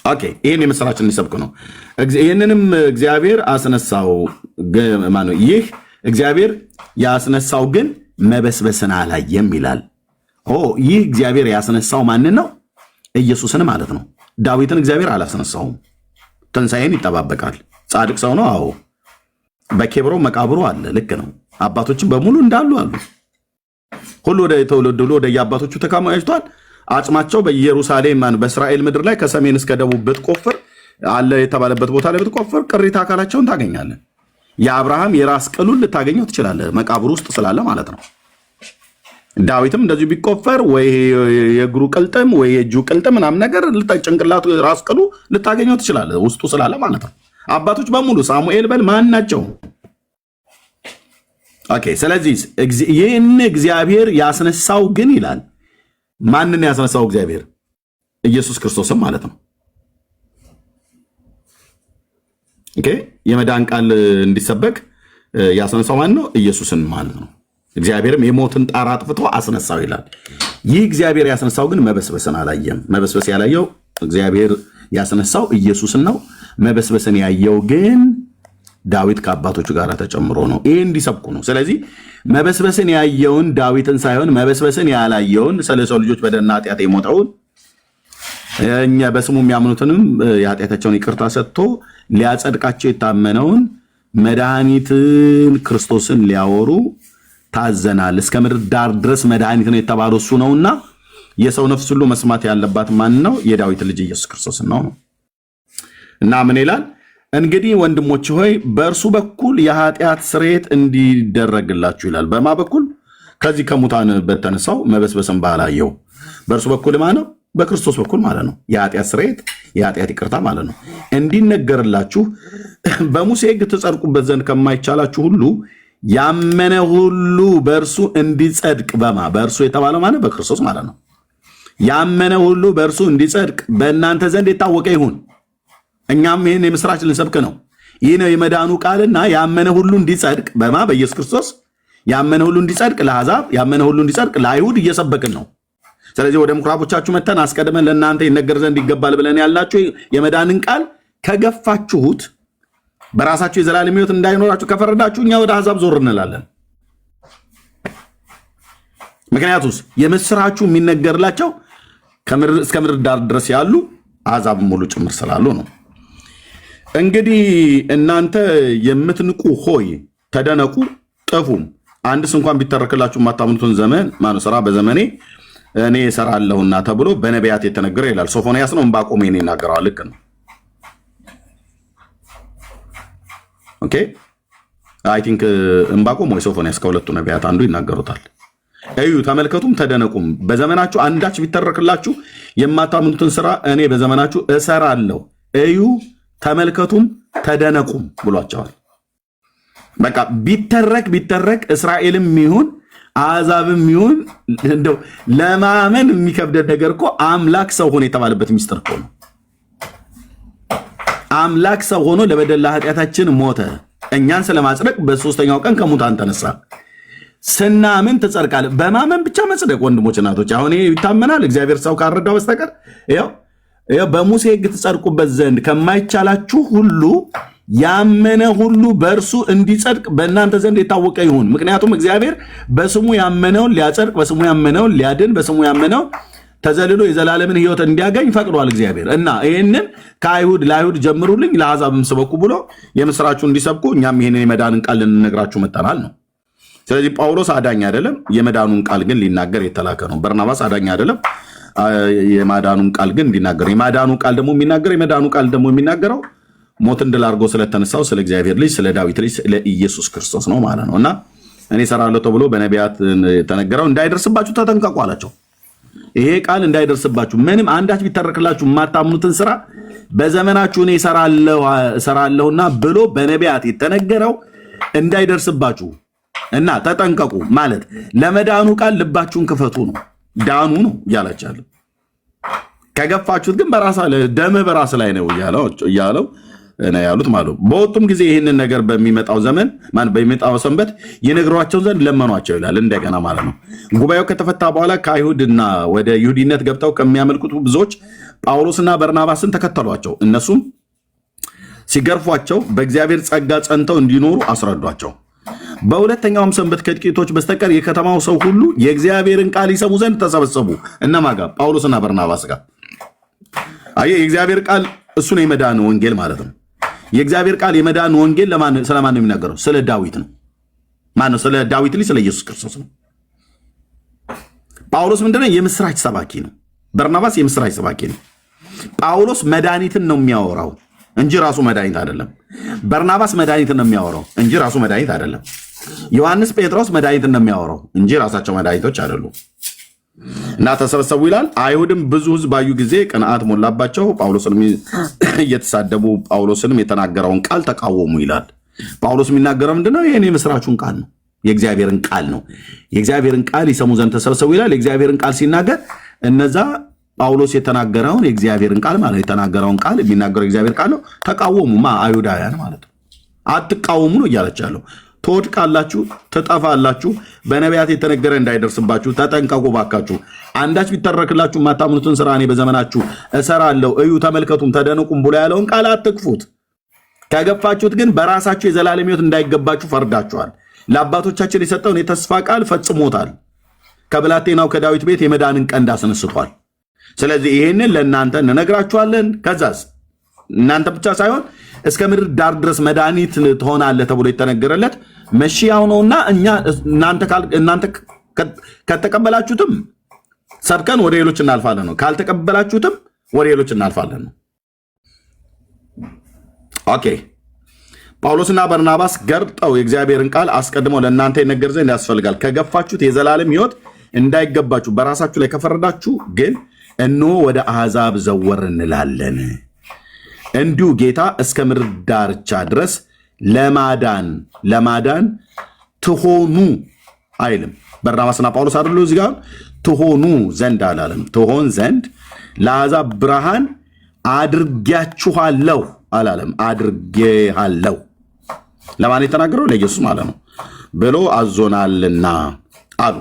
ኦኬ ይህን የምስራችን ሊሰብክ ነው። ይህንንም እግዚአብሔር አስነሳው። ይህ እግዚአብሔር ያስነሳው ግን መበስበስን አላየም ይላል። ይህ እግዚአብሔር ያስነሳው ማንን ነው? ኢየሱስን ማለት ነው። ዳዊትን እግዚአብሔር አላስነሳውም። ትንሣኤን ይጠባበቃል። ጻድቅ ሰው ነው። አዎ በኬብሮ መቃብሩ አለ። ልክ ነው። አባቶችን በሙሉ እንዳሉ አሉ። ሁሉ ወደ ተወለዱ ወደ የአባቶቹ ተከማችቷል። አጽማቸው በኢየሩሳሌም በእስራኤል ምድር ላይ ከሰሜን እስከ ደቡብ ብትቆፍር አለ የተባለበት ቦታ ላይ ብትቆፍር ቅሪተ አካላቸውን ታገኛለህ። የአብርሃም የራስ ቅሉን ልታገኘው ትችላለህ፣ መቃብሩ ውስጥ ስላለ ማለት ነው። ዳዊትም እንደዚሁ ቢቆፈር ወይ የእግሩ ቅልጥም ወይ የእጁ ቅልጥም ምናምን ነገር ጭንቅላቱ ራስ ቅሉ ልታገኘው ትችላለህ፣ ውስጡ ስላለ ማለት ነው። አባቶች በሙሉ ሳሙኤል በል ማን ናቸው? ኦኬ። ስለዚህ ይህን እግዚአብሔር ያስነሳው ግን ይላል። ማንን ያስነሳው? እግዚአብሔር ኢየሱስ ክርስቶስም ማለት ነው። ኦኬ። የመዳን ቃል እንዲሰበክ ያስነሳው ማን ነው? ኢየሱስን ማለት ነው። እግዚአብሔርም የሞትን ጣር አጥፍቶ አስነሳው ይላል። ይህ እግዚአብሔር ያስነሳው ግን መበስበስን አላየም። መበስበስ ያላየው እግዚአብሔር ያስነሳው ኢየሱስን ነው። መበስበስን ያየው ግን ዳዊት ከአባቶቹ ጋር ተጨምሮ ነው። ይህ እንዲሰብኩ ነው። ስለዚህ መበስበስን ያየውን ዳዊትን ሳይሆን መበስበስን ያላየውን ስለ ሰው ልጆች በደልና ኃጢአት የሞተውን እኛ በስሙ የሚያምኑትንም የኃጢአታቸውን ይቅርታ ሰጥቶ ሊያጸድቃቸው የታመነውን መድኃኒትን ክርስቶስን ሊያወሩ ታዘናል። እስከ ምድር ዳር ድረስ መድኃኒት ነው የተባለው እሱ ነውና የሰው ነፍስ ሁሉ መስማት ያለባት ማን ነው? የዳዊት ልጅ ኢየሱስ ክርስቶስን ነው። እና ምን ይላል? እንግዲህ ወንድሞች ሆይ በእርሱ በኩል የኃጢአት ስርየት እንዲደረግላችሁ ይላል። በማ በኩል? ከዚህ ከሙታን በተነሳው መበስበስን ባላየው በእርሱ በኩል ማለት ነው፣ በክርስቶስ በኩል ማለት ነው። የኃጢአት ስርየት የኃጢአት ይቅርታ ማለት ነው እንዲነገርላችሁ በሙሴ ሕግ ትጸድቁበት ዘንድ ከማይቻላችሁ ሁሉ ያመነ ሁሉ በእርሱ እንዲጸድቅ በእርሱ የተባለው ማለት በክርስቶስ ማለት ነው። ያመነ ሁሉ በእርሱ እንዲጸድቅ በእናንተ ዘንድ የታወቀ ይሁን። እኛም ይህን የምስራች ልንሰብክ ነው። ይህ ነው የመዳኑ ቃልና ያመነ ሁሉ እንዲጸድቅ በኢየሱስ ክርስቶስ ያመነ ሁሉ እንዲጸድቅ ለአሕዛብ፣ ያመነ ሁሉ እንዲጸድቅ ለአይሁድ እየሰበክን ነው። ስለዚህ ወደ ምኩራቦቻችሁ መተን አስቀድመን ለእናንተ ይነገር ዘንድ ይገባል ብለን ያላችሁ የመዳንን ቃል ከገፋችሁት በራሳችሁ የዘላለም ሕይወት እንዳይኖራችሁ ከፈረዳችሁ እኛ ወደ አሕዛብ ዞር እንላለን። ምክንያቱስ የምስራችሁ የሚነገርላቸው እስከ ምድር ዳር ድረስ ያሉ አሕዛብ ሙሉ ጭምር ስላሉ ነው። እንግዲህ እናንተ የምትንቁ ሆይ ተደነቁ፣ ጥፉም። አንድስ እንኳን ቢተረክላችሁ የማታምኑትን ዘመን ስራ በዘመኔ እኔ እሰራለሁና ተብሎ በነቢያት የተነገረ ይላል። ሶፎንያስ ነው ዕንባቆም ይሄን ይናገረዋል። ልክ ነው። ኦኬ አይ ቲንክ ዕንባቆም ወይ ሶፎንያስ ከሁለቱ ነቢያት አንዱ ይናገሩታል። እዩ ተመልከቱም ተደነቁም፣ በዘመናችሁ አንዳች ቢተረክላችሁ የማታምኑትን ስራ እኔ በዘመናችሁ እሰራለሁ። እዩ ተመልከቱም ተደነቁም ብሏቸዋል። በቃ ቢተረክ እስራኤልም ይሁን አሕዛብም ይሁን እንደው ለማመን የሚከብደን ነገር እኮ አምላክ ሰው ሆኖ የተባለበት ሚስጥር እኮ ነው። አምላክ ሰው ሆኖ ለበደል ለኃጢአታችን ሞተ፣ እኛን ስለማጽደቅ በሶስተኛው ቀን ከሙታን ተነሳ። ስናምን ትጸድቃለህ። በማመን ብቻ መጽደቅ ወንድሞች እናቶች፣ አሁን ይሄ ይታመናል እግዚአብሔር ሰው ካረዳው በስተቀር። ይኸው በሙሴ ሕግ ትጸድቁበት ዘንድ ከማይቻላችሁ ሁሉ ያመነ ሁሉ በእርሱ እንዲጸድቅ በእናንተ ዘንድ የታወቀ ይሁን። ምክንያቱም እግዚአብሔር በስሙ ያመነውን ሊያጸድቅ፣ በስሙ ያመነውን ሊያድን፣ በስሙ ያመነው ተዘልሎ የዘላለምን ሕይወት እንዲያገኝ ፈቅዷል እግዚአብሔር። እና ይህንን ከአይሁድ ለአይሁድ ጀምሩልኝ ለአሕዛብም ስበኩ ብሎ የምስራቹ እንዲሰብኩ እኛም ይህንን የመዳንን ቃል ልንነግራችሁ መጠናል ነው። ስለዚህ ጳውሎስ አዳኝ አይደለም፣ የመዳኑን ቃል ግን ሊናገር የተላከ ነው። በርናባስ አዳኝ አይደለም፣ የማዳኑን ቃል ግን እንዲናገር። የማዳኑ ቃል ደግሞ የሚናገር የመዳኑ ቃል ደግሞ የሚናገረው ሞትን ድል አድርጎ ስለተነሳው ስለ እግዚአብሔር ልጅ ስለ ዳዊት ልጅ ስለ ኢየሱስ ክርስቶስ ነው ማለት ነው። እና እኔ እሰራለሁ ተብሎ በነቢያት የተነገረው እንዳይደርስባችሁ ተጠንቀቁ አላቸው። ይሄ ቃል እንዳይደርስባችሁ ምንም አንዳች ቢተረክላችሁ የማታምኑትን ስራ በዘመናችሁ እኔ እሰራለሁና ብሎ በነቢያት የተነገረው እንዳይደርስባችሁ እና ተጠንቀቁ ማለት ለመዳኑ ቃል ልባችሁን ክፈቱ ነው። ዳኑ ነው እያላችኋለሁ። ከገፋችሁት ግን ደምህ በራስ ላይ ነው እያለው ነው ያሉት ማለት ነው። በወጡም ጊዜ ይህንን ነገር በሚመጣው ዘመን በሚመጣው ሰንበት ይነግሯቸው ዘንድ ለመኗቸው ይላል እንደገና ማለት ነው። ጉባኤው ከተፈታ በኋላ ከአይሁድና ወደ ይሁዲነት ገብተው ከሚያመልኩት ብዙዎች ጳውሎስና በርናባስን ተከተሏቸው። እነሱም ሲገርፏቸው በእግዚአብሔር ጸጋ ጸንተው እንዲኖሩ አስረዷቸው። በሁለተኛውም ሰንበት ከጥቂቶች በስተቀር የከተማው ሰው ሁሉ የእግዚአብሔርን ቃል ይሰሙ ዘንድ ተሰበሰቡ። እነማ ጋር? ጳውሎስና በርናባስ ጋር። አየህ፣ የእግዚአብሔር ቃል እሱ ነው የመዳን ወንጌል ማለት ነው። የእግዚአብሔር ቃል የመዳን ወንጌል ስለማን ነው የሚናገረው? ስለ ዳዊት ነው። ማን ነው? ስለ ዳዊት ልጅ ስለ ኢየሱስ ክርስቶስ ነው። ጳውሎስ ምንድነው? የምስራች ሰባኪ ነው። በርናባስ የምስራች ሰባኪ ነው። ጳውሎስ መድኃኒትን ነው የሚያወራው እንጂ ራሱ መድኃኒት አይደለም። በርናባስ መድኃኒትን ነው የሚያወራው እንጂ ራሱ መድኃኒት አይደለም። ዮሐንስ ጴጥሮስ መድኃኒትን ነው የሚያወራው እንጂ ራሳቸው መድኃኒቶች አይደሉም። እና ተሰበሰቡ ይላል። አይሁድም ብዙ ሕዝብ ባዩ ጊዜ ቅንዓት ሞላባቸው፣ ጳውሎስንም እየተሳደቡ ጳውሎስንም የተናገረውን ቃል ተቃወሙ ይላል። ጳውሎስ የሚናገረው ምንድነው? ይህን የምስራቹን ቃል ነው፣ የእግዚአብሔርን ቃል ነው። የእግዚአብሔርን ቃል ይሰሙ ዘንድ ተሰበሰቡ ይላል። የእግዚአብሔርን ቃል ሲናገር እነዛ ጳውሎስ የተናገረውን የእግዚአብሔርን ቃል ማለት የተናገረውን ቃል የሚናገረው የእግዚአብሔር ቃል ነው። ተቃወሙ አይሁዳውያን ማለት ነው። አትቃወሙ ነው እያለች ያለው። ትወድቃላችሁ፣ ትጠፋላችሁ፣ በነቢያት የተነገረ እንዳይደርስባችሁ ተጠንቀቁ ባካችሁ። አንዳች ቢተረክላችሁ የማታምኑትን ስራ እኔ በዘመናችሁ እሰራለሁ፣ እዩ፣ ተመልከቱም፣ ተደነቁም ብሎ ያለውን ቃል አትክፉት። ከገፋችሁት ግን በራሳችሁ የዘላለም ሕይወት እንዳይገባችሁ ፈርዳችኋል። ለአባቶቻችን የሰጠውን የተስፋ ቃል ፈጽሞታል። ከብላቴናው ከዳዊት ቤት የመዳንን ቀንድ አስነስቷል። ስለዚህ ይህንን ለእናንተ እንነግራችኋለን። ከዛስ እናንተ ብቻ ሳይሆን እስከ ምድር ዳር ድረስ መድኃኒት ትሆናለህ ተብሎ የተነገረለት መሺያው ነውና እናንተ ከተቀበላችሁትም ሰብከን ወደ ሌሎች እናልፋለን ነው። ካልተቀበላችሁትም ወደ ሌሎች እናልፋለን ነው። ኦኬ። ጳውሎስና በርናባስ ገርጠው የእግዚአብሔርን ቃል አስቀድመው ለእናንተ ይነገር ዘንድ ያስፈልጋል። ከገፋችሁት የዘላለም ሕይወት እንዳይገባችሁ በራሳችሁ ላይ ከፈረዳችሁ ግን እነሆ ወደ አሕዛብ ዘወር እንላለን። እንዲሁ ጌታ እስከ ምድር ዳርቻ ድረስ ለማዳን ትሆኑ አይልም። በርናባስና ጳውሎስ አይደሉ እዚህ ጋር ትሆኑ ዘንድ አላለም። ትሆን ዘንድ ለአሕዛብ ብርሃን አድርጌያችኋለሁ አላለም። አድርጌሃለሁ ለማን የተናገረው? ለኢየሱስ ማለት ነው ብሎ አዞናልና አሉ።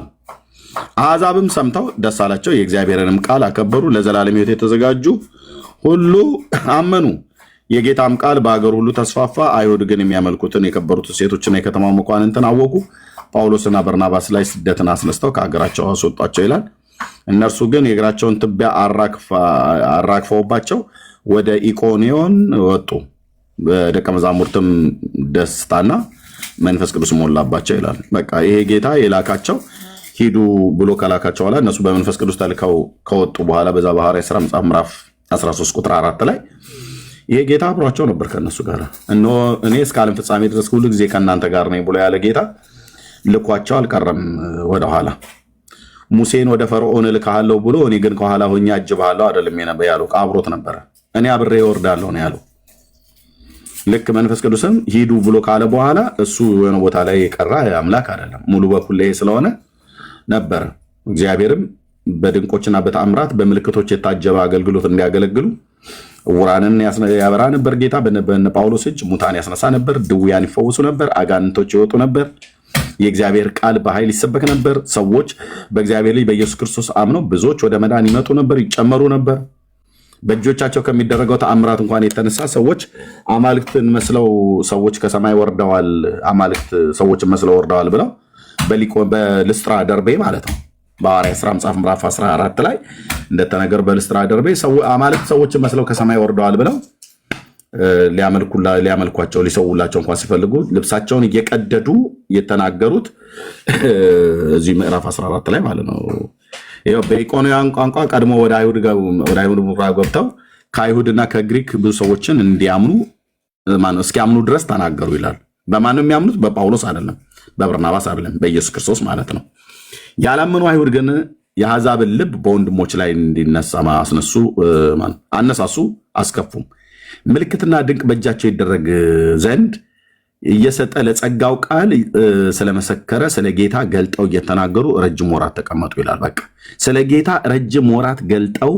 አሕዛብም ሰምተው ደስ አላቸው፣ የእግዚአብሔርንም ቃል አከበሩ። ለዘላለም ሕይወት የተዘጋጁ ሁሉ አመኑ። የጌታም ቃል በአገር ሁሉ ተስፋፋ። አይሁድ ግን የሚያመልኩትን የከበሩት ሴቶችና የከተማ መኳንንትን አወቁ። ጳውሎስና በርናባስ ላይ ስደትን አስነስተው ከሀገራቸው አስወጧቸው ይላል። እነርሱ ግን የእግራቸውን ትቢያ አራግፈውባቸው ወደ ኢቆንዮን ወጡ። በደቀ መዛሙርትም ደስታና መንፈስ ቅዱስ ሞላባቸው ይላል። በቃ ይሄ ጌታ የላካቸው ሂዱ ብሎ ከላካቸው በኋላ እነሱ በመንፈስ ቅዱስ ተልከው ከወጡ በኋላ በዛ በሐዋርያት ሥራ መጽሐፍ ምዕራፍ 13 ቁጥር 4 ላይ ይሄ ጌታ አብሯቸው ነበር ከነሱ ጋር። እነሆ እኔ እስከ ዓለም ፍጻሜ ድረስ ሁሉ ጊዜ ከእናንተ ጋር ነኝ ብሎ ያለ ጌታ ልኳቸው አልቀረም ወደኋላ። ሙሴን ወደ ፈርዖን እልክሃለሁ ብሎ እኔ ግን ከኋላ ሆኜ አጅብሃለሁ አይደለም ያለው፣ አብሮት ነበረ። እኔ አብሬ እወርዳለሁ ነው ያለው። ልክ መንፈስ ቅዱስም ሂዱ ብሎ ካለ በኋላ እሱ የሆነ ቦታ ላይ የቀረ አምላክ አይደለም። ሙሉ በኩል ስለሆነ ነበር። እግዚአብሔርም በድንቆችና በተአምራት በምልክቶች የታጀበ አገልግሎት እንዲያገለግሉ ዕውራንን ያበራ ነበር ጌታ በነ ጳውሎስ እጅ። ሙታን ያስነሳ ነበር፣ ድውያን ይፈወሱ ነበር፣ አጋንንቶች ይወጡ ነበር። የእግዚአብሔር ቃል በኃይል ይሰበክ ነበር። ሰዎች በእግዚአብሔር ልጅ በኢየሱስ ክርስቶስ አምነው ብዙዎች ወደ መዳን ይመጡ ነበር፣ ይጨመሩ ነበር። በእጆቻቸው ከሚደረገው ተአምራት እንኳን የተነሳ ሰዎች አማልክትን መስለው ሰዎች ከሰማይ ወርደዋል፣ አማልክት ሰዎችን መስለው ወርደዋል ብለው በልስጥራ ደርቤ ማለት ነው በሐዋርያት ሥራ መጽሐፍ ምዕራፍ 14 ላይ እንደተነገረ በልስጥራ ደርቤ አማልክት ሰዎችን መስለው ከሰማይ ወርደዋል ብለው ሊያመልኳቸው ሊሰውላቸው እንኳን ሲፈልጉ ልብሳቸውን እየቀደዱ የተናገሩት እዚህ ምዕራፍ 14 ላይ ማለት ነው። ይኸው በኢቆንያን ቋንቋ ቀድሞ ወደ አይሁድ ገብተው ከአይሁድና ከግሪክ ብዙ ሰዎችን እንዲያምኑ እስኪያምኑ ድረስ ተናገሩ ይላል። በማንም የሚያምኑት በጳውሎስ አይደለም፣ በበርናባስ አይደለም፣ በኢየሱስ ክርስቶስ ማለት ነው። ያላመኑ አይሁድ ግን የአሕዛብን ልብ በወንድሞች ላይ እንዲነሳ አነሳሱ፣ አስከፉም። ምልክትና ድንቅ በእጃቸው ይደረግ ዘንድ እየሰጠ ለጸጋው ቃል ስለመሰከረ ስለ ጌታ ገልጠው እየተናገሩ ረጅም ወራት ተቀመጡ ይላል። በቃ ስለ ጌታ ረጅም ወራት ገልጠው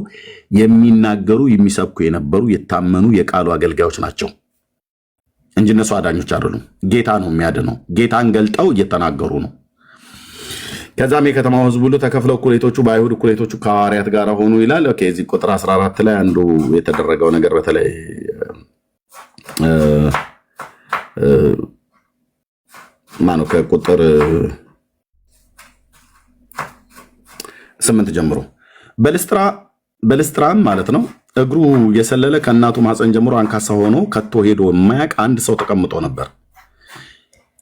የሚናገሩ የሚሰብኩ የነበሩ የታመኑ የቃሉ አገልጋዮች ናቸው እንጂ እነሱ አዳኞች አይደሉም። ጌታ ነው የሚያድነው። ጌታን ገልጠው እየተናገሩ ነው። ከዛም የከተማው ሕዝብ ሁሉ ተከፍለው እኩሌቶቹ በአይሁድ እኩሌቶቹ ከሐዋርያት ጋር ሆኑ ይላል። ኦኬ እዚህ ቁጥር 14 ላይ አንዱ የተደረገው ነገር በተለይ ማነው ከቁጥር 8 ጀምሮ በልስጥራም ማለት ነው እግሩ የሰለለ ከእናቱ ማፀን ጀምሮ አንካሳ ሆኖ ከቶ ሄዶ የማያውቅ አንድ ሰው ተቀምጦ ነበር።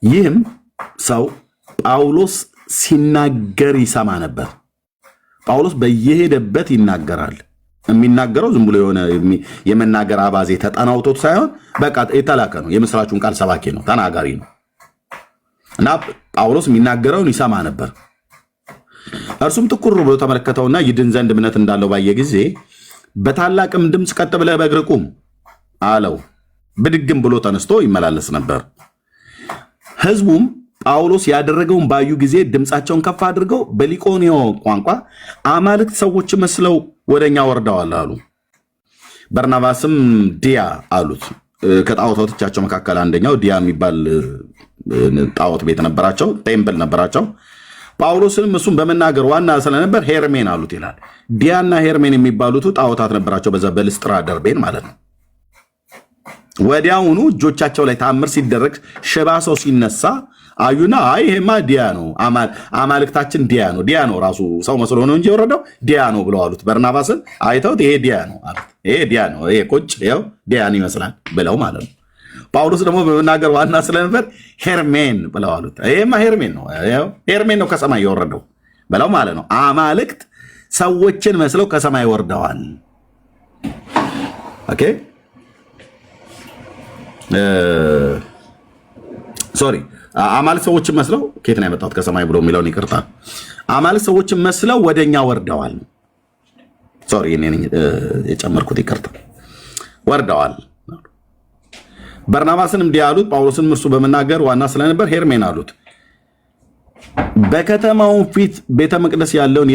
ይህም ሰው ጳውሎስ ሲናገር ይሰማ ነበር። ጳውሎስ በየሄደበት ይናገራል። የሚናገረው ዝም ብሎ የሆነ የመናገር አባዜ ተጠናውቶት ሳይሆን በቃ የተላከ ነው። የምስራቹን ቃል ሰባኪ ነው፣ ተናጋሪ ነው። እና ጳውሎስ የሚናገረውን ይሰማ ነበር። እርሱም ትኩር ብሎ ተመለከተውና ይድን ዘንድ እምነት እንዳለው ባየ ጊዜ በታላቅም ድምፅ ቀጥ ብለህ በእግርህ ቁም አለው። ብድግም ብሎ ተነስቶ ይመላለስ ነበር። ሕዝቡም ጳውሎስ ያደረገውን ባዩ ጊዜ ድምፃቸውን ከፍ አድርገው በሊቆንዮ ቋንቋ አማልክት ሰዎች መስለው ወደኛ ወርደዋል አሉ። በርናባስም ዲያ አሉት። ከጣዖቶቻቸው መካከል አንደኛው ዲያ የሚባል ጣዖት ቤት ነበራቸው፣ ቴምፕል ነበራቸው። ጳውሎስንም እሱም በመናገር ዋና ስለነበር ሄርሜን አሉት ይላል። ዲያና ሄርሜን የሚባሉት ጣዖታት ነበራቸው በዛ በልስጥራ ደርቤን ማለት ነው። ወዲያውኑ እጆቻቸው ላይ ተአምር ሲደረግ ሽባ ሰው ሲነሳ አዩና አይ ይሄማ ዲያ ነው፣ አማልክታችን ዲያ ነው ራሱ ሰው መስሎ ነው እንጂ የወረደው ዲያ ነው ብለው አሉት። በርናባስን አይተውት ይሄ ዲያ ነው አሉት። ይሄ ዲያ ነው፣ ይሄ ቁጭ ይኸው ዲያን ይመስላል ብለው ማለት ነው። ጳውሎስ ደግሞ በመናገር ዋና ስለነበር ሄርሜን ብለው አሉት። ይሄማ ሄርሜን ነው፣ ሄርሜን ነው ከሰማይ የወረደው ብለው ማለት ነው። አማልክት ሰዎችን መስለው ከሰማይ ወርደዋል። ኦኬ ሶሪ አማልክት ሰዎችን መስለው ከየት ነው የመጣሁት ከሰማይ ብሎ የሚለውን ይቅርታ። አማልክት ሰዎችን መስለው ወደኛ ወርደዋል። ሶሪ እኔ ነኝ የጨመርኩት፣ ይቅርታ። ወርደዋል። በርናባስንም እንዲህ አሉት። ጳውሎስንም እርሱ በመናገር ዋና ስለነበር ሄርሜን አሉት። በከተማው ፊት ቤተ መቅደስ ያለውን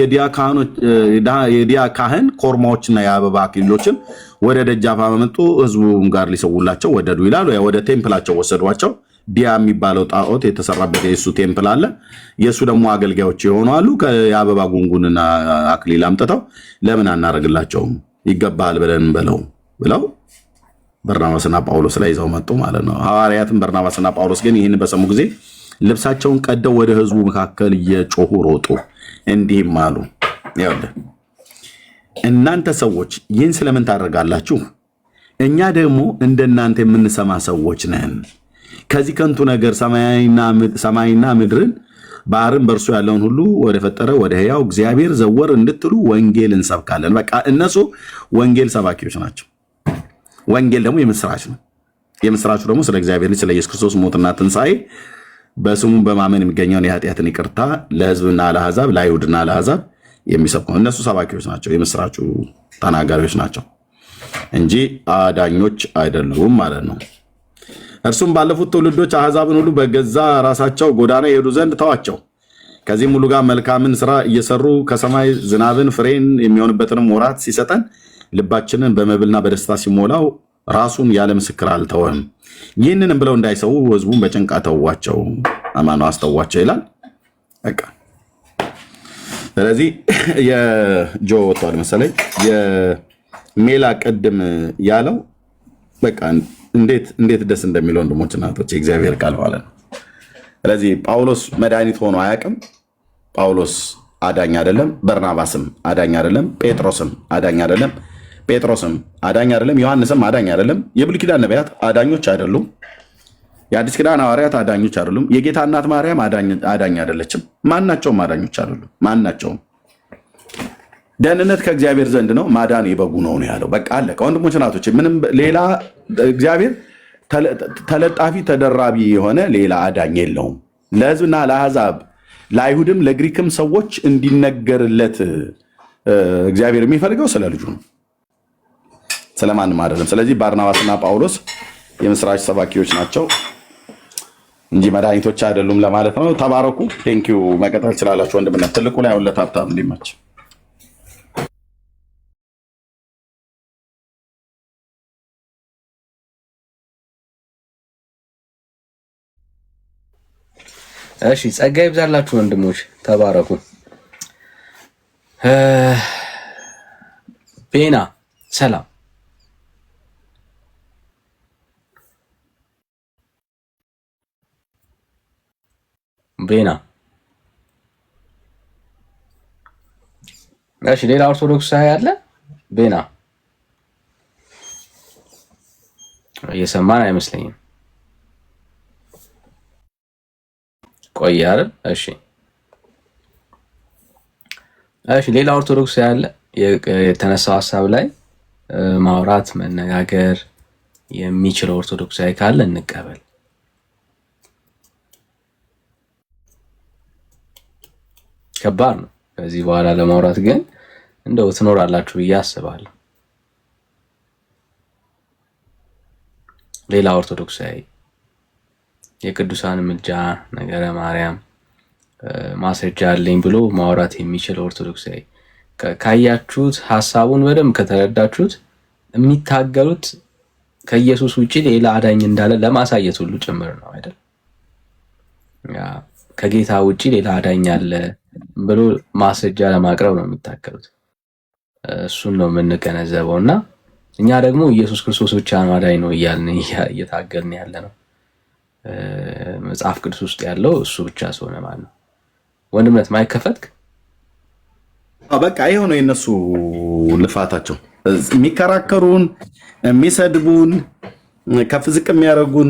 የዲያ ካህን ኮርማዎችና የአበባ አክሊሎችን ወደ ደጃፍ አመጡ። ህዝቡም ጋር ሊሰውላቸው ወደዱ ይላሉ። ወደ ቴምፕላቸው ወሰዷቸው። ዲያ የሚባለው ጣዖት የተሰራበት የእሱ ቴምፕል አለ። የእሱ ደግሞ አገልጋዮች የሆኑ አሉ። የአበባ ጉንጉንና አክሊል አምጥተው ለምን አናደርግላቸውም ይገባል ብለን በለው ብለው በርናባስና ጳውሎስ ላይ ይዘው መጡ ማለት ነው። ሐዋርያትም በርናባስና ጳውሎስ ግን ይህን በሰሙ ጊዜ ልብሳቸውን ቀደው ወደ ህዝቡ መካከል እየጮሁ ሮጡ፣ እንዲህም አሉ፣ ይኸውልህ እናንተ ሰዎች ይህን ስለምን ታደርጋላችሁ? እኛ ደግሞ እንደናንተ የምንሰማ ሰዎች ነን። ከዚህ ከንቱ ነገር ሰማይና ምድርን ባህርን በእርሱ ያለውን ሁሉ ወደ ፈጠረ ወደ ሕያው እግዚአብሔር ዘወር እንድትሉ ወንጌል እንሰብካለን። በቃ እነሱ ወንጌል ሰባኪዎች ናቸው። ወንጌል ደግሞ የምስራች ነው። የምስራቹ ደግሞ ስለ እግዚአብሔር ልጅ ስለ ኢየሱስ ክርስቶስ ሞትና ትንሣኤ በስሙ በማመን የሚገኘውን የኃጢአትን ይቅርታ ለህዝብና ለአሕዛብ ለአይሁድና ለአሕዛብ የሚሰብኩ እነሱ ሰባኪዎች ናቸው። የምስራቹ ተናጋሪዎች ናቸው እንጂ አዳኞች አይደሉም ማለት ነው። እርሱም ባለፉት ትውልዶች አሕዛብን ሁሉ በገዛ ራሳቸው ጎዳና የሄዱ ዘንድ ተዋቸው፣ ከዚህም ሁሉ ጋር መልካምን ስራ እየሰሩ ከሰማይ ዝናብን ፍሬን የሚሆንበትንም ወራት ሲሰጠን ልባችንን በመብልና በደስታ ሲሞላው ራሱን ያለ ምስክር አልተወም። ይህንንም ብለው እንዳይሰው ህዝቡን በጭንቅ አተዋቸው፣ አማኑ አስተዋቸው ይላል። በቃ ስለዚህ የጆ ወጥቷል መሰለኝ የሜላ ቅድም ያለው በቃ እንዴት ደስ እንደሚለው ወንድሞች እናቶች የእግዚአብሔር ቃል ማለት ነው። ስለዚህ ጳውሎስ መድኃኒት ሆኖ አያውቅም። ጳውሎስ አዳኝ አይደለም። በርናባስም አዳኝ አይደለም። ጴጥሮስም አዳኝ አይደለም። ጴጥሮስም አዳኝ አይደለም። ዮሐንስም አዳኝ አይደለም። የብሉይ ኪዳን ነቢያት አዳኞች አይደሉም። የአዲስ ኪዳን ሐዋርያት አዳኞች አይደሉም። የጌታ እናት ማርያም አዳኝ አይደለችም። ማናቸውም አዳኞች አይደሉም። ማናቸውም ደህንነት ከእግዚአብሔር ዘንድ ነው፣ ማዳን የበጉ ነው ያለው። በቃ አለቀ ወንድሞች እናቶች። ምንም ሌላ እግዚአብሔር ተለጣፊ ተደራቢ የሆነ ሌላ አዳኝ የለውም። ለሕዝብና ለአሕዛብ ለአይሁድም ለግሪክም ሰዎች እንዲነገርለት እግዚአብሔር የሚፈልገው ስለ ልጁ ነው፣ ስለማንም አይደለም። ስለዚህ ባርናባስና ጳውሎስ የምስራች ሰባኪዎች ናቸው እንጂ መድኃኒቶች አይደሉም ለማለት ነው። ተባረኩ። ቴንኪው። መቀጠል ትችላላችሁ ወንድምነት። ትልቁ ላይ ሁለት ሀብታም እንዲመች እሺ ጸጋ ይብዛላችሁ ወንድሞች፣ ተባረኩ። ቤና ሰላም። ቤና እሺ፣ ሌላ ኦርቶዶክስ ያለ ቤና እየሰማን አይመስለኝም። ቆይ አይደል? እሺ ሌላ ኦርቶዶክስ ያለ የተነሳው ሐሳብ ላይ ማውራት መነጋገር የሚችለው ኦርቶዶክሳዊ ካለ እንቀበል። ከባድ ነው ከዚህ በኋላ ለማውራት፣ ግን እንደው ትኖራላችሁ ብዬ አስባለሁ። ሌላ ኦርቶዶክሳዊ የቅዱሳን ምልጃ ነገረ ማርያም ማስረጃ አለኝ ብሎ ማውራት የሚችል ኦርቶዶክሳዊ ካያችሁት፣ ሐሳቡን በደንብ ከተረዳችሁት የሚታገሉት ከኢየሱስ ውጪ ሌላ አዳኝ እንዳለ ለማሳየት ሁሉ ጭምር ነው አይደል? ከጌታ ውጪ ሌላ አዳኝ አለ ብሎ ማስረጃ ለማቅረብ ነው የሚታገሉት። እሱን ነው የምንገነዘበው። እና እኛ ደግሞ ኢየሱስ ክርስቶስ ብቻ ነው አዳኝ ነው እያልን እየታገልን ያለ ነው። መጽሐፍ ቅዱስ ውስጥ ያለው እሱ ብቻ ስለሆነ ማለት ነው። ወንድምነት ማይከፈትክ በቃ ይሄው ነው የነሱ ልፋታቸው። የሚከራከሩን፣ የሚሰድቡን፣ ከፍ ዝቅ የሚያደርጉን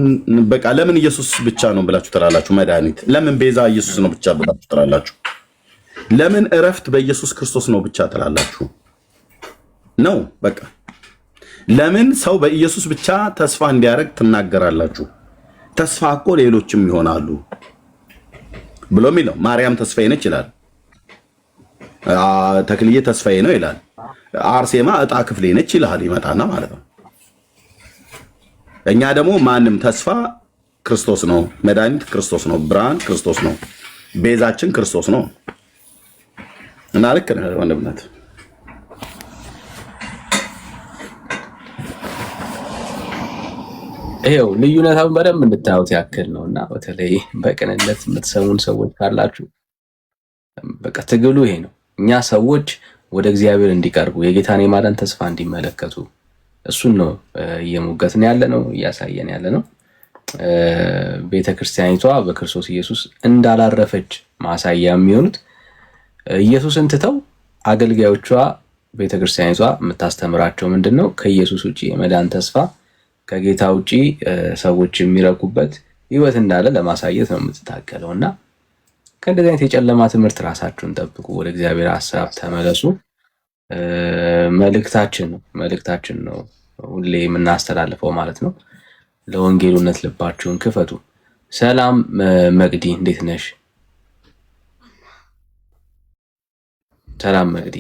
በቃ ለምን ኢየሱስ ብቻ ነው ብላችሁ ትላላችሁ? መድኃኒት ለምን ቤዛ ኢየሱስ ነው ብቻ ብላችሁ ትላላችሁ? ለምን እረፍት በኢየሱስ ክርስቶስ ነው ብቻ ትላላችሁ? ነው በቃ ለምን ሰው በኢየሱስ ብቻ ተስፋ እንዲያደርግ ትናገራላችሁ? ተስፋ እኮ ሌሎችም ይሆናሉ ብሎ የሚለው ማርያም ተስፋዬ ነች ይላል። ተክልዬ ተስፋዬ ነው ይላል። አርሴማ እጣ ክፍሌ ነች ይላል። ይመጣና ማለት ነው። እኛ ደግሞ ማንም ተስፋ ክርስቶስ ነው፣ መድኃኒት ክርስቶስ ነው፣ ብርሃን ክርስቶስ ነው፣ ቤዛችን ክርስቶስ ነው። እና ልክ ነህ ወንድምነት። ይሄው ልዩነታውን በደንብ እንድታዩት ያክል ነው። እና በተለይ በቅንነት የምትሰሙን ሰዎች ካላችሁ በቃ ትግሉ ይሄ ነው። እኛ ሰዎች ወደ እግዚአብሔር እንዲቀርቡ የጌታን የማዳን ተስፋ እንዲመለከቱ እሱን ነው እየሞገትን ያለ ነው፣ እያሳየን ያለ ነው። ቤተክርስቲያኒቷ በክርስቶስ ኢየሱስ እንዳላረፈች ማሳያ የሚሆኑት ኢየሱስን ትተው አገልጋዮቿ ቤተክርስቲያኒቷ የምታስተምራቸው ምንድነው? ከኢየሱስ ውጪ የመዳን ተስፋ ከጌታ ውጪ ሰዎች የሚረኩበት ህይወት እንዳለ ለማሳየት ነው የምትታገለው። እና ከእንደዚህ አይነት የጨለማ ትምህርት ራሳችሁን ጠብቁ፣ ወደ እግዚአብሔር ሐሳብ ተመለሱ። መልእክታችን ነው ሁሌ የምናስተላልፈው ማለት ነው። ለወንጌሉነት ልባችሁን ክፈቱ። ሰላም መቅዲ፣ እንዴት ነሽ? ሰላም መቅዲ።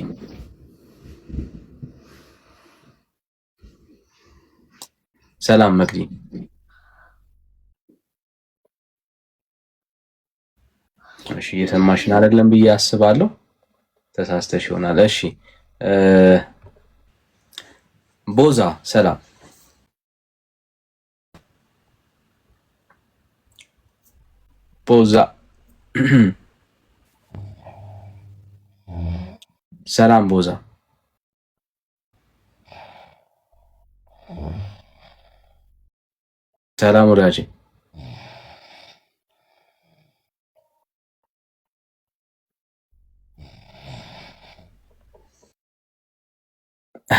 ሰላም መቅዲ። እሺ እየሰማሽን አይደለም ብዬ አስባለሁ። ተሳስተሽ ይሆናል። እሺ ቦዛ ሰላም ቦዛ ሰላም ቦዛ ሰላም ወዳጄ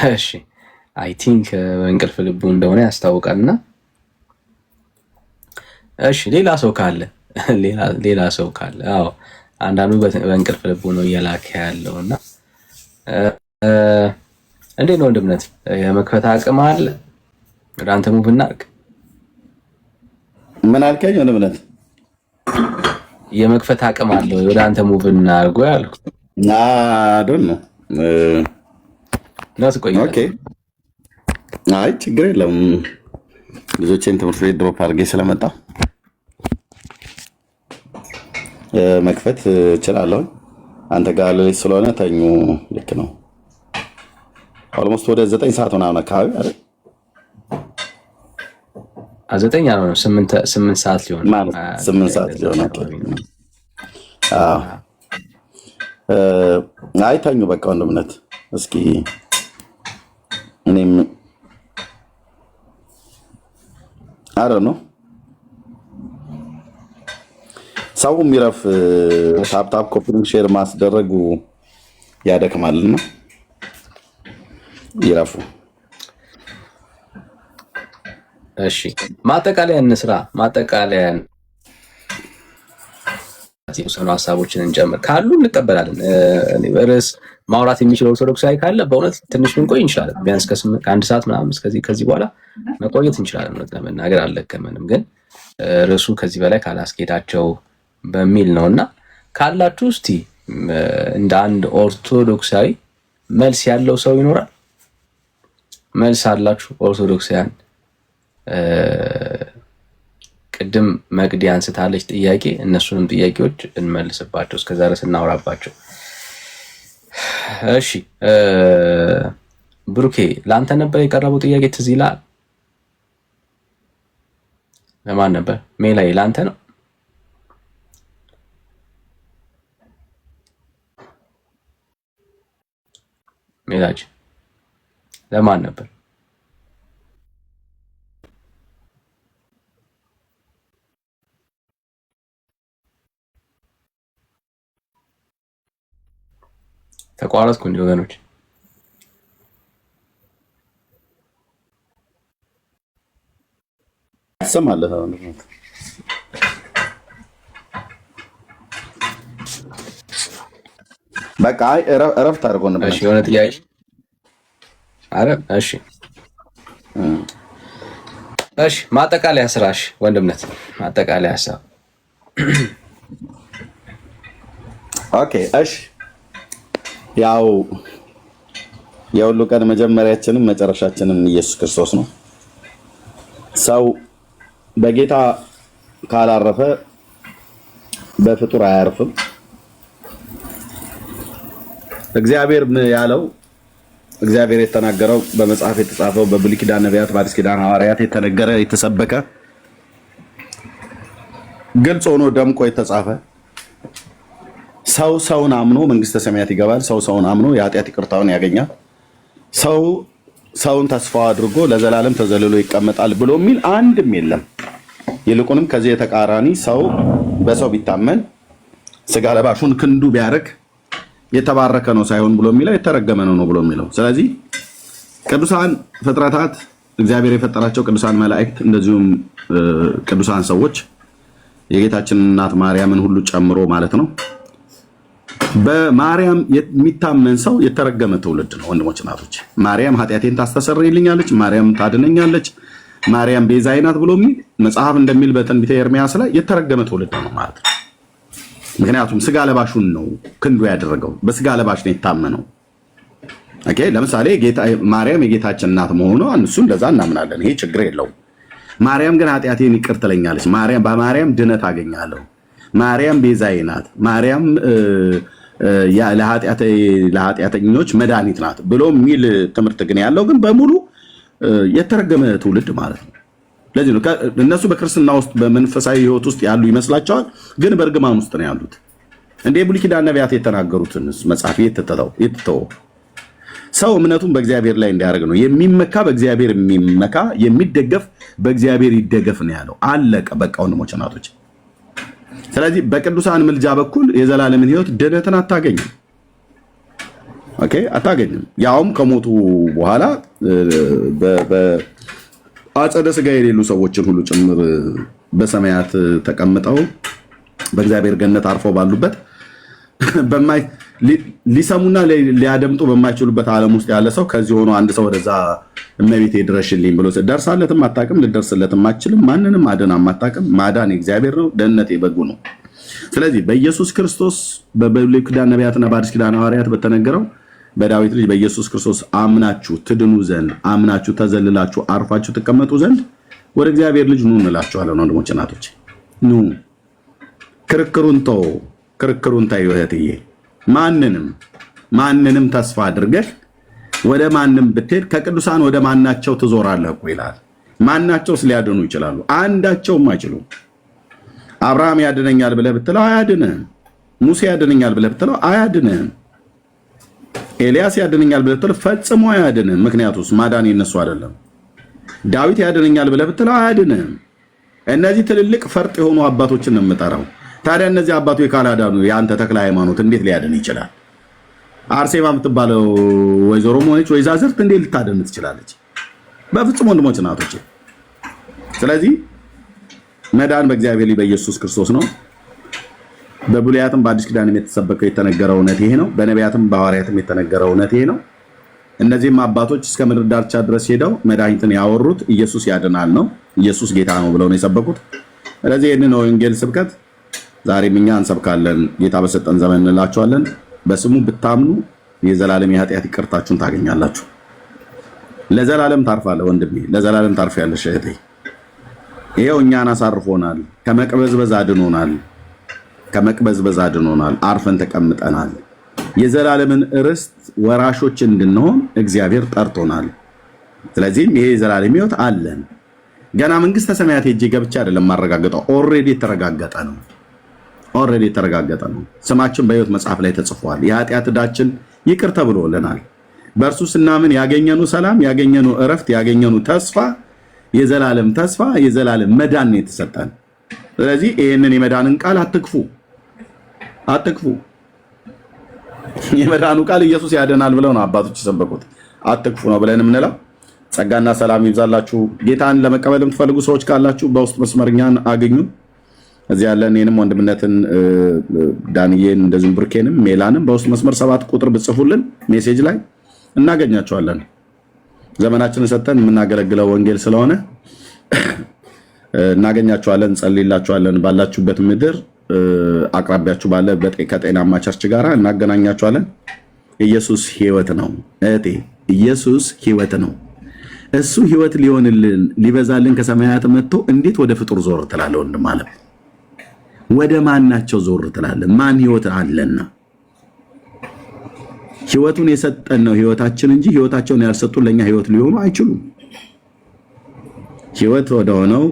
እሺ አይ ቲንክ በእንቅልፍ ልቡ እንደሆነ ያስታውቃልና እሺ ሌላ ሰው ካለ አዎ አንዳንዱ በእንቅልፍ ልቡ ነው እየላከ ያለውና እንዴት ነው ወንድምነት የመክፈት አቅም አለ? ወደ አንተ ሙቭ እናድርግ። ምን አልከኝ ወንድምነት? የመክፈት አቅም አለ ወደ አንተ ሙቭ እናድርግ ያልኩ አይደል ነው ቆይ ኦኬ አይ ችግር የለም ልጆቼን ትምህርት ቤት ድሮፕ አድርጌ ስለመጣ መክፈት እችላለሁ። አንተ ጋር ልጅ ስለሆነ ተኙ። ልክ ነው። ኦልሞስት ወደ 9 ሰዓት ምናምን አካባቢ አይደል? 9 ነው 8 ሰዓት ሊሆን ማለት 8 ሰዓት ሊሆን አይ ተኙ በቃ ወንድምነት። እስኪ እኔም አረ ነው ሰው የሚረፍ ታፕ ኮፒንግ ሼር ማስደረጉ ያደክማልና ይረፉ። እሺ ማጠቃለያ እንስራ። ማጠቃለያ ሰው ሀሳቦችን እንጨምር ካሉ እንቀበላለን። ርዕስ ማውራት የሚችለው ኦርቶዶክሳዊ ካለ በእውነት ትንሽ ልንቆይ እንችላለን። ቢያንስ ከአንድ ሰዓት ምናምን ከዚህ በኋላ መቆየት እንችላለን። ለመናገር አልለከመንም፣ ግን ርዕሱ ከዚህ በላይ ካላስኬዳቸው በሚል ነውና ካላችሁ እስቲ እንደ አንድ ኦርቶዶክሳዊ መልስ ያለው ሰው ይኖራል? መልስ አላችሁ ኦርቶዶክሳውያን? ቅድም መቅዲ አንስታለች ጥያቄ፣ እነሱንም ጥያቄዎች እንመልስባቸው፣ እስከዛ ድረስ እናወራባቸው። እሺ ብሩኬ ለአንተ ነበር የቀረበው ጥያቄ ትዝ ይልሃል? ለማን ነበር? ሜላይ ለአንተ ነው? ሜላጅ ለማን ነበር? ተቋረጥኩ እንዴ ወገኖች? ትሰማለህ? በቃ እረፍት አድርጎ ነበር። እሺ የሆነ ጥያቄ አረ እሺ ማጠቃለያ ስራሽ ወንድምነት፣ ማጠቃለያ ሀሳብ። ኦኬ እሺ ያው የሁሉ ቀን መጀመሪያችንም መጨረሻችንም ኢየሱስ ክርስቶስ ነው። ሰው በጌታ ካላረፈ በፍጡር አያርፍም። እግዚአብሔር ያለው እግዚአብሔር የተናገረው በመጽሐፍ የተጻፈው በብሉይ ኪዳን ነቢያት፣ በአዲስ ኪዳን ሐዋርያት የተነገረ የተሰበከ ግልጽ ሆኖ ደምቆ የተጻፈ ሰው ሰውን አምኖ መንግስተ ሰማያት ይገባል። ሰው ሰውን አምኖ የኃጢአት ይቅርታውን ያገኛል። ሰው ሰውን ተስፋ አድርጎ ለዘላለም ተዘልሎ ይቀመጣል ብሎ የሚል አንድም የለም። ይልቁንም ከዚህ የተቃራኒ ሰው በሰው ቢታመን ስጋ ለባሹን ክንዱ ቢያደርግ የተባረከ ነው ሳይሆን ብሎ የሚለው የተረገመ ነው ብሎ የሚለው። ስለዚህ ቅዱሳን ፍጥረታት እግዚአብሔር የፈጠራቸው ቅዱሳን መላእክት፣ እንደዚሁም ቅዱሳን ሰዎች የጌታችን እናት ማርያምን ሁሉ ጨምሮ ማለት ነው፣ በማርያም የሚታመን ሰው የተረገመ ትውልድ ነው። ወንድሞች እናቶች፣ ማርያም ኃጢአቴን ታስተሰርይልኛለች፣ ማርያም ታድነኛለች፣ ማርያም ቤዛዬ ናት ብሎ የሚል መጽሐፍ እንደሚል በትንቢተ ኤርምያስ ላይ የተረገመ ትውልድ ነው ማለት ነው። ምክንያቱም ስጋ ለባሹን ነው ክንዱ ያደረገው፣ በስጋ ለባሽ ነው የታመነው። ኦኬ ለምሳሌ ማርያም የጌታችን እናት መሆኗ እሱ እንደዛ እናምናለን፣ ይሄ ችግር የለውም። ማርያም ግን ኃጢአቴን ይቅር ትለኛለች፣ በማርያም ድነት አገኛለሁ፣ ማርያም ቤዛዬ ናት፣ ማርያም ለኃጢአተኞች መድኃኒት ናት ብሎ የሚል ትምህርት ግን ያለው ግን በሙሉ የተረገመ ትውልድ ማለት ነው። ለዚህ ነው እነሱ በክርስትና ውስጥ በመንፈሳዊ ህይወት ውስጥ ያሉ ይመስላቸዋል፣ ግን በእርግማን ውስጥ ነው ያሉት። እንደ ብሉይ ኪዳን ነቢያት የተናገሩትን መጽሐፍ የተተው ሰው እምነቱን በእግዚአብሔር ላይ እንዲያደርግ ነው የሚመካ፣ በእግዚአብሔር የሚመካ የሚደገፍ በእግዚአብሔር ይደገፍ ነው ያለው። አለቀ በቃ ወንድሞች እናቶች። ስለዚህ በቅዱሳን ምልጃ በኩል የዘላለምን ህይወት ድነትን አታገኝም። ኦኬ አታገኝም። ያውም ከሞቱ በኋላ በአጸደ ስጋ የሌሉ ሰዎችን ሁሉ ጭምር በሰማያት ተቀምጠው በእግዚአብሔር ገነት አርፈው ባሉበት ሊሰሙና ሊያደምጡ በማይችሉበት ዓለም ውስጥ ያለ ሰው ከዚህ ሆኖ አንድ ሰው ወደዛ እመቤቴ ድረሽልኝ ብሎ ደርሳለትም አታውቅም፣ ልደርስለትም አትችልም። ማንንም አድና አታውቅም። ማዳን የእግዚአብሔር ነው፣ ደህንነት የበጉ ነው። ስለዚህ በኢየሱስ ክርስቶስ በብሉይ ኪዳን ነቢያትና በአዲስ ኪዳን ሐዋርያት በተነገረው በዳዊት ልጅ በኢየሱስ ክርስቶስ አምናችሁ ትድኑ ዘንድ አምናችሁ ተዘልላችሁ አርፋችሁ ትቀመጡ ዘንድ ወደ እግዚአብሔር ልጅ ኑ እንላችኋለን። ወንድሞች እናቶች ኑ። ክርክሩን ተይው እህትዬ። ማንንም ተስፋ አድርገህ ወደ ማንም ብትሄድ ከቅዱሳን ወደ ማናቸው ትዞራለህ እኮ ይላል። ማናቸውስ ሊያድኑ ይችላሉ? አንዳቸውም አይችሉም። አብርሃም ያድነኛል ብለህ ብትለው አያድንህም። ሙሴ ያድነኛል ብለህ ብትለው አያድንህም። ኤልያስ ያድነኛል ብለህ ብትለው ፈጽሞ አያድንህም። ምክንያቱስ ማዳን የነሱ አይደለም። ዳዊት ያድነኛል ብለህ ብትለው አያድንህም። እነዚህ ትልልቅ ፈርጥ የሆኑ አባቶችን ነው የምጠራው። ታዲያ እነዚህ አባቶች ካላዳኑ የአንተ ተክለ ሃይማኖት እንዴት ሊያድን ይችላል? አርሴማ የምትባለው ወይዘሮ ሆነች ወይዛዝርት እንዴት ልታድን ትችላለች? በፍጹም ወንድሞች እናቶች። ስለዚህ መዳን በእግዚአብሔር ልጅ በኢየሱስ ክርስቶስ ነው። በብሉያትም በአዲስ ኪዳንም የተሰበከው የተነገረው እውነት ይሄ ነው። በነቢያትም በሐዋርያትም የተነገረው እውነት ይሄ ነው። እነዚህም አባቶች እስከ ምድር ዳርቻ ድረስ ሄደው መድኃኒትን ያወሩት ኢየሱስ ያድናል ነው፣ ኢየሱስ ጌታ ነው ብለው ነው የሰበኩት። ስለዚህ ይህንን ወንጌል ስብከት ዛሬም እኛ እንሰብካለን። ጌታ በሰጠን ዘመን እንላችኋለን። በስሙ ብታምኑ የዘላለም የኃጢአት ይቅርታችሁን ታገኛላችሁ። ለዘላለም ታርፋለህ ወንድሜ፣ ለዘላለም ታርፊያለሽ እህቴ። ይሄው እኛን አሳርፎናል፣ ከመቅበዝበዝ አድኖናል፣ አርፈን ተቀምጠናል። የዘላለምን ርስት ወራሾች እንድንሆን እግዚአብሔር ጠርቶናል። ስለዚህም ይሄ የዘላለም ሕይወት አለን። ገና መንግስተ ሰማያት ሄጄ ገብቼ አይደለም ማረጋገጠው፣ ኦልሬዲ የተረጋገጠ ነው። ስማችን በሕይወት መጽሐፍ ላይ ተጽፏል። የኃጢአት ዕዳችን ይቅር ተብሎልናል። በእርሱ ስናምን ያገኘኑ ሰላም፣ ያገኘኑ እረፍት፣ ያገኘኑ ተስፋ፣ የዘላለም ተስፋ፣ የዘላለም መዳን ነው የተሰጠን። ስለዚህ ይህንን የመዳንን ቃል አትክፉ። የመዳኑ ቃል ኢየሱስ ያድናል ብለው ነው አባቶች የሰበኩት። አትክፉ ነው ብለን የምንለው። ጸጋና ሰላም ይብዛላችሁ። ጌታን ለመቀበል የምትፈልጉ ሰዎች ካላችሁ በውስጥ መስመርኛን አግኙ። እዚህ ያለን እኔንም ወንድምነትን ዳንኤልን እንደዚሁም ብርኬንም ሜላንም በውስጥ መስመር 7 ቁጥር ብጽፉልን ሜሴጅ ላይ እናገኛቸዋለን። ዘመናችንን ሰጥተን የምናገለግለው ወንጌል ስለሆነ እናገኛቸዋለን፣ እንጸልይላችኋለን። ባላችሁበት ምድር አቅራቢያችሁ ባለ ከጤናማ ቸርች ጋር እናገናኛችኋለን። ኢየሱስ ሕይወት ነው እህቴ፣ ኢየሱስ ሕይወት ነው። እሱ ሕይወት ሊሆንልን ሊበዛልን ከሰማያት መጥቶ እንዴት ወደ ፍጡር ዞር ትላለህ? ወንድም አለ ወደ ማናቸው ዞር ትላለህ? ማን ሕይወት አለና? ሕይወቱን የሰጠን ነው ሕይወታችን እንጂ ሕይወታቸውን ያልሰጡ ለኛ ሕይወት ሊሆኑ አይችሉም። ሕይወት ወደሆነው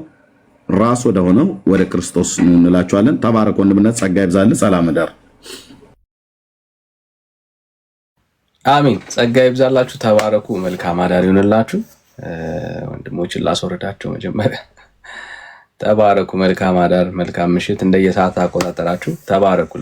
ራስ ወደሆነው ወደ ክርስቶስ ነው እንላችኋለን። ተባረክ ወንድምነት፣ ጸጋ ይብዛልህ። ሰላም እደር። አሜን። ጸጋ ይብዛላችሁ። ተባረኩ። መልካም አዳር ይሁንላችሁ። ወንድሞችን ላስወረዳቸው መጀመሪያ ተባረኩ። መልካም አዳር፣ መልካም ምሽት እንደየሰዓት አቆጣጠራችሁ ተባረኩ።